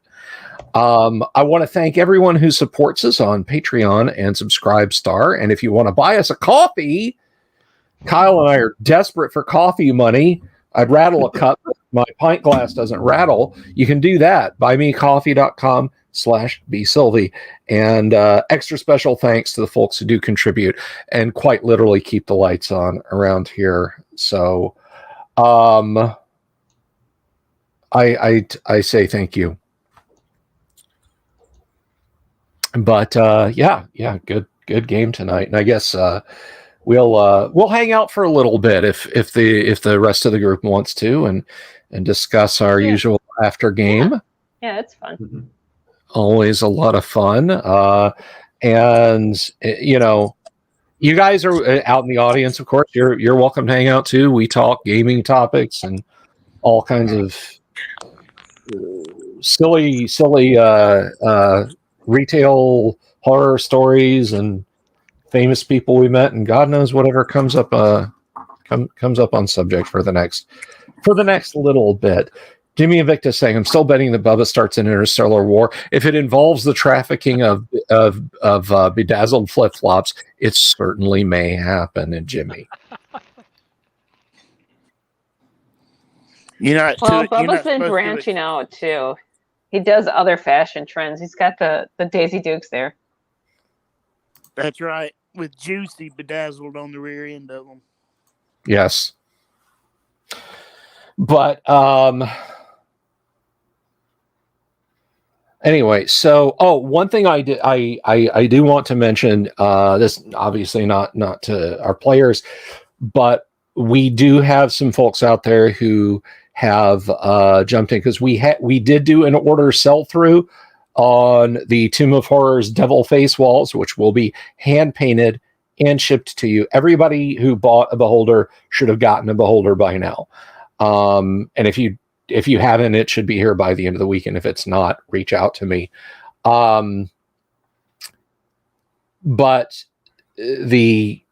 I want to thank everyone who supports us on Patreon and Subscribestar. And if you want to buy us a coffee, Kyle and I are desperate for coffee money. I'd rattle a cup, but my pint glass doesn't rattle. You can do that. buymecoffee.com/bsylvie. And extra special thanks to the folks who do contribute and quite literally keep the lights on around here. So I say thank you. But yeah, good game tonight. And I guess we'll hang out for a little bit if the rest of the group wants to and discuss our usual after game. Yeah, it's fun. Always a lot of fun. And you guys are out in the audience, of course. You're welcome to hang out too. We talk gaming topics and all kinds of silly retail horror stories and famous people we met, and God knows whatever comes up on subject for the next little bit. Jimmy Invictus saying, I'm still betting that Bubba starts an interstellar war. If it involves the trafficking of bedazzled flip-flops, it certainly may happen. And Jimmy. Bubba's been branching out too. He does other fashion trends. He's got the Daisy Dukes there. That's right, with juicy bedazzled on the rear end of them. Yes. But anyway, so one thing I do want to mention, this obviously not to our players, but we do have some folks out there who have jumped in, because we did do an order sell through on the Tomb of Horrors Devil Face walls, which will be hand painted and shipped to you. Everybody who bought a beholder should have gotten a beholder by now. And if you haven't, it should be here by the end of the week. And if it's not, reach out to me. But the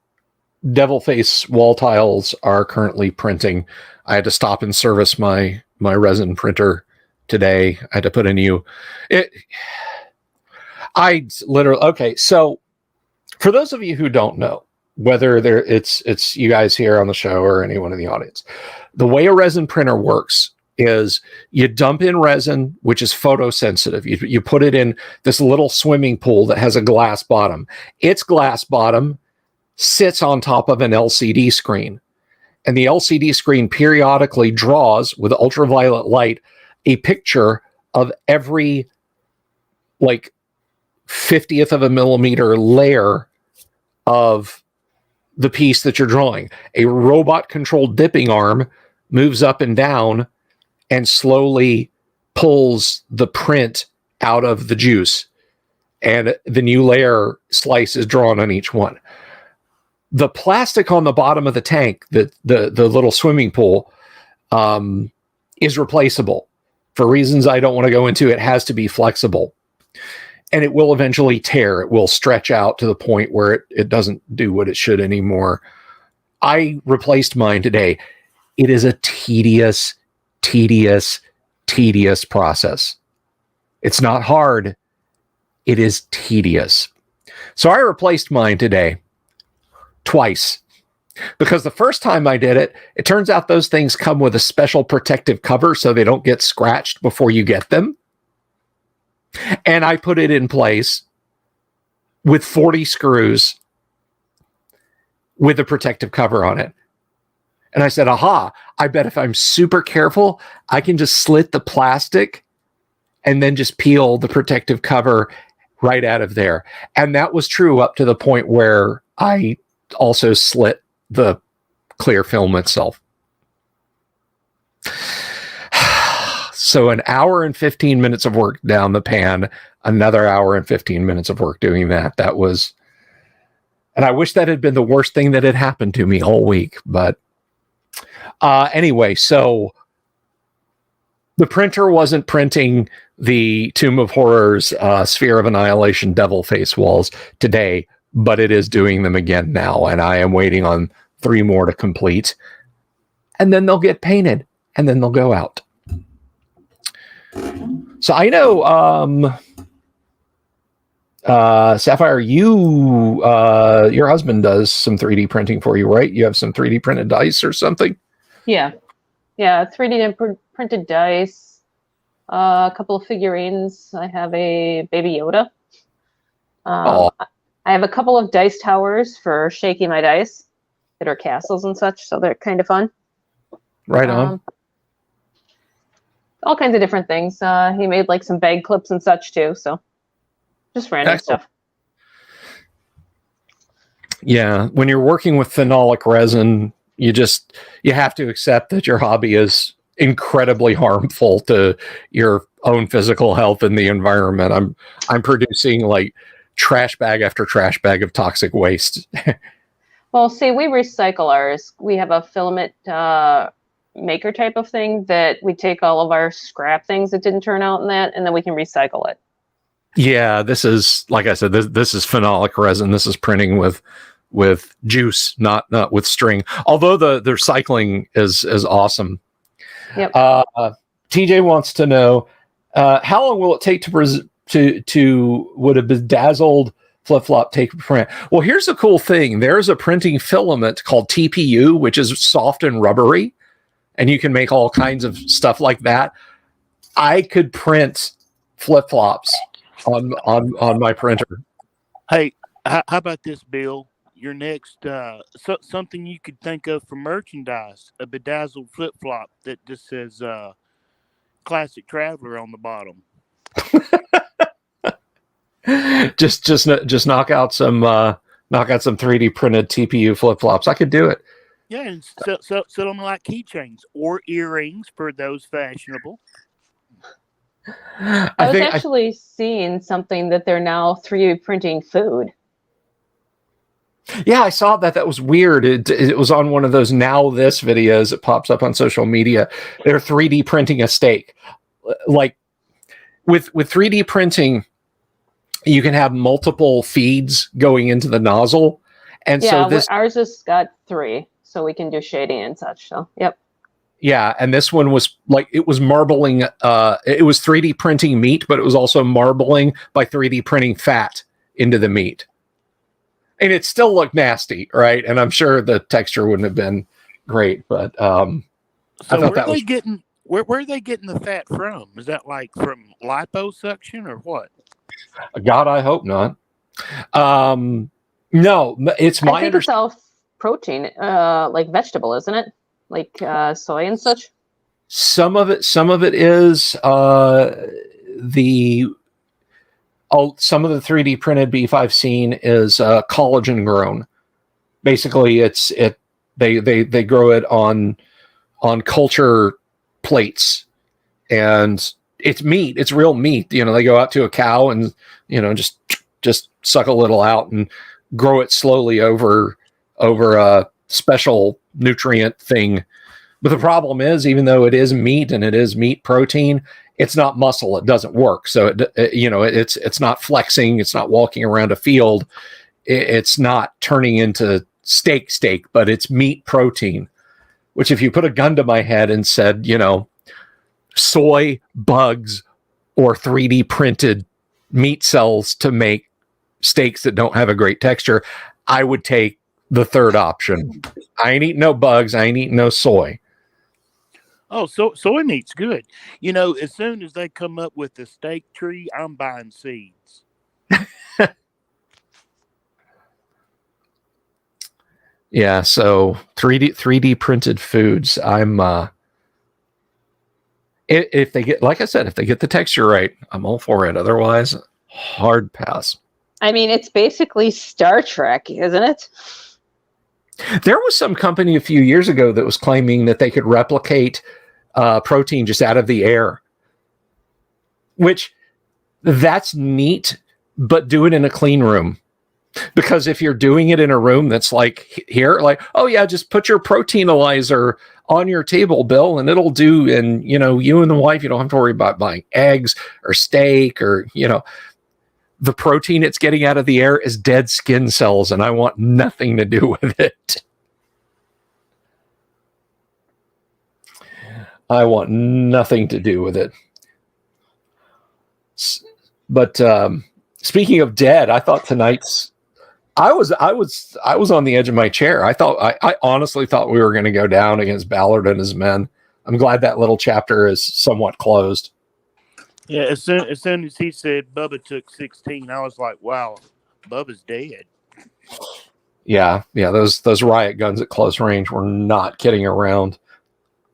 Devil Face wall tiles are currently printing. I had to stop and service my resin printer today. I had to put a new. I literally, okay. So for those of you who don't know, whether it's you guys here on the show or anyone in the audience, the way a resin printer works is you dump in resin, which is photosensitive. You put it in this little swimming pool that has a glass bottom. Its glass bottom sits on top of an LCD screen. And the LCD screen periodically draws with ultraviolet light a picture of every like 50th of a millimeter layer of the piece that you're drawing. A robot controlled dipping arm moves up and down and slowly pulls the print out of the juice, and the new layer slice is drawn on each one. The plastic on the bottom of the tank, the little swimming pool, is replaceable. For reasons I don't want to go into, it has to be flexible. And it will eventually tear. It will stretch out to the point where it doesn't do what it should anymore. I replaced mine today. It is a tedious process. It's not hard. It is tedious. So I replaced mine today twice. Because the first time I did it, it turns out those things come with a special protective cover so they don't get scratched before you get them. And I put it in place with 40 screws with a protective cover on it. And I said, aha, I bet if I'm super careful, I can just slit the plastic and then just peel the protective cover right out of there. And that was true up to the point where I also slit the clear film itself. So an hour and 15 minutes of work down the pan, another hour and 15 minutes of work doing that. That was, and I wish that had been the worst thing that had happened to me all week. But anyway, so the printer wasn't printing the Tomb of Horrors, Sphere of Annihilation, Devil Face walls today, but it is doing them again now. And I am waiting on 3 more to complete. And then they'll get painted and then they'll go out. So I know, Sapphire, your husband does some 3D printing for you, right? You have some 3D printed dice or something? Yeah. 3D printed dice, a couple of figurines. I have a Baby Yoda. I have a couple of dice towers for shaking my dice that are castles and such, so they're kind of fun. Right on. All kinds of different things. He made like some bag clips and such too, so just random stuff. Yeah, when you're working with phenolic resin, you have to accept that your hobby is incredibly harmful to your own physical health and the environment. I'm producing like trash bag after trash bag of toxic waste. Well, see, we recycle ours. We have a filament maker type of thing that we take all of our scrap things that didn't turn out in that, and then we can recycle it. Yeah, this is, like I said, this is phenolic resin. This is printing with juice, not with string. Although the recycling is awesome. Yep. TJ wants to know how long will it take to would a bedazzled flip-flop take print? Well, here's a cool thing. There's a printing filament called TPU, which is soft and rubbery, and you can make all kinds of stuff like that. I could print flip-flops on my printer. Hey, how about this, Bill? Your next something you could think of for merchandise: a bedazzled flip-flop that just says "Classic Traveler" on the bottom. just knock out some 3D printed TPU flip-flops. I could do it. Yeah, and sell them like keychains or earrings for those fashionable. I was actually seeing something that they're now 3D printing food. Yeah, I saw that. That was weird. It was on one of those Now This videos. It pops up on social media. They're 3D printing a steak. Like with 3D printing, you can have multiple feeds going into the nozzle. And so ours has got 3, so we can do shading and such. So, yep. Yeah, and this one was like, it was marbling, it was 3D printing meat, but it was also marbling by 3D printing fat into the meat. And it still looked nasty, right? And I'm sure the texture wouldn't have been great, but I thought that was... Where are they getting the fat from? Is that like from liposuction or what? God, I hope not. No, it's my I think it's all protein, like vegetable, isn't it? Like soy and such. Some of it is some of the 3D printed beef I've seen is collagen grown. Basically, they grow it on culture plates, and it's meat. It's real meat. You know, they go out to a cow and, you know, just suck a little out and grow it slowly over a special nutrient thing. But the problem is, even though it is meat and it is meat protein, it's not muscle. It doesn't work. So it's not flexing. It's not walking around a field. It's not turning into steak, but it's meat protein. Which, if you put a gun to my head and said, you know, soy, bugs, or 3D printed meat cells to make steaks that don't have a great texture, I would take the third option. I ain't eating no bugs. I ain't eating no soy. Oh, soy meat's good. You know, as soon as they come up with the steak tree, I'm buying seeds. Yeah, so 3D printed foods. I'm if they get, like I said, if they get the texture right, I'm all for it. Otherwise, hard pass. I mean, it's basically Star Trek, isn't it? There was some company a few years ago that was claiming that they could replicate protein just out of the air, which that's neat, but do it in a clean room. Because if you're doing it in a room that's like here, like, oh yeah, just put your proteinalyzer on your table, Bill, and it'll do. And, you know, you and the wife, you don't have to worry about buying eggs or steak or, you know, the protein it's getting out of the air is dead skin cells, and I want nothing to do with it. I want nothing to do with it. But speaking of dead, I thought tonight's... I was on the edge of my chair. I honestly thought we were going to go down against Ballard and his men. I'm glad that little chapter is somewhat closed. Yeah, as soon as he said Bubba took 16, I was like, wow, Bubba's dead. Yeah, those riot guns at close range were not kidding around.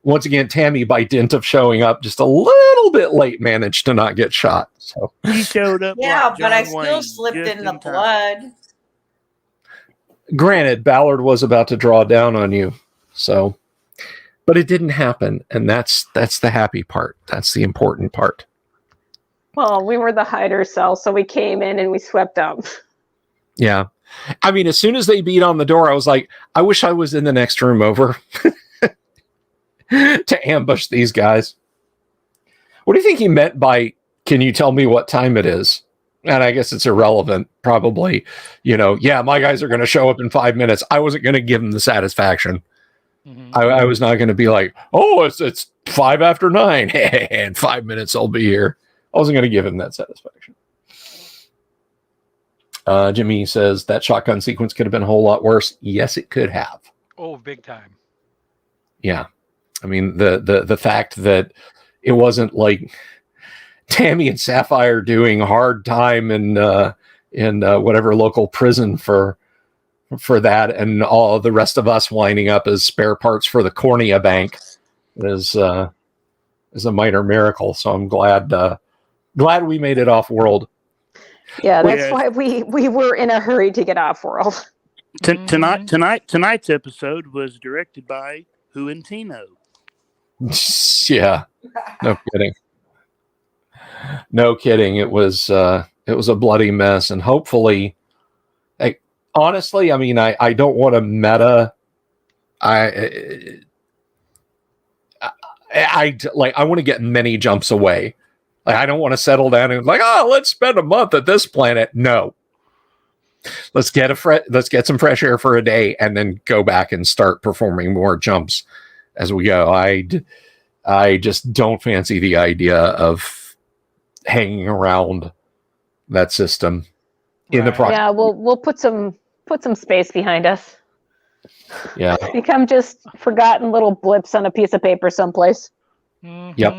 Once again, Tammy, by dint of showing up just a little bit late, managed to not get shot. So he showed up. Yeah, like but I John still Wayne, slipped just in the time. blood. Granted, Ballard was about to draw down on you, so, but it didn't happen, and that's the happy part. That's the important part. Well, we were the hider cell, so we came in and we swept up. Yeah. I mean, as soon as they beat on the door, I was like, I wish I was in the next room over to ambush these guys. What do you think he meant by, can you tell me what time it is? And I guess it's irrelevant, probably. You know, yeah, my guys are going to show up in 5 minutes. I wasn't going to give them the satisfaction. Mm-hmm. I was not going to be like, oh, it's 5 after 9. In 5 minutes, I'll be here. I wasn't going to give him that satisfaction. Jimmy says that shotgun sequence could have been a whole lot worse. Yes, it could have. Oh, big time. Yeah. I mean, the fact that it wasn't like Tammy and Sapphire doing hard time in whatever local prison for that, and all the rest of us winding up as spare parts for the cornea bank is a minor miracle. So I'm glad we made it off world. Yeah, that's why we were in a hurry to get off world. Tonight's episode was directed by Huentino. Yeah, no kidding. No kidding. It was a bloody mess, and hopefully, honestly, I mean, I don't want to meta. I want to get many jumps away. Like, I don't want to settle down and like, oh, let's spend a month at this planet. No, let's get some fresh air for a day, and then go back and start performing more jumps as we go. I just don't fancy the idea of hanging around that system in the process. Yeah, we'll put some space behind us. Yeah. Become just forgotten little blips on a piece of paper someplace. Yep.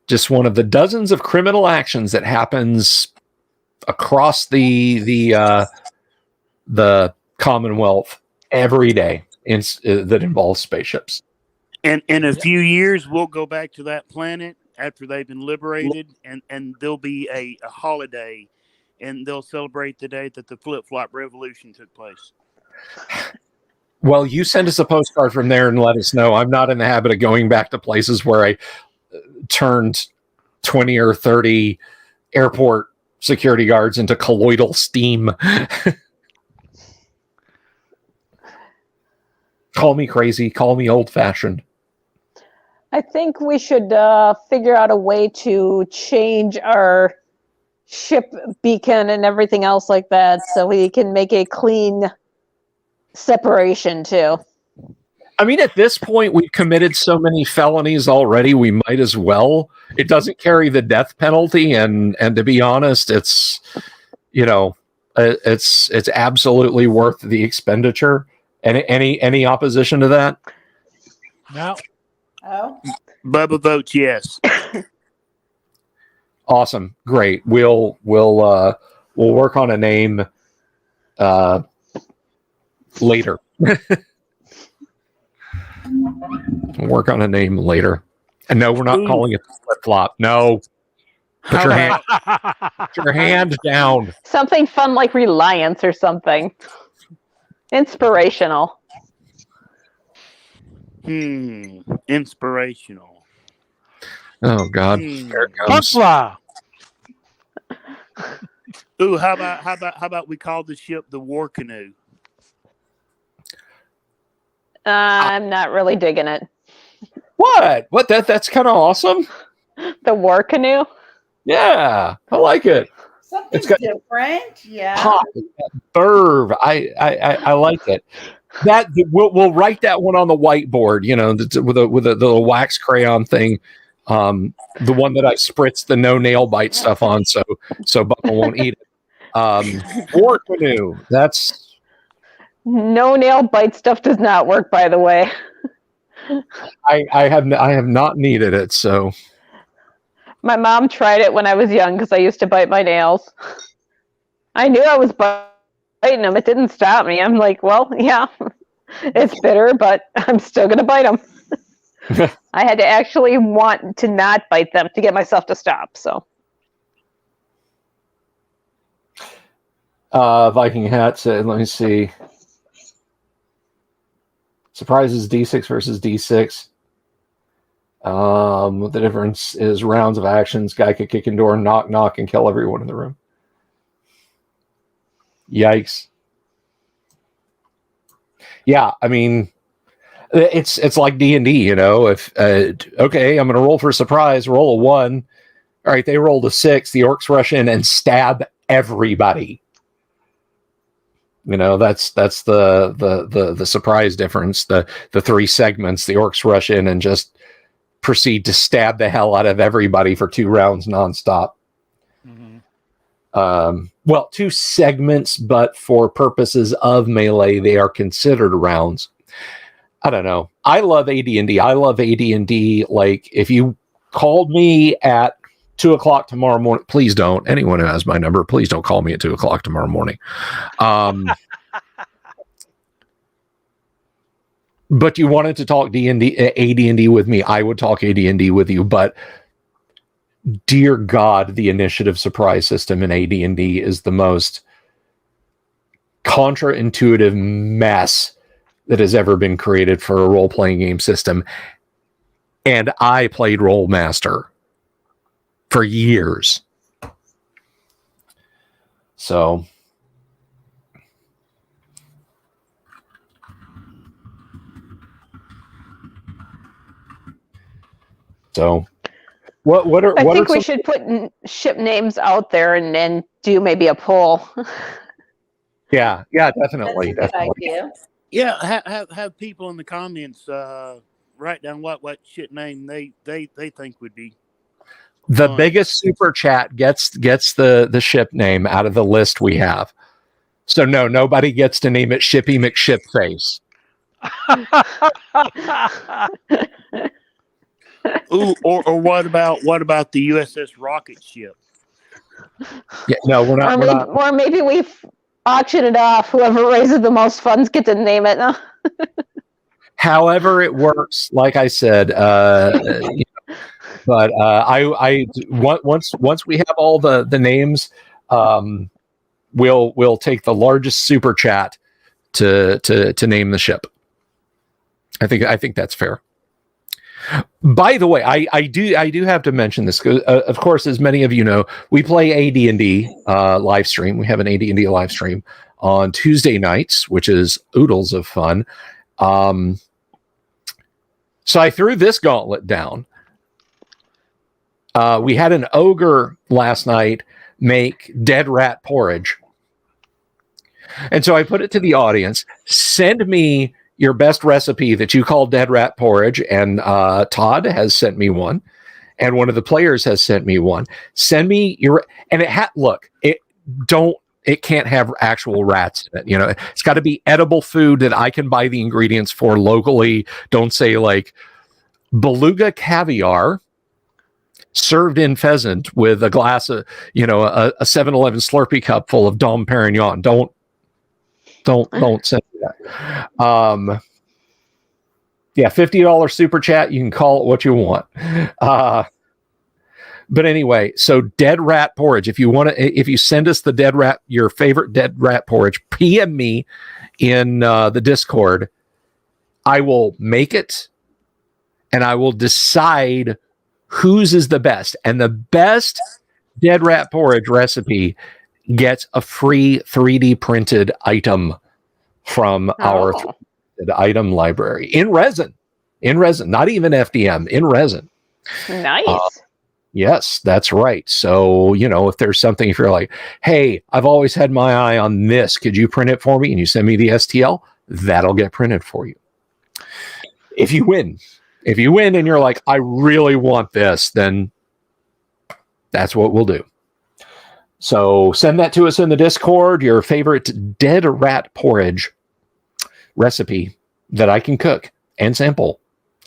Just one of the dozens of criminal actions that happens across the Commonwealth every day that involves spaceships. And in a few years, we'll go back to that planet after they've been liberated, and there'll be a holiday, and they'll celebrate the day that the flip-flop revolution took place. Well, you send us a postcard from there and let us know. I'm not in the habit of going back to places where I turned 20 or 30 airport security guards into colloidal steam. Call me crazy. Call me old-fashioned. I think we should figure out a way to change our ship beacon and everything else like that so we can make a clean separation too. I mean, at this point, we've committed so many felonies already, we might as well. It doesn't carry the death penalty, and to be honest, it's, it's absolutely worth the expenditure. Any opposition to that? No. Oh, Bubba votes yes. Awesome, great. We'll work on a name later. We'll work on a name later. And no, we're not calling it flip flop. No. Put your hand down. Something fun like Reliance or something. Inspirational. Inspirational. Oh God. Here it comes. Punkla. Ooh, how about we call the ship the War Canoe? I'm not really digging it. What? That's kind of awesome. The War Canoe? Yeah, I like it. something got different. Yeah. Pop, verve. I like it. That we'll write that one on the whiteboard. With a little wax crayon thing. The one that I spritz the no nail bite stuff on, so Bubba won't eat it. War Canoe. That's no nail bite stuff does not work, by the way. I have not needed it, so. My mom tried it when I was young because I used to bite my nails. I knew I was biting them. It didn't stop me. I'm like, well, yeah, it's bitter, but I'm still going to bite them. I had to actually want to not bite them to get myself to stop. So, Viking Hat said, let me see. Surprises D6 versus D6. The difference is rounds of actions. Guy could kick in door, knock, knock, and kill everyone in the room. Yikes. Yeah, I mean, it's like D&D, If okay, I'm going to roll for a surprise. Roll a 1. All right, they rolled a 6. The orcs rush in and stab everybody. That's the surprise difference. The 3 segments. The orcs rush in and just proceed to stab the hell out of everybody for 2 rounds nonstop. Mm-hmm. 2 segments, but for purposes of melee, they are considered rounds. I don't know. I love AD&D. I love AD&D. Like, if you called me at 2:00 tomorrow morning, please don't. Anyone who has my number, please don't call me at 2:00 tomorrow morning. But you wanted to talk AD&D with me, I would talk AD&D with you. But dear God, the initiative surprise system in AD&D is the most contra-intuitive mess that has ever been created for a role-playing game system. And I played Role Master for years. So I think we should put ship names out there and then do maybe a poll. Yeah, definitely. That's a good definitely. idea. Yeah, have people in the comments write down what shit name they think would be The fun. biggest super chat gets the ship name out of the list we have. So no, nobody gets to name it Shippy McShipface. Ooh, or what about the USS Rocket ship? Yeah, no, we're not. Or maybe we auction it off. Whoever raises the most funds get to name it. No? However it works, like I said, but I once we have all the names, we'll take the largest super chat to name the ship. I think that's fair. By the way, I do have to mention this. Of course, as many of you know, we play AD&D live stream. We have an AD&D live stream on Tuesday nights, which is oodles of fun. So I threw this gauntlet down. We had an ogre last night make dead rat porridge. And so I put it to the audience, send me your best recipe that you call dead rat porridge. And Todd has sent me one. And one of the players has sent me one. Send me your, and it can't have actual rats in it. You know, it's got to be edible food that I can buy the ingredients for locally. Don't say like beluga caviar served in pheasant with a glass of, a 7-Eleven Slurpee cup full of Dom Perignon. Don't send me that. Yeah, $50 super chat. You can call it what you want. But anyway, so dead rat porridge. If you send us your favorite dead rat porridge, PM me in the Discord. I will make it, and I will decide whose is the best. And the best dead rat porridge recipe gets a free 3D printed item from our item library in resin, not even FDM, in resin. Nice. Yes, that's right. So, if there's something, if you're like, hey, I've always had my eye on this, could you print it for me? And you send me the STL, that'll get printed for you. If you win and you're like, I really want this, then that's what we'll do. So send that to us in the Discord, your favorite dead rat porridge recipe that I can cook and sample,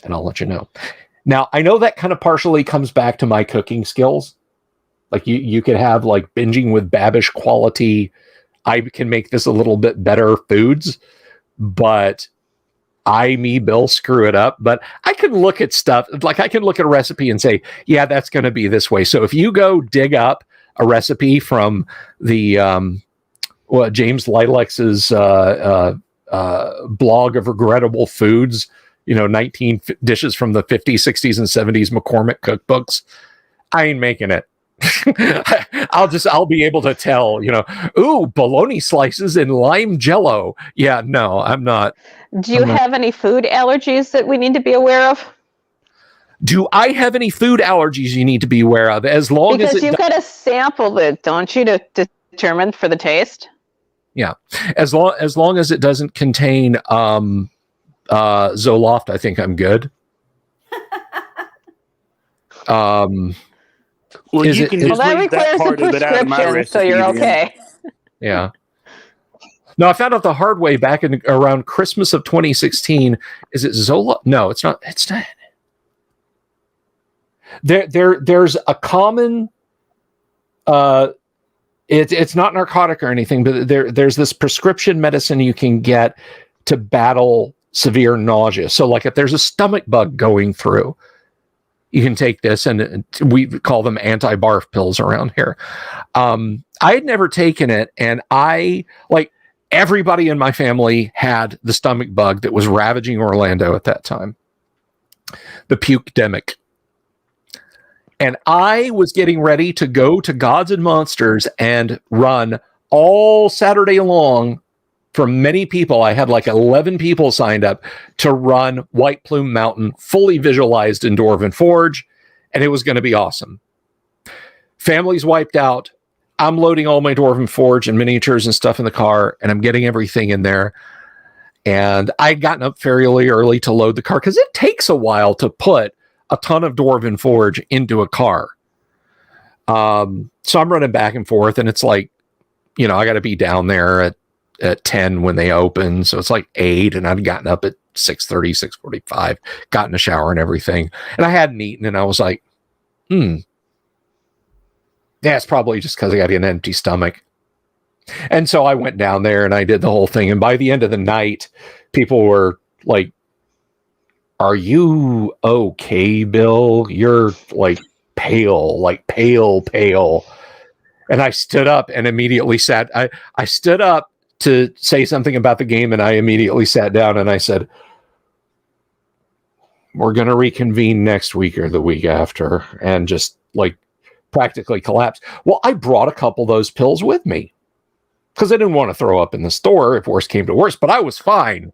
and I'll let you know. Now, I know that kind of partially comes back to my cooking skills. Like you could have like binging with Babish quality. I can make this a little bit better foods, but Bill, screw it up. But I can look at stuff, like I can look at a recipe and say, yeah, that's going to be this way. So if you go dig up a recipe from the James Lilex's blog of regrettable foods, 19 dishes from the 50s, 60s, and 70s McCormick cookbooks, I ain't making it. I'll be able to tell, ooh, bologna slices in lime jello. Yeah, no, I'm not. Do you have any food allergies that we need to be aware of? Do I have any food allergies you need to be aware of? Because you've got to sample it, don't you, to determine for the taste? Yeah, as long as it doesn't contain Zoloft, I think I'm good. Well, that requires a prescription, so you're okay. Yeah. No, I found out the hard way back in around Christmas of 2016. Is it Zoloft? No, it's not. It's not. There's a common. It's not narcotic or anything, but there's this prescription medicine you can get to battle severe nausea. So like if there's a stomach bug going through, you can take this, and we call them anti-barf pills around here. I had never taken it, and everybody in my family had the stomach bug that was ravaging Orlando at that time, the puke-demic. And I was getting ready to go to Gods and Monsters and run all Saturday long. For many people, I had like 11 people signed up to run White Plume Mountain, fully visualized in Dwarven Forge, and it was going to be awesome. Family's wiped out. I'm loading all my Dwarven Forge and miniatures and stuff in the car, and I'm getting everything in there. And I'd gotten up fairly early to load the car because it takes a while to put a ton of Dwarven Forge into a car. So I'm running back and forth, and it's like, I got to be down there at 10 when they open. So it's like 8, and I'd gotten up at 6:30, 6:45, gotten a shower and everything. And I hadn't eaten, and I was like, yeah, it's probably just because I got an empty stomach. And so I went down there and I did the whole thing. And by the end of the night, people were like, "Are you okay, Bill? You're like pale. And I stood up and immediately sat. I stood up to say something about the game, and I immediately sat down and I said, "We're going to reconvene next week or the week after," and just like practically collapsed. Well, I brought a couple of those pills with me because I didn't want to throw up in the store if worse came to worse, but I was fine.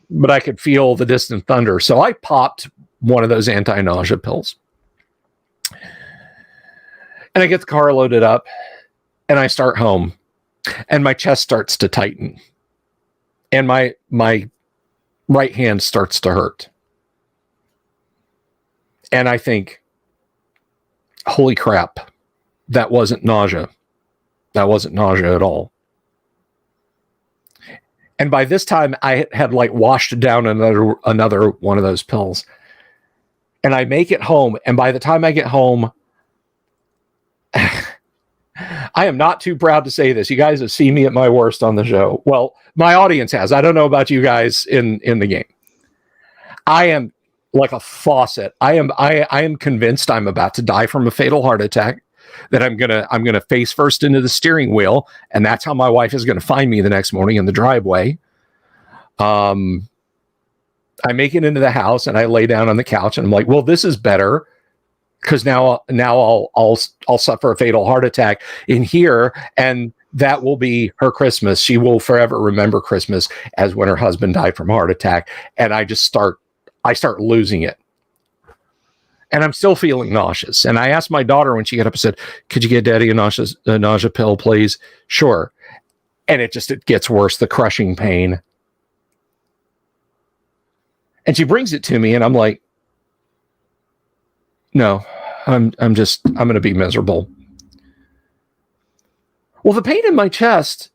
But I could feel the distant thunder. So I popped one of those anti-nausea pills. And I get the car loaded up and I start home and my chest starts to tighten and my right hand starts to hurt. And I think, holy crap, that wasn't nausea. That wasn't nausea at all. And by this time, I had like washed down another one of those pills. And I make it home. And by the time I get home, I am not too proud to say this. You guys have seen me at my worst on the show. Well, my audience has. I don't know about you guys in the game. I am like a faucet. I am convinced I'm about to die from a fatal heart attack. That I'm gonna face first into the steering wheel, and that's how my wife is gonna find me the next morning in the driveway. I make it into the house and I lay down on the couch and I'm like, well, this is better because now I'll suffer a fatal heart attack in here, and that will be her Christmas. She will forever remember Christmas as when her husband died from a heart attack, and I start losing it. And I'm still feeling nauseous. And I asked my daughter when she got up and said, "Could you get Daddy a nausea pill, please?" Sure. And it gets worse, the crushing pain. And she brings it to me and I'm like, no, I'm going to be miserable. Well, the pain in my chest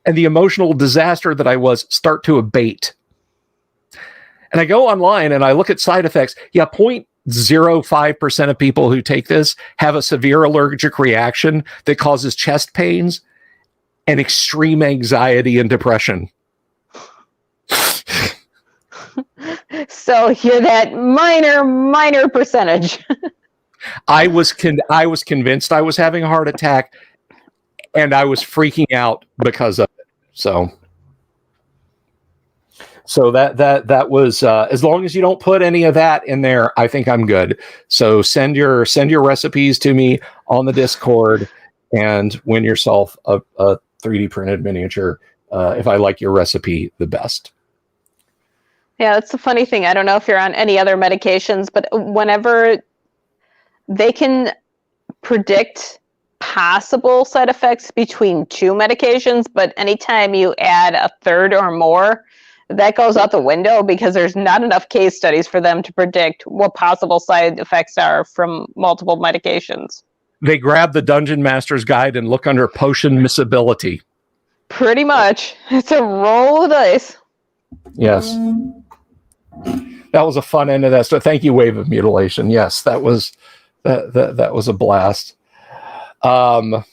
and the emotional disaster that I was start to abate. And I go online and I look at side effects. Yeah, 0.05% of people who take this have a severe allergic reaction that causes chest pains and extreme anxiety and depression. So you're that minor percentage. I was convinced I was having a heart attack, and I was freaking out because of it. So that was as long as you don't put any of that in there, I think I'm good. So send your recipes to me on the Discord and win yourself a 3D printed miniature if I like your recipe the best. Yeah, that's the funny thing. I don't know if you're on any other medications, but whenever they can predict possible side effects between two medications, but anytime you add a third or more, that goes out the window because there's not enough case studies for them to predict what possible side effects are from multiple medications. They grab the Dungeon Master's Guide and look under potion miscibility. Pretty much. It's a roll of dice. Yes. That was a fun end of that. So thank you, Wave of Mutilation. Yes, that was a blast. Has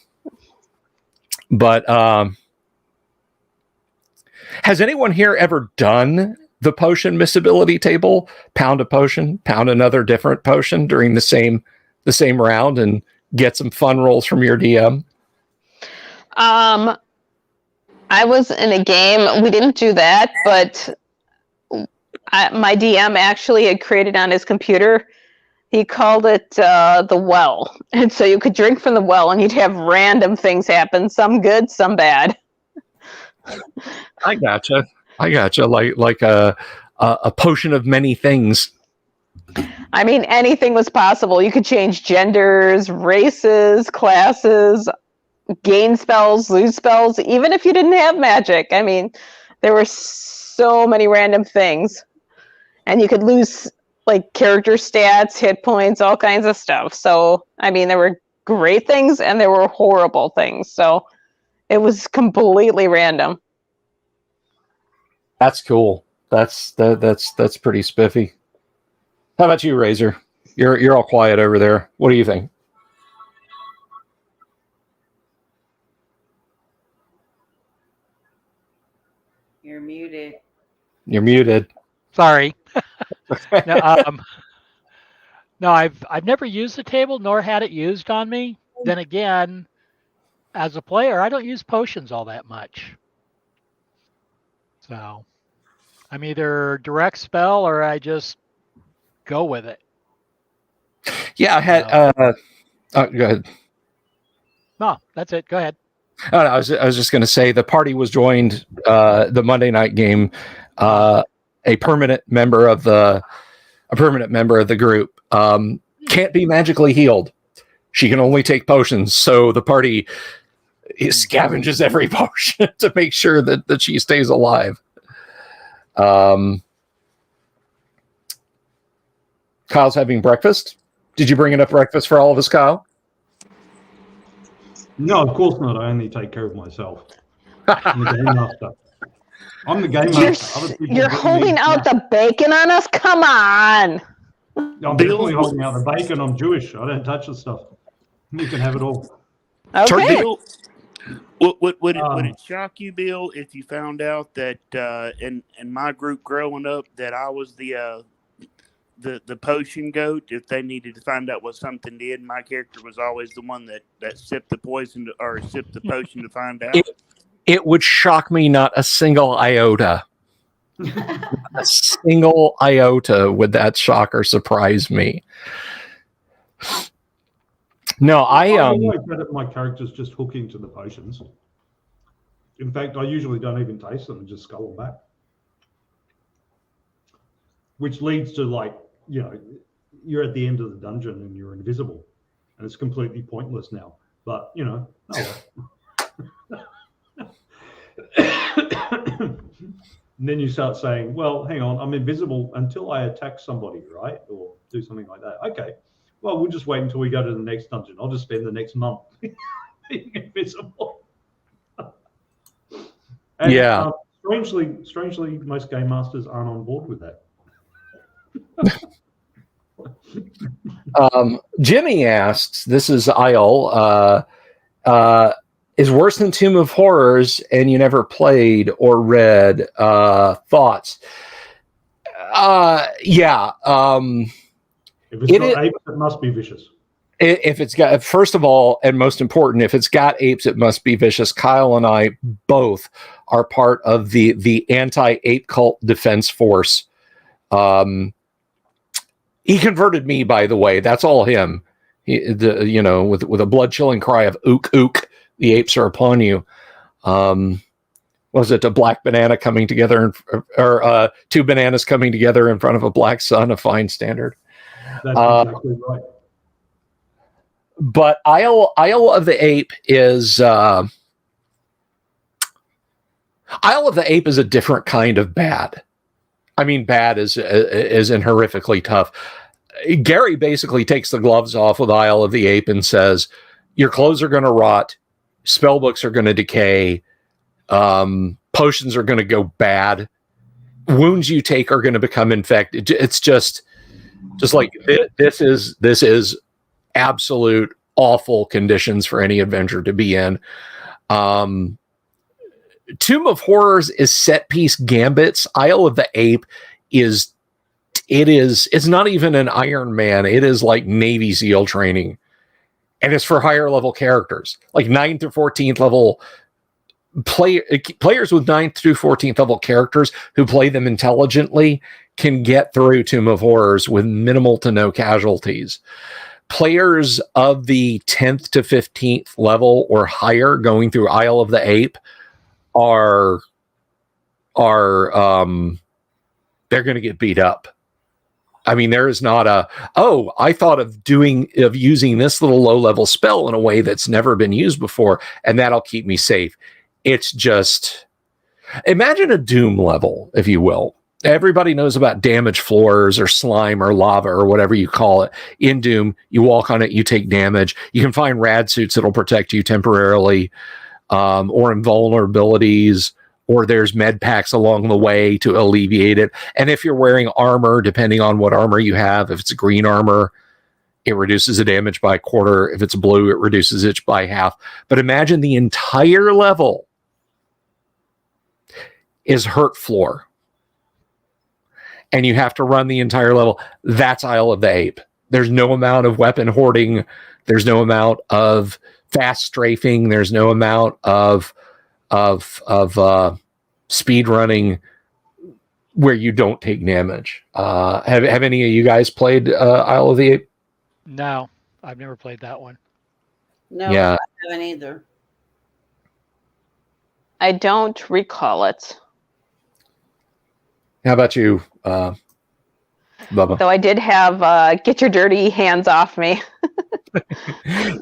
anyone here ever done the potion miscibility table? Pound a potion, pound another different potion during the same round, and get some fun rolls from your DM? I was in a game. We didn't do that, but my DM actually had created on his computer. He called it the well, and so you could drink from the well, and you'd have random things happen. Some good, some bad. I gotcha. Like a potion of many things. I mean, anything was possible. You could change genders, races, classes, gain spells, lose spells, even if you didn't have magic. I mean, there were so many random things. And you could lose like character stats, hit points, all kinds of stuff. So, I mean, there were great things and there were horrible things. So it was completely random. That's cool. That's pretty spiffy. How about you, Razor? You're all quiet over there. What do you think? You're muted. You're muted. Sorry. No, I've never used the table nor had it used on me. Then again, as a player, I don't use potions all that much. So I'm either direct spell or I just go with it. Yeah, I had. Go ahead. No, that's it. Go ahead. Oh, no, I was just going to say the party was joined the Monday night game. A permanent member of the group can't be magically healed. She can only take potions, so the party scavenges every potion to make sure that she stays alive. Kyle's having breakfast. Did you bring enough breakfast for all of us, Kyle? No, of course not. I only take care of myself. I'm the game master. I'm the game master. You're holding out the bacon on us? Come on. I'm definitely holding out the bacon. I'm Jewish. I don't touch the stuff. You can have it all. Okay. Bill, would it shock you, Bill, if you found out that in my group growing up that I was the potion goat? If they needed to find out what something did, my character was always the one that sipped the poison or sipped the potion to find out. It would shock me not a single iota. A single iota would that shock or surprise me. No, I always credit my characters just hooking to the potions. In fact, I usually don't even taste them and just scull them back. Which leads to, like, you know, you're at the end of the dungeon and you're invisible. And it's completely pointless now. But, you know, And then you start saying, well, hang on, I'm invisible until I attack somebody, right? Or do something like that. Okay. Well, we'll just wait until we go to the next dungeon. I'll just spend the next month being invisible. And, yeah. Strangely, most game masters aren't on board with that. Jimmy asks, this is Isle, is worse than Tomb of Horrors and you never played or read. Thoughts? Yeah. If it's got apes, it must be vicious. If it's got, first of all, and most important, if it's got apes, it must be vicious. Kyle and I both are part of the anti-ape cult defense force. He converted me, by the way. That's all him. With a blood-chilling cry of "ook ook," the apes are upon you. Was it a black banana coming together, or two bananas coming together in front of a black sun? A fine standard. That's exactly right. But Isle of the Ape is Isle of the Ape is a different kind of bad. I mean, bad is in horrifically tough. Gary basically takes the gloves off with Isle of the Ape and says, your clothes are going to rot, spell books are going to decay, potions are going to go bad, wounds you take are going to become infected. It's just like this is absolute awful conditions for any adventure to be in. Tomb of Horrors is set piece gambits. Isle of the Ape it's not even an Iron Man. It is like Navy SEAL training. And it's for higher level characters, like 9th or 14th level players with 9th through 14th level characters who play them intelligently can get through Tomb of Horrors with minimal to no casualties. Players of the 10th to 15th level or higher going through Isle of the Ape they're going to get beat up. I mean, there is not I thought of using this little low-level spell in a way that's never been used before, and that'll keep me safe. It's just, imagine a Doom level, if you will. Everybody knows about damage floors or slime or lava or whatever you call it. In Doom, you walk on it, you take damage. You can find rad suits that'll protect you temporarily, or invulnerabilities, or there's med packs along the way to alleviate it. And if you're wearing armor, depending on what armor you have, if it's green armor, it reduces the damage by a quarter. If it's blue, it reduces it by half. But imagine the entire level is hurt floor, and you have to run the entire level. That's Isle of the Ape. There's no amount of weapon hoarding. There's no amount of fast strafing. There's no amount of speed running where you don't take damage. Have any of you guys played Isle of the Ape? No, I've never played that one. No, Yeah. I haven't either. I don't recall it. How about you, Bubba? Though I did have get your dirty hands off me.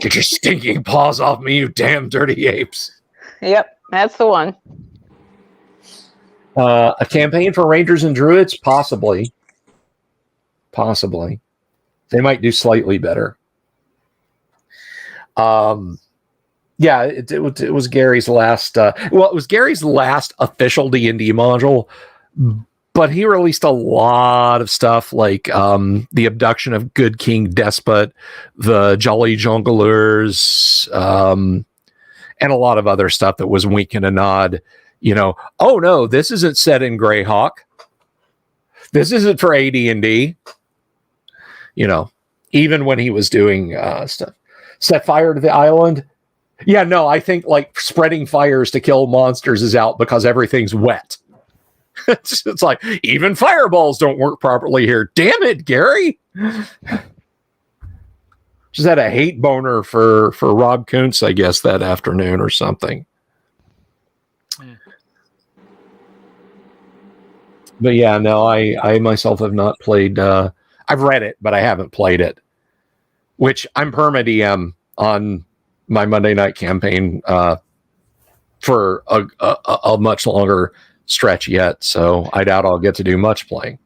Get your stinking paws off me, you damn dirty apes. Yep, that's the one. A campaign for Rangers and Druids? Possibly. They might do slightly better. Yeah, it was Gary's last. It was Gary's last official D&D module, but he released a lot of stuff like the Abduction of Good King Despot, the Jolly Jongleurs, and a lot of other stuff that was wink and a nod. Oh no, this isn't set in Greyhawk. This isn't for AD&D. Even when he was doing stuff. Set fire to the island. Yeah, no, I think like spreading fires to kill monsters is out because everything's wet. It's like, even fireballs don't work properly here. Damn it, Gary. Just had a hate boner for Rob Kuntz, I guess, that afternoon or something. But yeah, no, I myself have not played. I've read it, but I haven't played it. Which I'm perma-DM on my Monday night campaign for a much longer stretch yet. So I doubt I'll get to do much playing.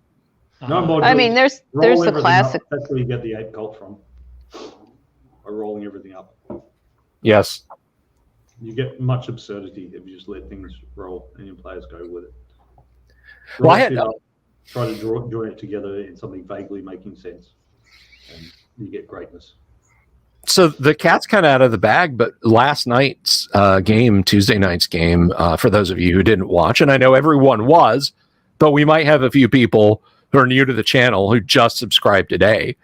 I mean, there's the classic. That's where you get the ape cult from. By rolling everything up. Yes. You get much absurdity if you just let things roll and your players go with it. Well, I had try to join it together in something vaguely making sense, and you get greatness. So the cat's kind of out of the bag, but last night's game, Tuesday night's game, for those of you who didn't watch, and I know everyone was, but we might have a few people who are new to the channel who just subscribed today.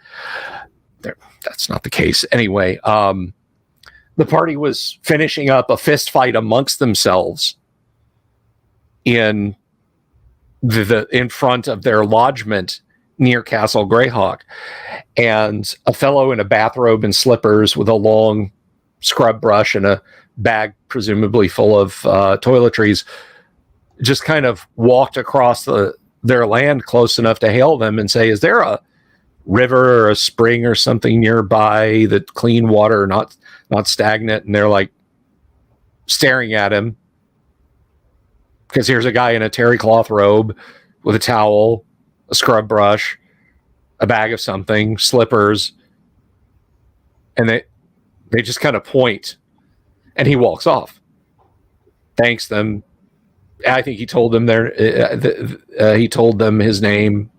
That's not the case. Anyway, the party was finishing up a fist fight amongst themselves in in front of their lodgement near Castle Greyhawk, and a fellow in a bathrobe and slippers with a long scrub brush and a bag presumably full of toiletries just kind of walked across their land close enough to hail them and say, is there a river or a spring or something nearby that clean water, not stagnant? And they're like staring at him because here's a guy in a terry cloth robe with a towel, a scrub brush, a bag of something, slippers, and they just kind of point, and he walks off, thanks them. I think he told them he told them his name,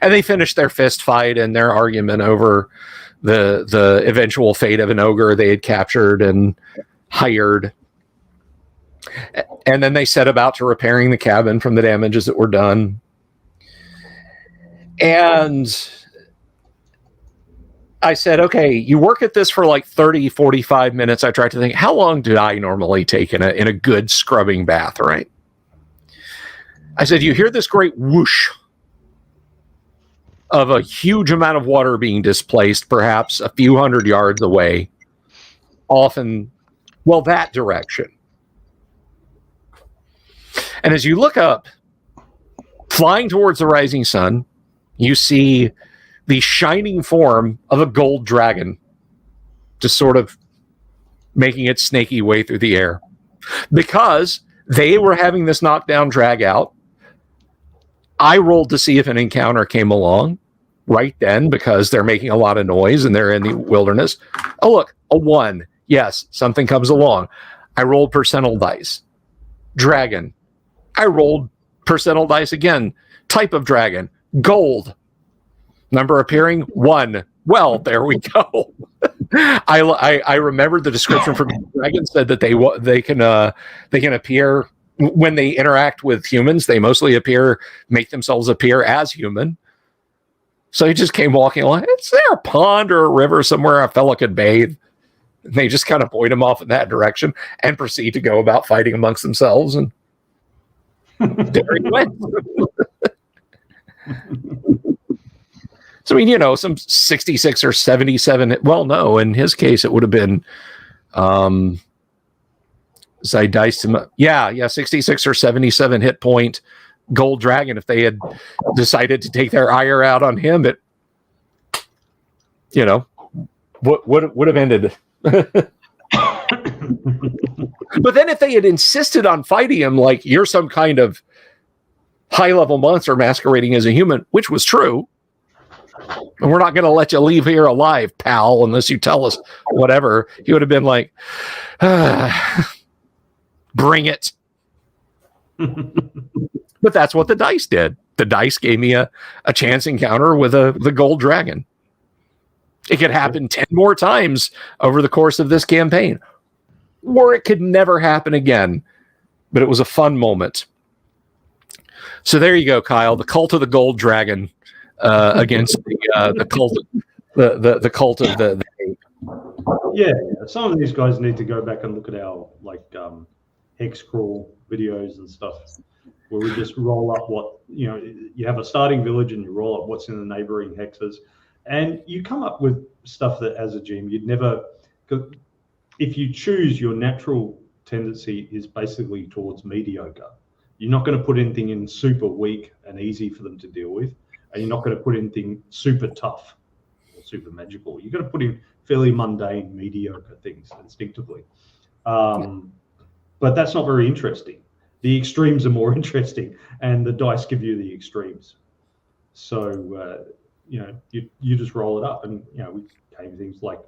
and they finished their fist fight and their argument over the eventual fate of an ogre they had captured and hired. And then they set about to repairing the cabin from the damages that were done. And I said, okay, you work at this for like 30, 45 minutes. I tried to think, how long do I normally take in a good scrubbing bath, right? I said, you hear this great whoosh of a huge amount of water being displaced, perhaps a few hundred yards away, often, that direction. And as you look up, flying towards the rising sun, you see the shining form of a gold dragon just sort of making its snaky way through the air. Because they were having this knockdown drag out, I rolled to see if an encounter came along right then, because they're making a lot of noise and they're in the wilderness. Oh, look, a 1. Yes, something comes along. I rolled percentile dice. Dragon. I rolled percentile dice again. Type of dragon. Gold. Number appearing 1. Well, there we go. I remember the description from Dragon said that they can appear when they interact with humans. They mostly make themselves appear as human. So he just came walking along. Is there a pond or a river somewhere a fella could bathe? And they just kind of point him off in that direction and proceed to go about fighting amongst themselves. And there he went. So, I mean, you know, some 66 or 77. Well, no, in his case, it would have been Zeitgeist. Yeah, 66 or 77 hit point gold dragon. If they had decided to take their ire out on him, it, you know, would have ended. But then if they had insisted on fighting him like you're some kind of high-level monster masquerading as a human, which was true, and we're not going to let you leave here alive, pal, unless you tell us whatever, he would have been like, bring it. But that's what the dice did. The dice gave me a chance encounter with the gold dragon. It could happen 10 more times over the course of this campaign, or it could never happen again. But it was a fun moment. So there you go, Kyle. The cult of the gold dragon against the cult, the cult of the ape. Yeah, some of these guys need to go back and look at our hex crawl videos and stuff, where we just roll up what, you know, you have a starting village and you roll up what's in the neighboring hexes, and you come up with stuff that as a GM you'd never. If you choose, your natural tendency is basically towards mediocre. You're not going to put anything in super weak and easy for them to deal with, and you're not going to put anything super tough or super magical. You're going to put in fairly mundane, mediocre things instinctively. But that's not very interesting. The extremes are more interesting, and the dice give you the extremes. So, you just roll it up, and, you know, we came things like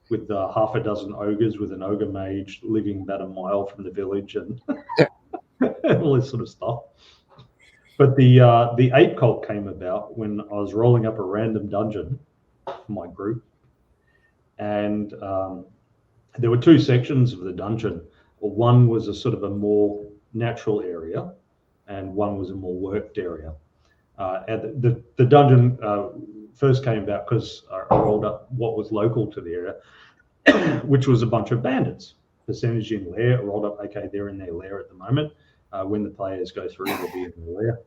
with half a dozen ogres with an ogre mage living about a mile from the village and all this sort of stuff. But the ape cult came about when I was rolling up a random dungeon for my group, and there were 2 sections of the dungeon. One was a sort of a more natural area, and one was a more worked area. And the dungeon first came about because I rolled up what was local to the area, which was a bunch of bandits. Percentage in lair, I rolled up, okay, they're in their lair at the moment. When the players go through, they'll be in their lair.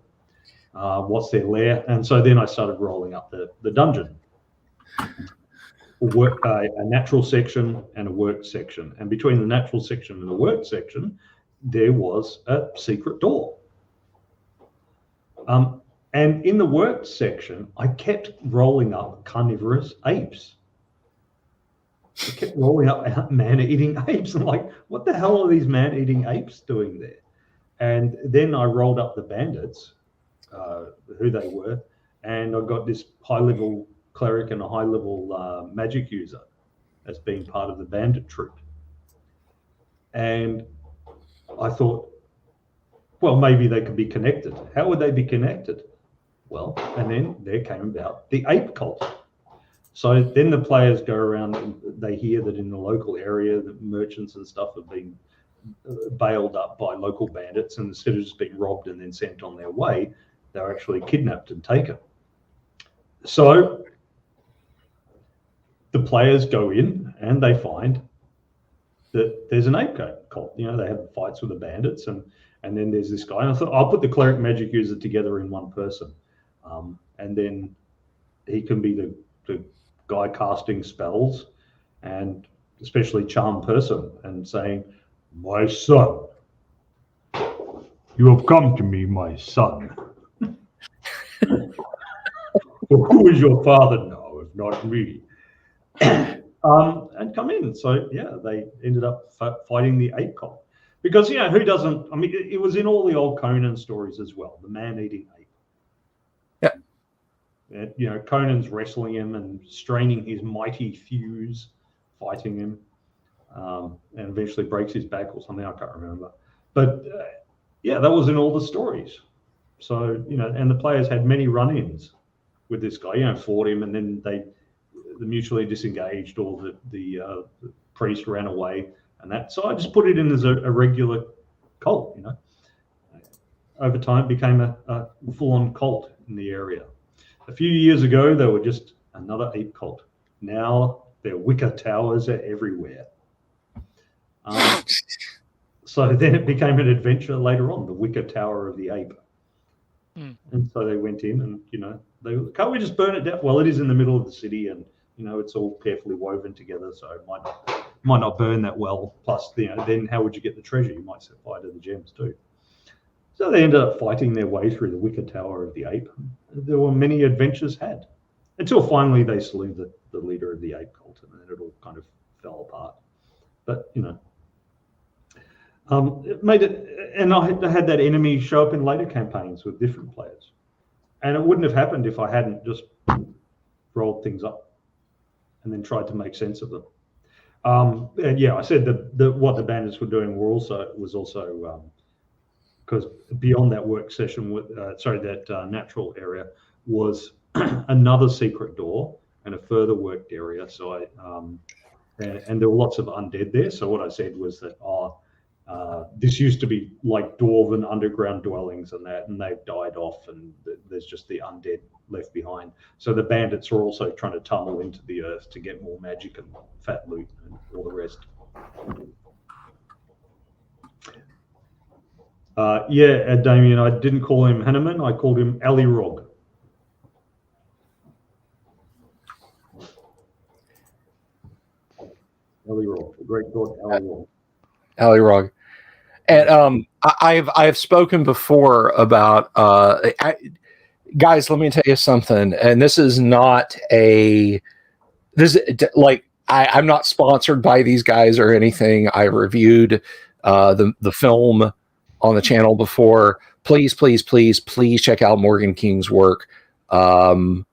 What's their lair? And so then I started rolling up the dungeon. A natural section and a work section. And between the natural section and the work section, there was a secret door. And in the work section, I kept rolling up carnivorous apes. I kept rolling up man-eating apes. I'm like, what the hell are these man-eating apes doing there? And then I rolled up the bandits, who they were, and I got this high-level cleric and a high-level magic user as being part of the bandit troop. And I thought, well, maybe they could be connected. How would they be connected? Well, and then there came about the ape cult. So then the players go around and they hear that in the local area, the merchants and stuff have been bailed up by local bandits, and instead of just being robbed and then sent on their way, they're actually kidnapped and taken. So the players go in and they find that there's an ape cult. You know, they have fights with the bandits, and then there's this guy. And I thought, I'll put the cleric magic user together in one person, and then he can be the guy casting spells, and especially charm person, and saying, "My son, you have come to me, my son." Who is your father? No, it's not me. And come in. So yeah, they ended up fighting the ape cult because who doesn't? I mean, it was in all the old Conan stories as well. The man-eating ape. Yeah. Conan's wrestling him and straining his mighty thews, fighting him, and eventually breaks his back or something. I can't remember. But that was in all the stories. So and the players had many run-ins with this guy. Fought him, and then they mutually disengaged, or the priest ran away, and that. So I just put it in as a regular cult. Over time, it became a full-on cult in the area. A few years ago, they were just another ape cult. Now their Wicca towers are everywhere. So then it became an adventure later on, the Wicca Tower of the Ape. And so they went in and, can't we just burn it down? Well, it is in the middle of the city and, it's all carefully woven together. So it might not burn that well. Plus, then how would you get the treasure? You might set fire to the gems too. So they ended up fighting their way through the Wicca Tower of the Ape. There were many adventures had until finally they slew the leader of the ape cult, and then it all kind of fell apart. But, it made it, and I had that enemy show up in later campaigns with different players. And it wouldn't have happened if I hadn't just rolled things up and then tried to make sense of them. And yeah, I said what the bandits were doing was also because beyond that work session with that natural area was another secret door and a further worked area. So and there were lots of undead there. So what I said was that this used to be like dwarven underground dwellings and they've died off, and there's just the undead left behind. So the bandits are also trying to tunnel into the earth to get more magic and fat loot and all the rest. Damien, I didn't call him Hanneman. I called him Alirog. Alirog, the great god Alirog. Alirog. And I've spoken before about guys. Let me tell you something. And this is not I'm not sponsored by these guys or anything. I reviewed the film on the channel before. Please check out Morgan King's work, The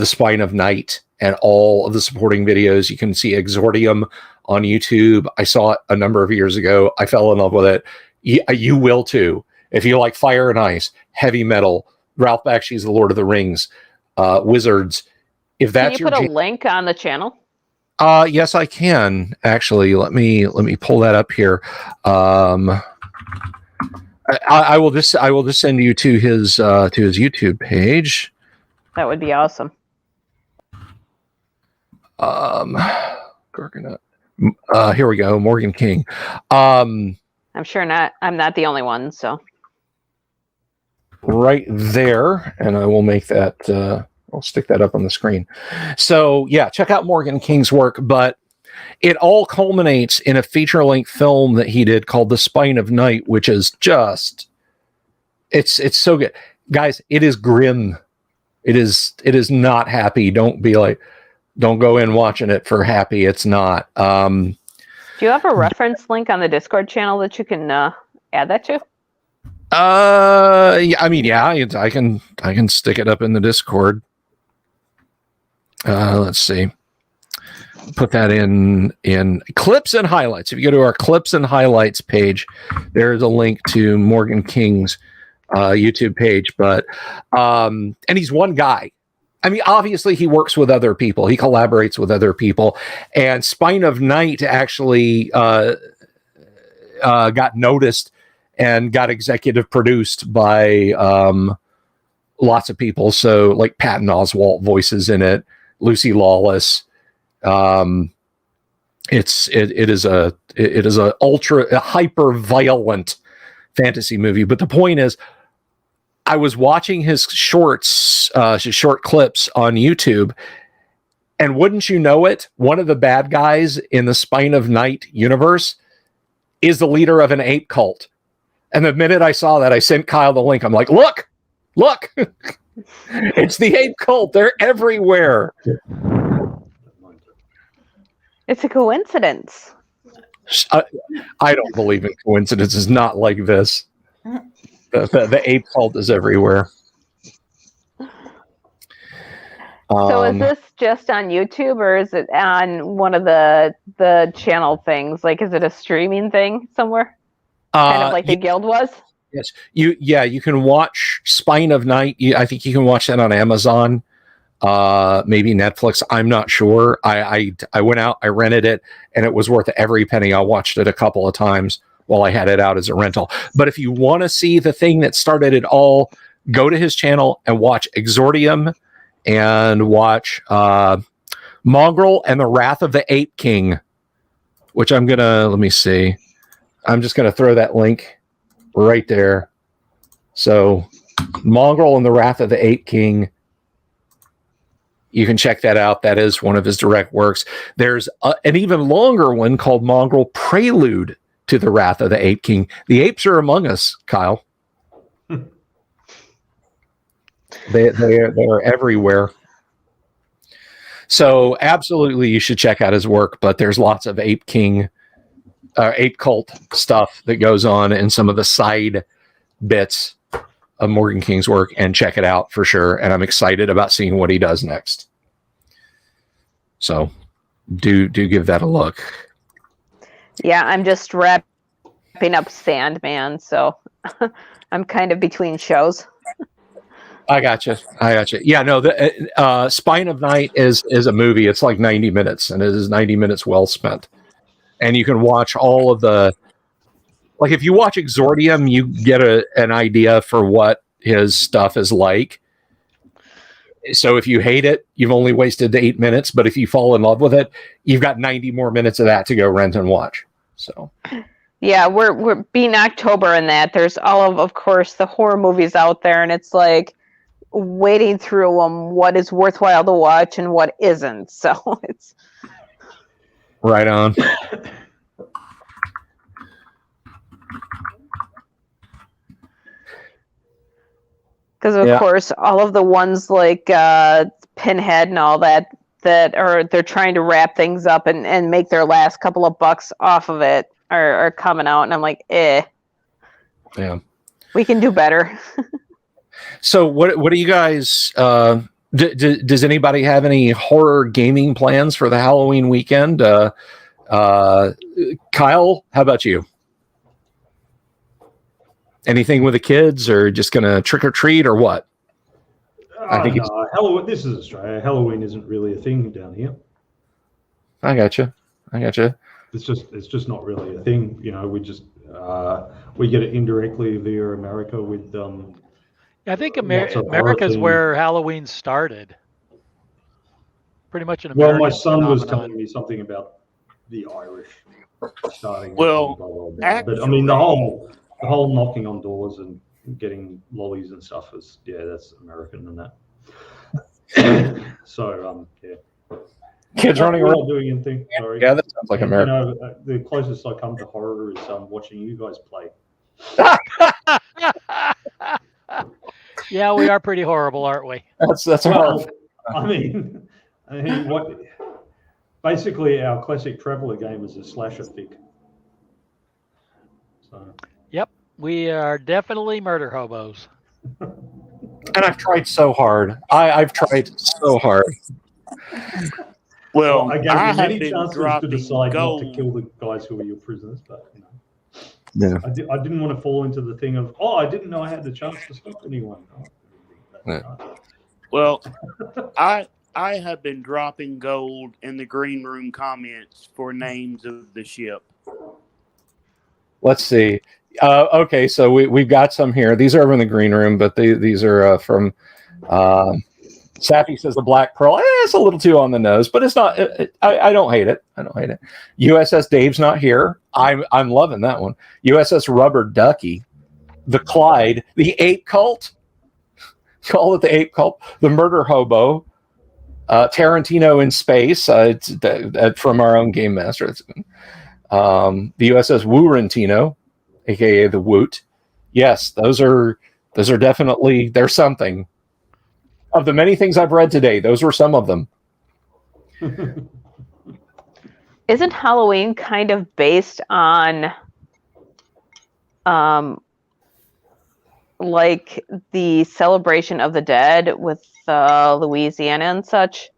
Spine of Night, and all of the supporting videos. You can see Exordium on YouTube. I saw it a number of years ago. I fell in love with it. You will too. If you like fire and ice, heavy metal, Ralph Bakshi's The Lord of the Rings, Wizards. If that's can you put a link on the channel? Yes, I can actually. Let me pull that up here. I will just send you to his YouTube page. That would be awesome. Here we go. Morgan King. I'm not the only one. So right there, and I will make that. I'll stick that up on the screen. So yeah, check out Morgan King's work, but it all culminates in a feature-length film that he did called The Spine of Night, which is just it's so good. Guys, it is grim. It is not happy. Don't go in watching it for happy. It's not. Do you have a reference link on the Discord channel that you can add that to? Yeah, I mean, yeah, I can stick it up in the Discord. Let's see. Put that in clips and highlights. If you go to our clips and highlights page, there's a link to Morgan King's YouTube page. But and he's one guy. I mean, obviously he works with other people. He collaborates with other people. And Spine of Night actually got noticed and got executive produced by lots of people. So like Patton Oswalt voices in it, Lucy Lawless. It is a hyper violent fantasy movie. But the point is, I was watching his short clips on YouTube, and wouldn't you know it, one of the bad guys in the Spine of Night universe is the leader of an ape cult. And the minute I saw that, I sent Kyle the link. I'm like, look, It's the ape cult. They're everywhere. It's a coincidence. I don't believe in coincidences. Not like this. The ape cult is everywhere. So is this just on YouTube or is it on one of the channel things? Like, is it a streaming thing somewhere? Kind of like the Guild was? Yes. You can watch Spine of Night. I think you can watch that on Amazon. Maybe Netflix. I'm not sure. I went out, I rented it, and it was worth every penny. I watched it a couple of times while I had it out as a rental. But if you want to see the thing that started it all, go to his channel and watch Exordium and watch Mongrel and the Wrath of the Ape King, which let me see. I'm just going to throw that link right there. So Mongrel and the Wrath of the Ape King. You can check that out. That is one of his direct works. There's an even longer one called Mongrel Prelude to the Wrath of the Ape King. The apes are among us, Kyle. They are everywhere. So absolutely you should check out his work, but there's lots of ape cult stuff that goes on in some of the side bits of Morgan King's work, and check it out for sure. And I'm excited about seeing what he does next. So do give that a look. Yeah, I'm just wrapping up Sandman, so I'm kind of between shows. I gotcha. Yeah, no, the Spine of Night is a movie. It's like 90 minutes, and it is 90 minutes well spent. And you can watch all of the, like, if you watch Exordium, you get an idea for what his stuff is like. So if you hate it, you've only wasted 8 minutes. But if you fall in love with it, you've got 90 more minutes of that to go rent and watch. So, yeah, we're being October in that. There's all of course, the horror movies out there, and it's like wading through them, what is worthwhile to watch and what isn't. So it's right on. Because of course, all of the ones like Pinhead and all that they're trying to wrap things up and make their last couple of bucks off of it are coming out, and I'm like, yeah, we can do better. So what do you guys? Does anybody have any horror gaming plans for the Halloween weekend? Kyle, how about you? Anything with the kids, or just gonna trick or treat, or what? I think Halloween. This is Australia. Halloween isn't really a thing down here. I gotcha. It's just not really a thing. You know, we just we get it indirectly via America with. I think America's where Halloween started. Pretty much an American. Well, my son phenomenon. was telling me something about the Irish starting. Well, but I mean the whole knocking on doors and getting lollies and stuff is that's American and that. So kids running around doing anything. Sorry. Yeah, that sounds like America. You know, the closest I come to horror is watching you guys play. Yeah, we are pretty horrible, aren't we? That's well. I mean, what? Basically, our classic traveler game is a slasher fic. So. Yep, we are definitely murder hobos. And I've tried so hard. I've tried so hard. Well, I gave you many chances to decide not to kill the guys who were your prisoners, but you know. Yeah. I didn't want to fall into the thing of, I didn't know I had the chance to stop anyone. Well, I have been dropping gold in the green room comments for names of the ship. Let's see. Okay, so we've got some here. These are in the green room, but these are from Sappy says the Black Pearl. It's a little too on the nose, but it's not. I don't hate it. USS Dave's not here. I'm loving that one. USS Rubber Ducky, the Clyde, the Ape Cult. Call it the Ape Cult. The Murder Hobo. Tarantino in Space. It's from our own game master. The USS Woorantino, aka the Woot. Yes, those are definitely, they're something. Of the many things I've read today, those were some of them. Isn't Halloween kind of based on like the celebration of the dead with Louisiana and such?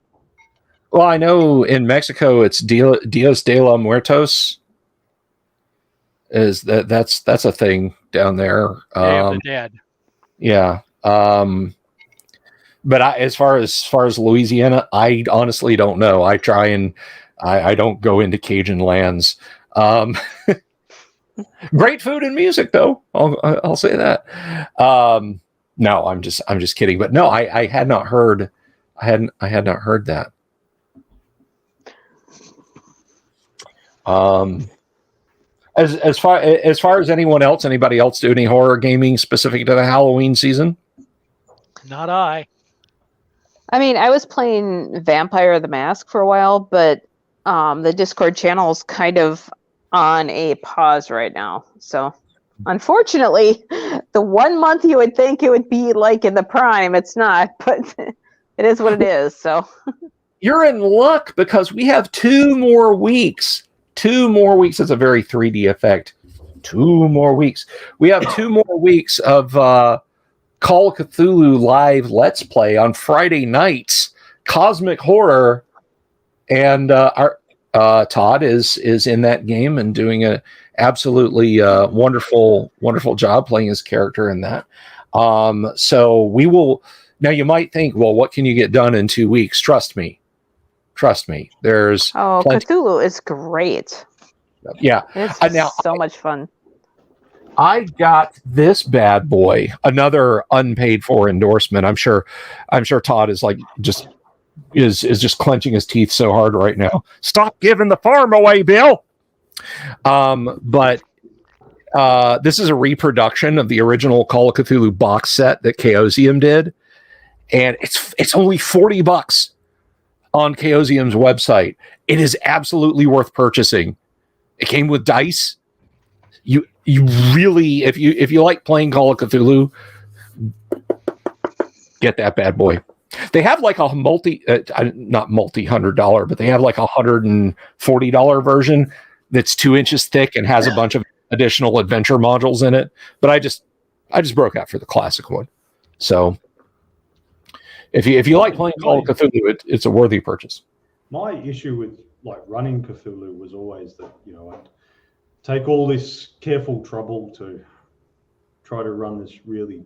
Well, I know in Mexico it's Dios de los Muertos. That's a thing down there. Day of the Dead. Yeah. But as far as Louisiana, I honestly don't know. I try and I don't go into Cajun lands. Great food and music, though. I'll say that. No, I'm just kidding. But no, I had not heard. I had not heard that. As far as anybody else do any horror gaming specific to the Halloween season? Not I. I mean, I was playing Vampire the Mask for a while, but the Discord channel is kind of on a pause right now. So, unfortunately, the 1 month you would think it would be like in the prime, it's not, but it is what it is. So, you're in luck because we have 2 more weeks. 2 more weeks. It's a very 3D effect. 2 more weeks. We have 2 more weeks of Call of Cthulhu live Let's Play on Friday nights. Cosmic Horror, and our Todd is in that game and doing a absolutely wonderful job playing his character in that. So we will. Now you might think, well, what can you get done in 2 weeks? Trust me. There's Cthulhu is great. Yeah, It's so much fun. I got this bad boy, another unpaid for endorsement. I'm sure Todd is just clenching his teeth so hard right now. Stop giving the farm away, Bill. But this is a reproduction of the original Call of Cthulhu box set that Chaosium did, and it's only $40 on Chaosium's website. It is absolutely worth purchasing. It came with dice. You really, if you like playing Call of Cthulhu, get that bad boy. They have like a not multi-$100, but they have like $140 version that's 2 inches thick and has a bunch of additional adventure modules in it. But I just broke out for the classic one. So if you like playing Call of Cthulhu, it's a worthy purchase. My issue with like running Cthulhu was always that I'd take all this careful trouble to try to run this really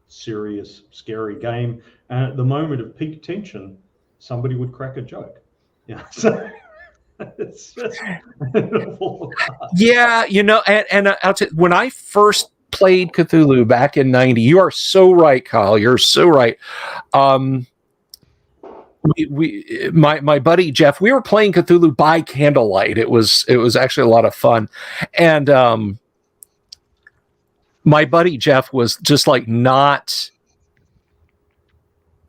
serious, scary game, and at the moment of peak tension, somebody would crack a joke. Yeah, so it's just yeah, and I'll tell you, when I first played Cthulhu back in '90, you are so right, Kyle. You're so right. My buddy Jeff, we were playing Cthulhu by candlelight. It was actually a lot of fun, and my buddy Jeff was just like not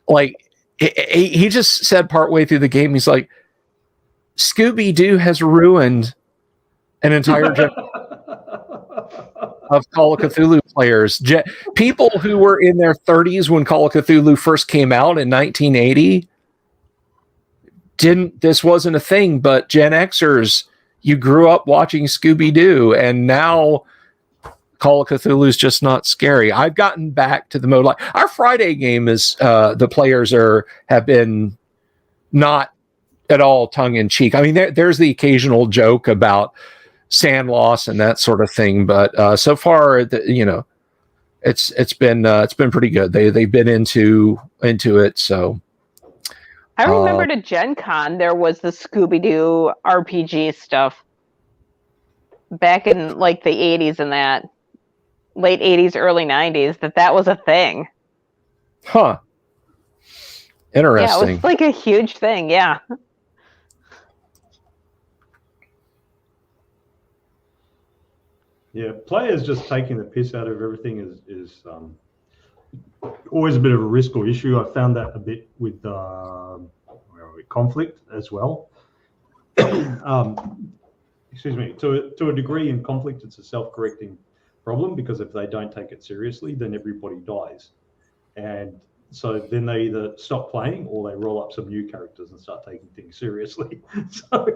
like he just said partway through the game, he's like, Scooby-Doo has ruined an entire generation of Call of Cthulhu players. People who were in their 30s when Call of Cthulhu first came out in 1980. This wasn't a thing, but Gen Xers, you grew up watching Scooby-Doo, and now Call of Cthulhu is just not scary. I've gotten back to the mode. Like our Friday game is, the players have been not at all tongue in cheek. I mean, there's the occasional joke about sand loss and that sort of thing, but so far, it's been pretty good. They've been into it, so. I remembered at Gen Con there was the Scooby-Doo RPG stuff back in like the 80s and that late 80s, early 90s, that was a thing. Huh. Interesting. Yeah, it was like a huge thing, yeah. Yeah, players just taking the piss out of everything is always a bit of a risk or issue. I found that a bit with conflict as well. Excuse me. To a degree, in conflict, it's a self-correcting problem, because if they don't take it seriously, then everybody dies. And So then they either stop playing or they roll up some new characters and start taking things seriously. So,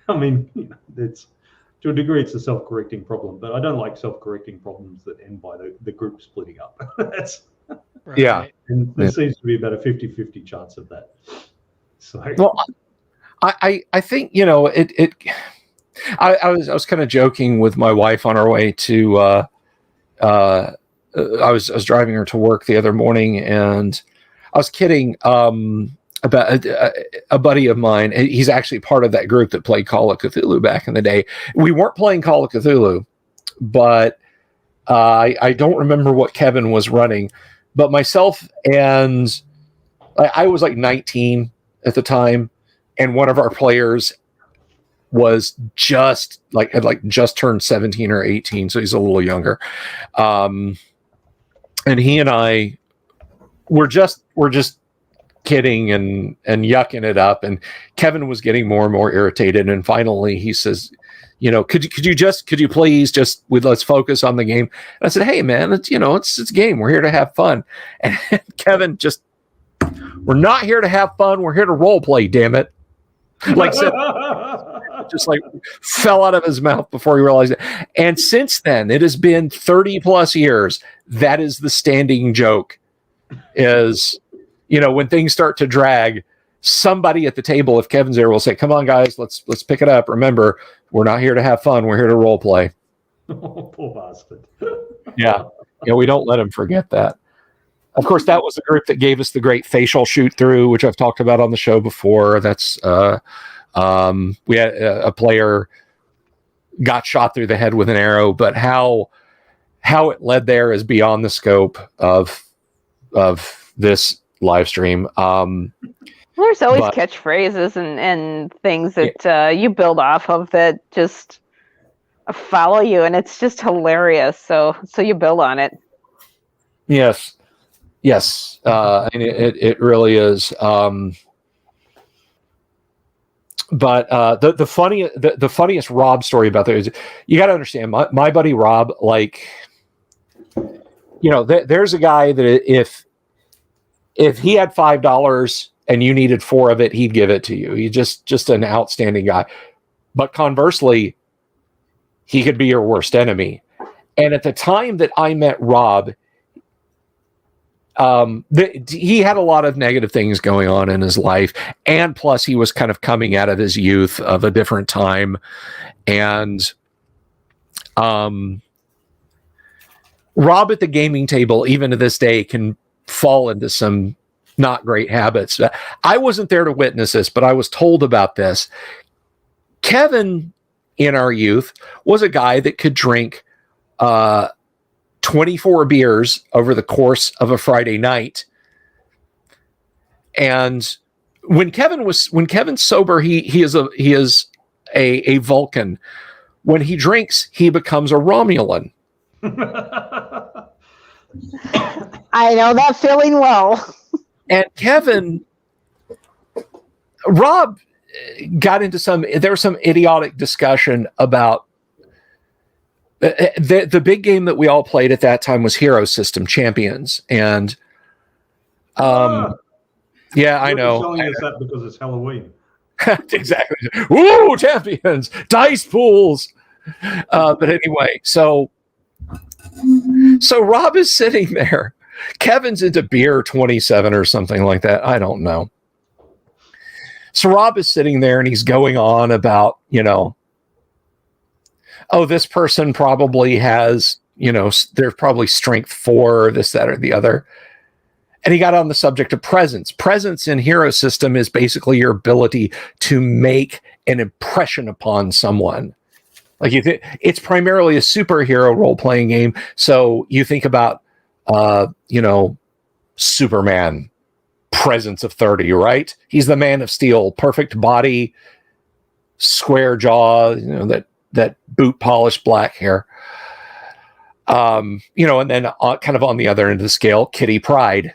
I mean, it's to a degree, it's a self-correcting problem, but I don't like self-correcting problems that end by the group splitting up. That's Right. Yeah. and there seems to be about a 50-50 chance of that. So, well, I think I was kind of joking with my wife on our way to. I was driving her to work the other morning, and I was kidding about a buddy of mine. He's actually part of that group that played Call of Cthulhu back in the day. We weren't playing Call of Cthulhu, but I don't remember what Kevin was running. But myself and I was like 19 at the time, and one of our players was just had just turned 17 or 18, so he's a little younger. And he and I were just kidding and yucking it up, and Kevin was getting more and more irritated, and finally he says, could you please just let's focus on the game. And I said, hey man, it's a game, we're here to have fun. And Kevin just, we're not here to have fun, we're here to role play, damn it. Just fell out of his mouth before he realized it. And since then, it has been 30 plus years. That is the standing joke is, when things start to drag, somebody at the table, if Kevin's there, will say, come on guys, let's pick it up. Remember, we're not here to have fun. We're here to role play. Oh, poor bastard. Yeah. We don't let him forget that. Of course, that was the group that gave us the great facial shoot through, which I've talked about on the show before. That's, we had a player got shot through the head with an arrow, but how it led there is beyond the scope of this live stream. There's always catchphrases and things that you build off of that just follow you, and it's just hilarious. So you build on it. Yes. And it really is. But the funniest Rob story about that is, you got to understand, my buddy Rob, there's a guy that if he had $5 and you needed 4 of it, he'd give it to you. He's just an outstanding guy. But conversely, he could be your worst enemy. And at the time that I met Rob, he had a lot of negative things going on in his life, and plus he was kind of coming out of his youth of a different time, and Rob at the gaming table, even to this day, can fall into some not great habits. I wasn't there to witness this, but I was told about this. Kevin, in our youth, was a guy that could drink 24 beers over the course of a Friday night. And when Kevin's sober, he is a Vulcan. When he drinks, he becomes a Romulan. I know that feeling well. And Rob got into there was some idiotic discussion about the big game that we all played at that time was Hero System Champions. And yeah, I know. Telling us that because it's Halloween. Exactly. Ooh, champions, dice pools. But anyway, so Rob is sitting there. Kevin's into beer 27 or something like that. I don't know. So Rob is sitting there and he's going on about, this person probably has, they're probably strength 4, this, that, or the other. And he got on the subject of presence. Presence in Hero System is basically your ability to make an impression upon someone. It's primarily a superhero role-playing game. So you think about, Superman, presence of 30, right? He's the Man of Steel, perfect body, square jaw, that boot polished black hair. And then kind of on the other end of the scale, Kitty Pryde.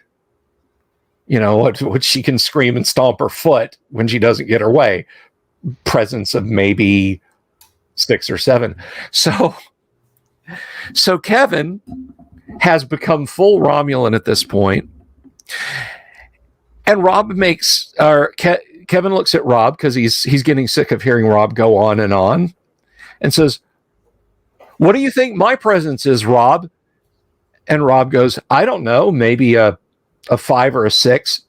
What she can scream and stomp her foot when she doesn't get her way. Presence of maybe 6 or 7. So Kevin has become full Romulan at this point. And Rob makes, or Kevin looks at Rob because he's getting sick of hearing Rob go on, and says, "What do you think my presence is, Rob?" And Rob goes, "I don't know, maybe a 5 or a 6.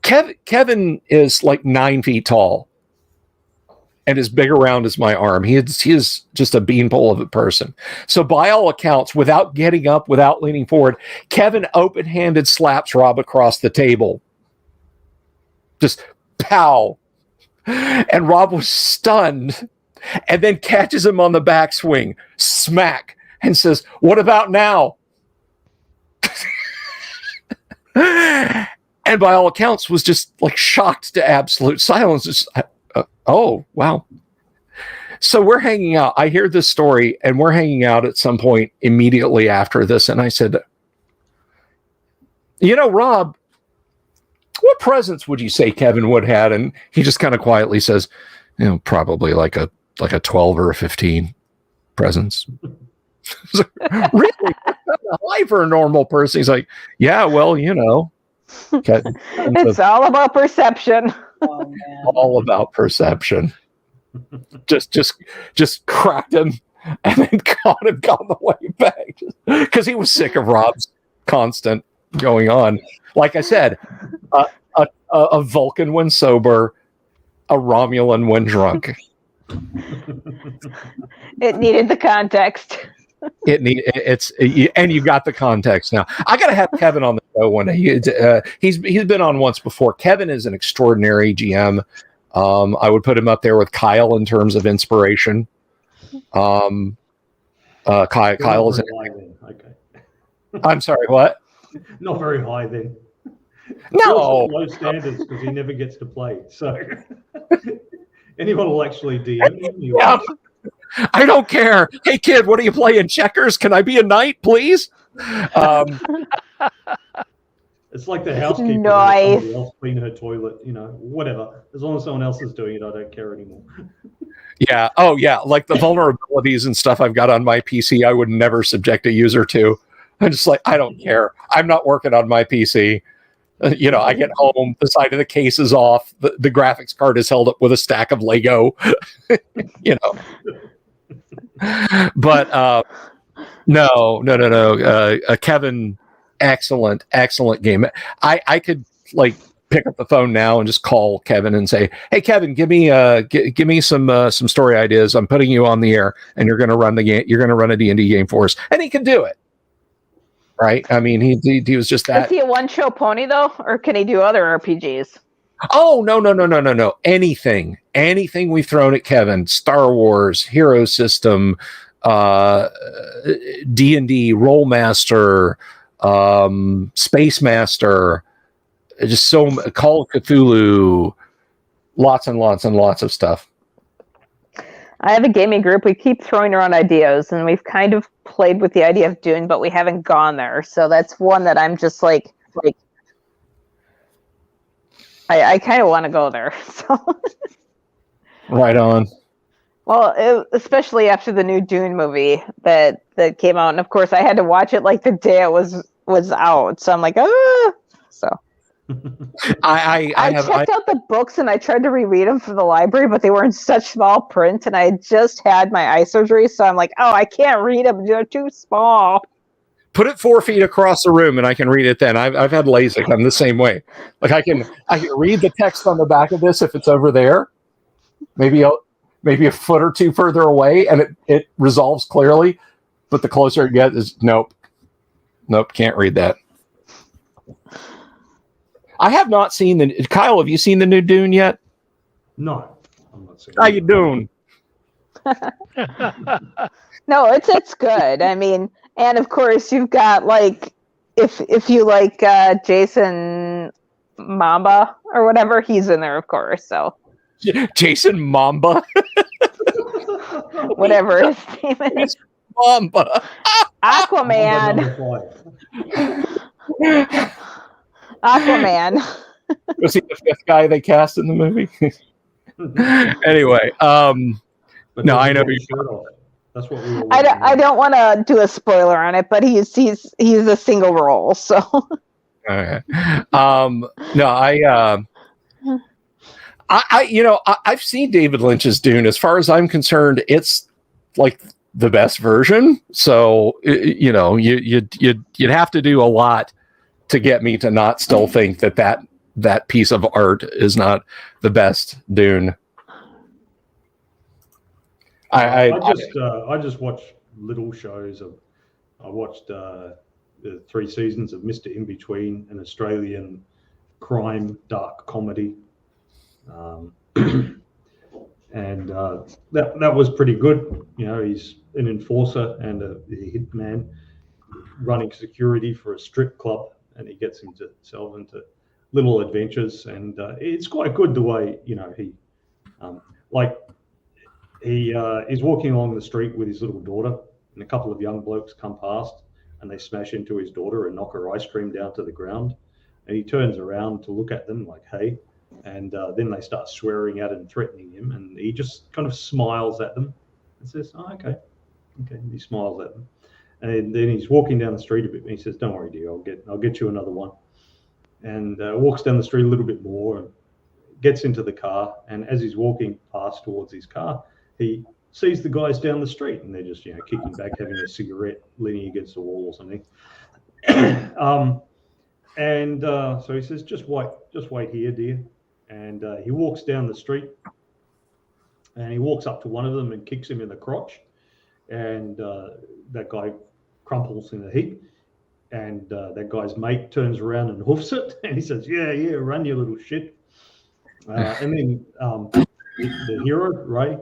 Kevin is like 9 feet tall and as big around as my arm. He is just a beanpole of a person. So by all accounts, without getting up, without leaning forward, Kevin open-handed slaps Rob across the table. Just pow. And Rob was stunned and then catches him on the backswing, smack, and says, "What about now?" And by all accounts was just like shocked to absolute silence. Just, oh, wow. So we're hanging out. I hear this story and we're hanging out at some point immediately after this. And I said, "Rob, what presents would you say Kevin Wood had?" And he just kind of quietly says, "Probably like a 12 or a 15 presents." Really? That's high for a normal person. He's like, "Yeah, well, It's all about perception." Oh, man. All about perception. Just cracked him and then caught him on the way back because he was sick of Rob's constant going on. Like I said, a Vulcan when sober, a Romulan when drunk. It needed the context. And you got the context now. I got to have Kevin on the show one day. He's been on once before. Kevin is an extraordinary GM. I would put him up there with Kyle in terms of inspiration. Kyle is. Okay. I'm sorry. What? Not very high then. No. Low standards because he never gets to play. So anyone will actually DM him. Yeah. I don't care. Hey, kid, what are you playing? Checkers? Can I be a knight, please? It's like the housekeeper. Nice. Somebody else clean her toilet, whatever. As long as someone else is doing it, I don't care anymore. Yeah. Oh, yeah. Like the vulnerabilities and stuff I've got on my PC, I would never subject a user to. I'm just like, I don't care. I'm not working on my PC. I get home, the side of the case is off, the graphics card is held up with a stack of Lego, But no. Kevin, excellent game. I could like pick up the phone now and just call Kevin and say, "Hey, Kevin, give me some story ideas. I'm putting you on the air, and you're going to run the game. You're going to run a D&D game for us," and he can do it. Right? I mean, he was just that. Is he a one-show pony though, or can he do other RPGs? Oh, no. Anything we've thrown at Kevin, Star Wars, Hero System, D&D, Rollmaster, Space Master, just so Call of Cthulhu, lots and lots and lots of stuff. I have a gaming group. We keep throwing around ideas, and we've kind of played with the idea of doing, but we haven't gone there. So that's one that I'm just like I kind of want to go there. So Right on. Well, especially after the new Dune movie that came out, and of course I had to watch it like the day it was out. So I'm like, So I checked out the books and I tried to reread them for the library, but they were in such small print, and I just had my eye surgery, so I'm like, I can't read them; they're too small. Put it 4 feet across the room, and I can read it. Then I've had LASIK. I'm the same way. Like I can read the text on the back of this if it's over there, maybe a foot or two further away, and it resolves clearly. But the closer it gets, is nope, can't read that. I have not seen Kyle, have you seen the new Dune yet? No, I'm not seeing. How you doing? No, it's good. I mean, and of course you've got like if you like Jason Mamba or whatever, he's in there, of course. So Jason Mamba, whatever his name is, Mamba, Aquaman. Aquaman. Was he the 5th guy they cast in the movie? Anyway, no, I know. That's what we were. I don't want to do a spoiler on it, but he's a single role, so. Okay. No, I've seen David Lynch's Dune. As far as I'm concerned, it's like the best version. So you'd have to do a lot to get me to not still think that piece of art is not the best Dune. I just watch little shows. I watched the 3 seasons of Mr. In Between, an Australian crime dark comedy, and that was pretty good. He's an enforcer and a hitman running security for a strip club, and he gets himself into little adventures, and it's quite good the way he is walking along the street with his little daughter, and a couple of young blokes come past, and they smash into his daughter and knock her ice cream down to the ground, and he turns around to look at them like, hey, and then they start swearing at and threatening him, and he just kind of smiles at them and says, oh, okay, and he smiles at them. And then he's walking down the street a bit, and he says, don't worry, dear, I'll get you another one. And walks down the street a little bit more and gets into the car. And as he's walking past towards his car, he sees the guys down the street, and they're just, kicking back, having a cigarette, leaning against the wall or something. So he says, just wait here, dear. And he walks down the street, and he walks up to one of them and kicks him in the crotch. And that guy crumples in a heap, and that guy's mate turns around and hoofs it, and he says, yeah, run, you little shit. And then the hero, Ray,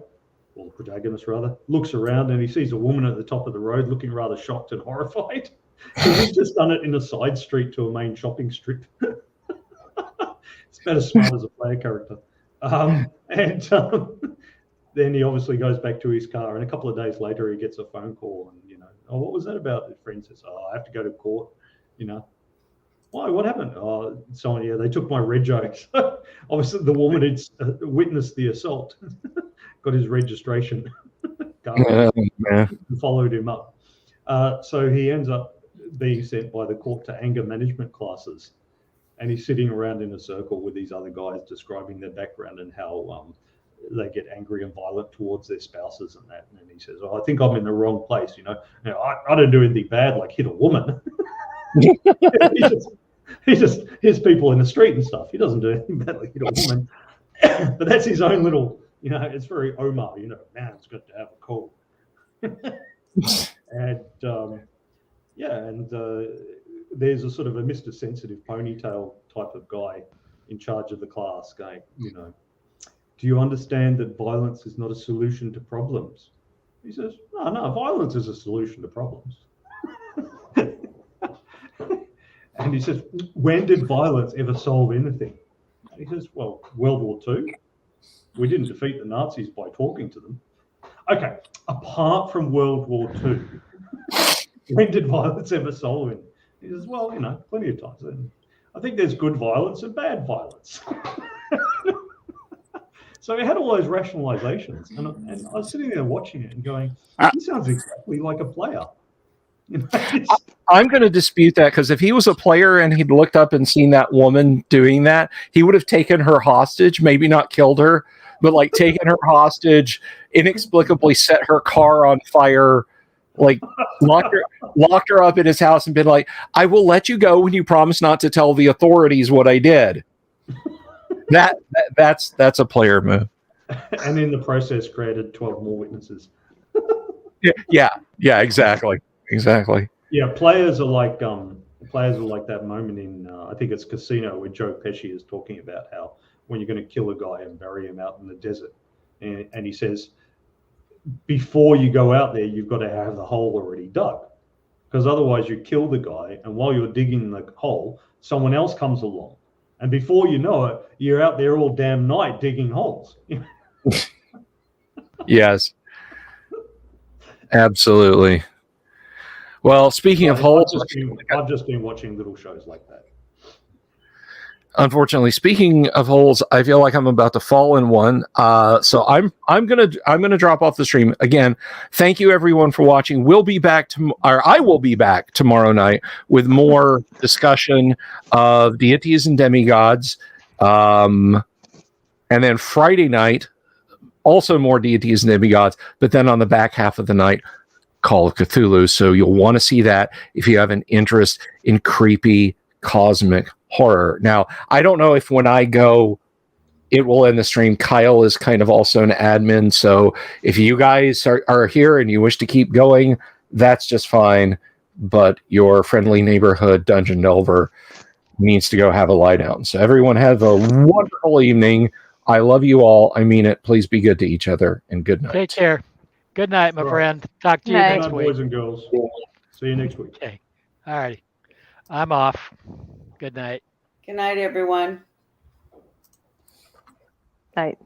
or the protagonist rather, looks around, and he sees a woman at the top of the road looking rather shocked and horrified. He's just done it in a side street to a main shopping strip. It's about as smart as a player character. Then he obviously goes back to his car, and a couple of days later he gets a phone call, and oh, what was that about? His friend says, oh, I have to go to court. Why? What happened? Oh, they took my rego. Obviously the woman had witnessed the assault, got his registration card, and followed him up. So he ends up being sent by the court to anger management classes, and he's sitting around in a circle with these other guys describing their background and how they get angry and violent towards their spouses and that. And he says, oh, I think I'm in the wrong place. I don't do anything bad like hit a woman. he just hits people in the street and stuff. He doesn't do anything bad like hit a woman. But that's his own little, it's very Omar, man, it's good to have a call. And there's a sort of a Mr. Sensitive ponytail type of guy in charge of the class going, do you understand that violence is not a solution to problems? He says, no, violence is a solution to problems. And he says, when did violence ever solve anything? And he says, well, World War II. We didn't defeat the Nazis by talking to them. Okay, apart from World War II, when did violence ever solve it? He says, well, plenty of times. And I think there's good violence and bad violence. So he had all those rationalizations, and I was sitting there watching it and going, he sounds exactly like a player. I'm going to dispute that, because if he was a player and he'd looked up and seen that woman doing that, he would have taken her hostage, maybe not killed her, but like taken her hostage, inexplicably set her car on fire, like locked her up in his house and been like, I will let you go when you promise not to tell the authorities what I did. That's a player move. And in the process created 12 more witnesses. Yeah, exactly. Yeah, players are like that moment in I think it's Casino, where Joe Pesci is talking about how when you're going to kill a guy and bury him out in the desert, and he says, before you go out there, you've got to have the hole already dug, because otherwise you kill the guy, and while you're digging the hole, someone else comes along, and before you know it, you're out there all damn night digging holes. Yes, absolutely. Well, speaking of holes, I've just been watching little shows like that. Unfortunately, speaking of holes, I feel like I'm about to fall in one. So I'm gonna drop off the stream again. Thank you everyone for watching. We'll be back I will be back tomorrow night with more discussion of deities and demigods. And then Friday night, also more deities and demigods. But then on the back half of the night, Call of Cthulhu. So you'll want to see that if you have an interest in creepy cosmic horror. Now, I don't know if when I go, it will end the stream. Kyle is kind of also an admin. So if you guys are here and you wish to keep going, that's just fine. But your friendly neighborhood dungeon delver needs to go have a lie down. So everyone have a wonderful evening. I love you all. I mean it. Please be good to each other, and good night. Take care. Good night, my friend. Talk to you Night. next Good night, week. boys and girls. See you next week. Okay. All righty. I'm off. Good night. Good night, everyone. Night.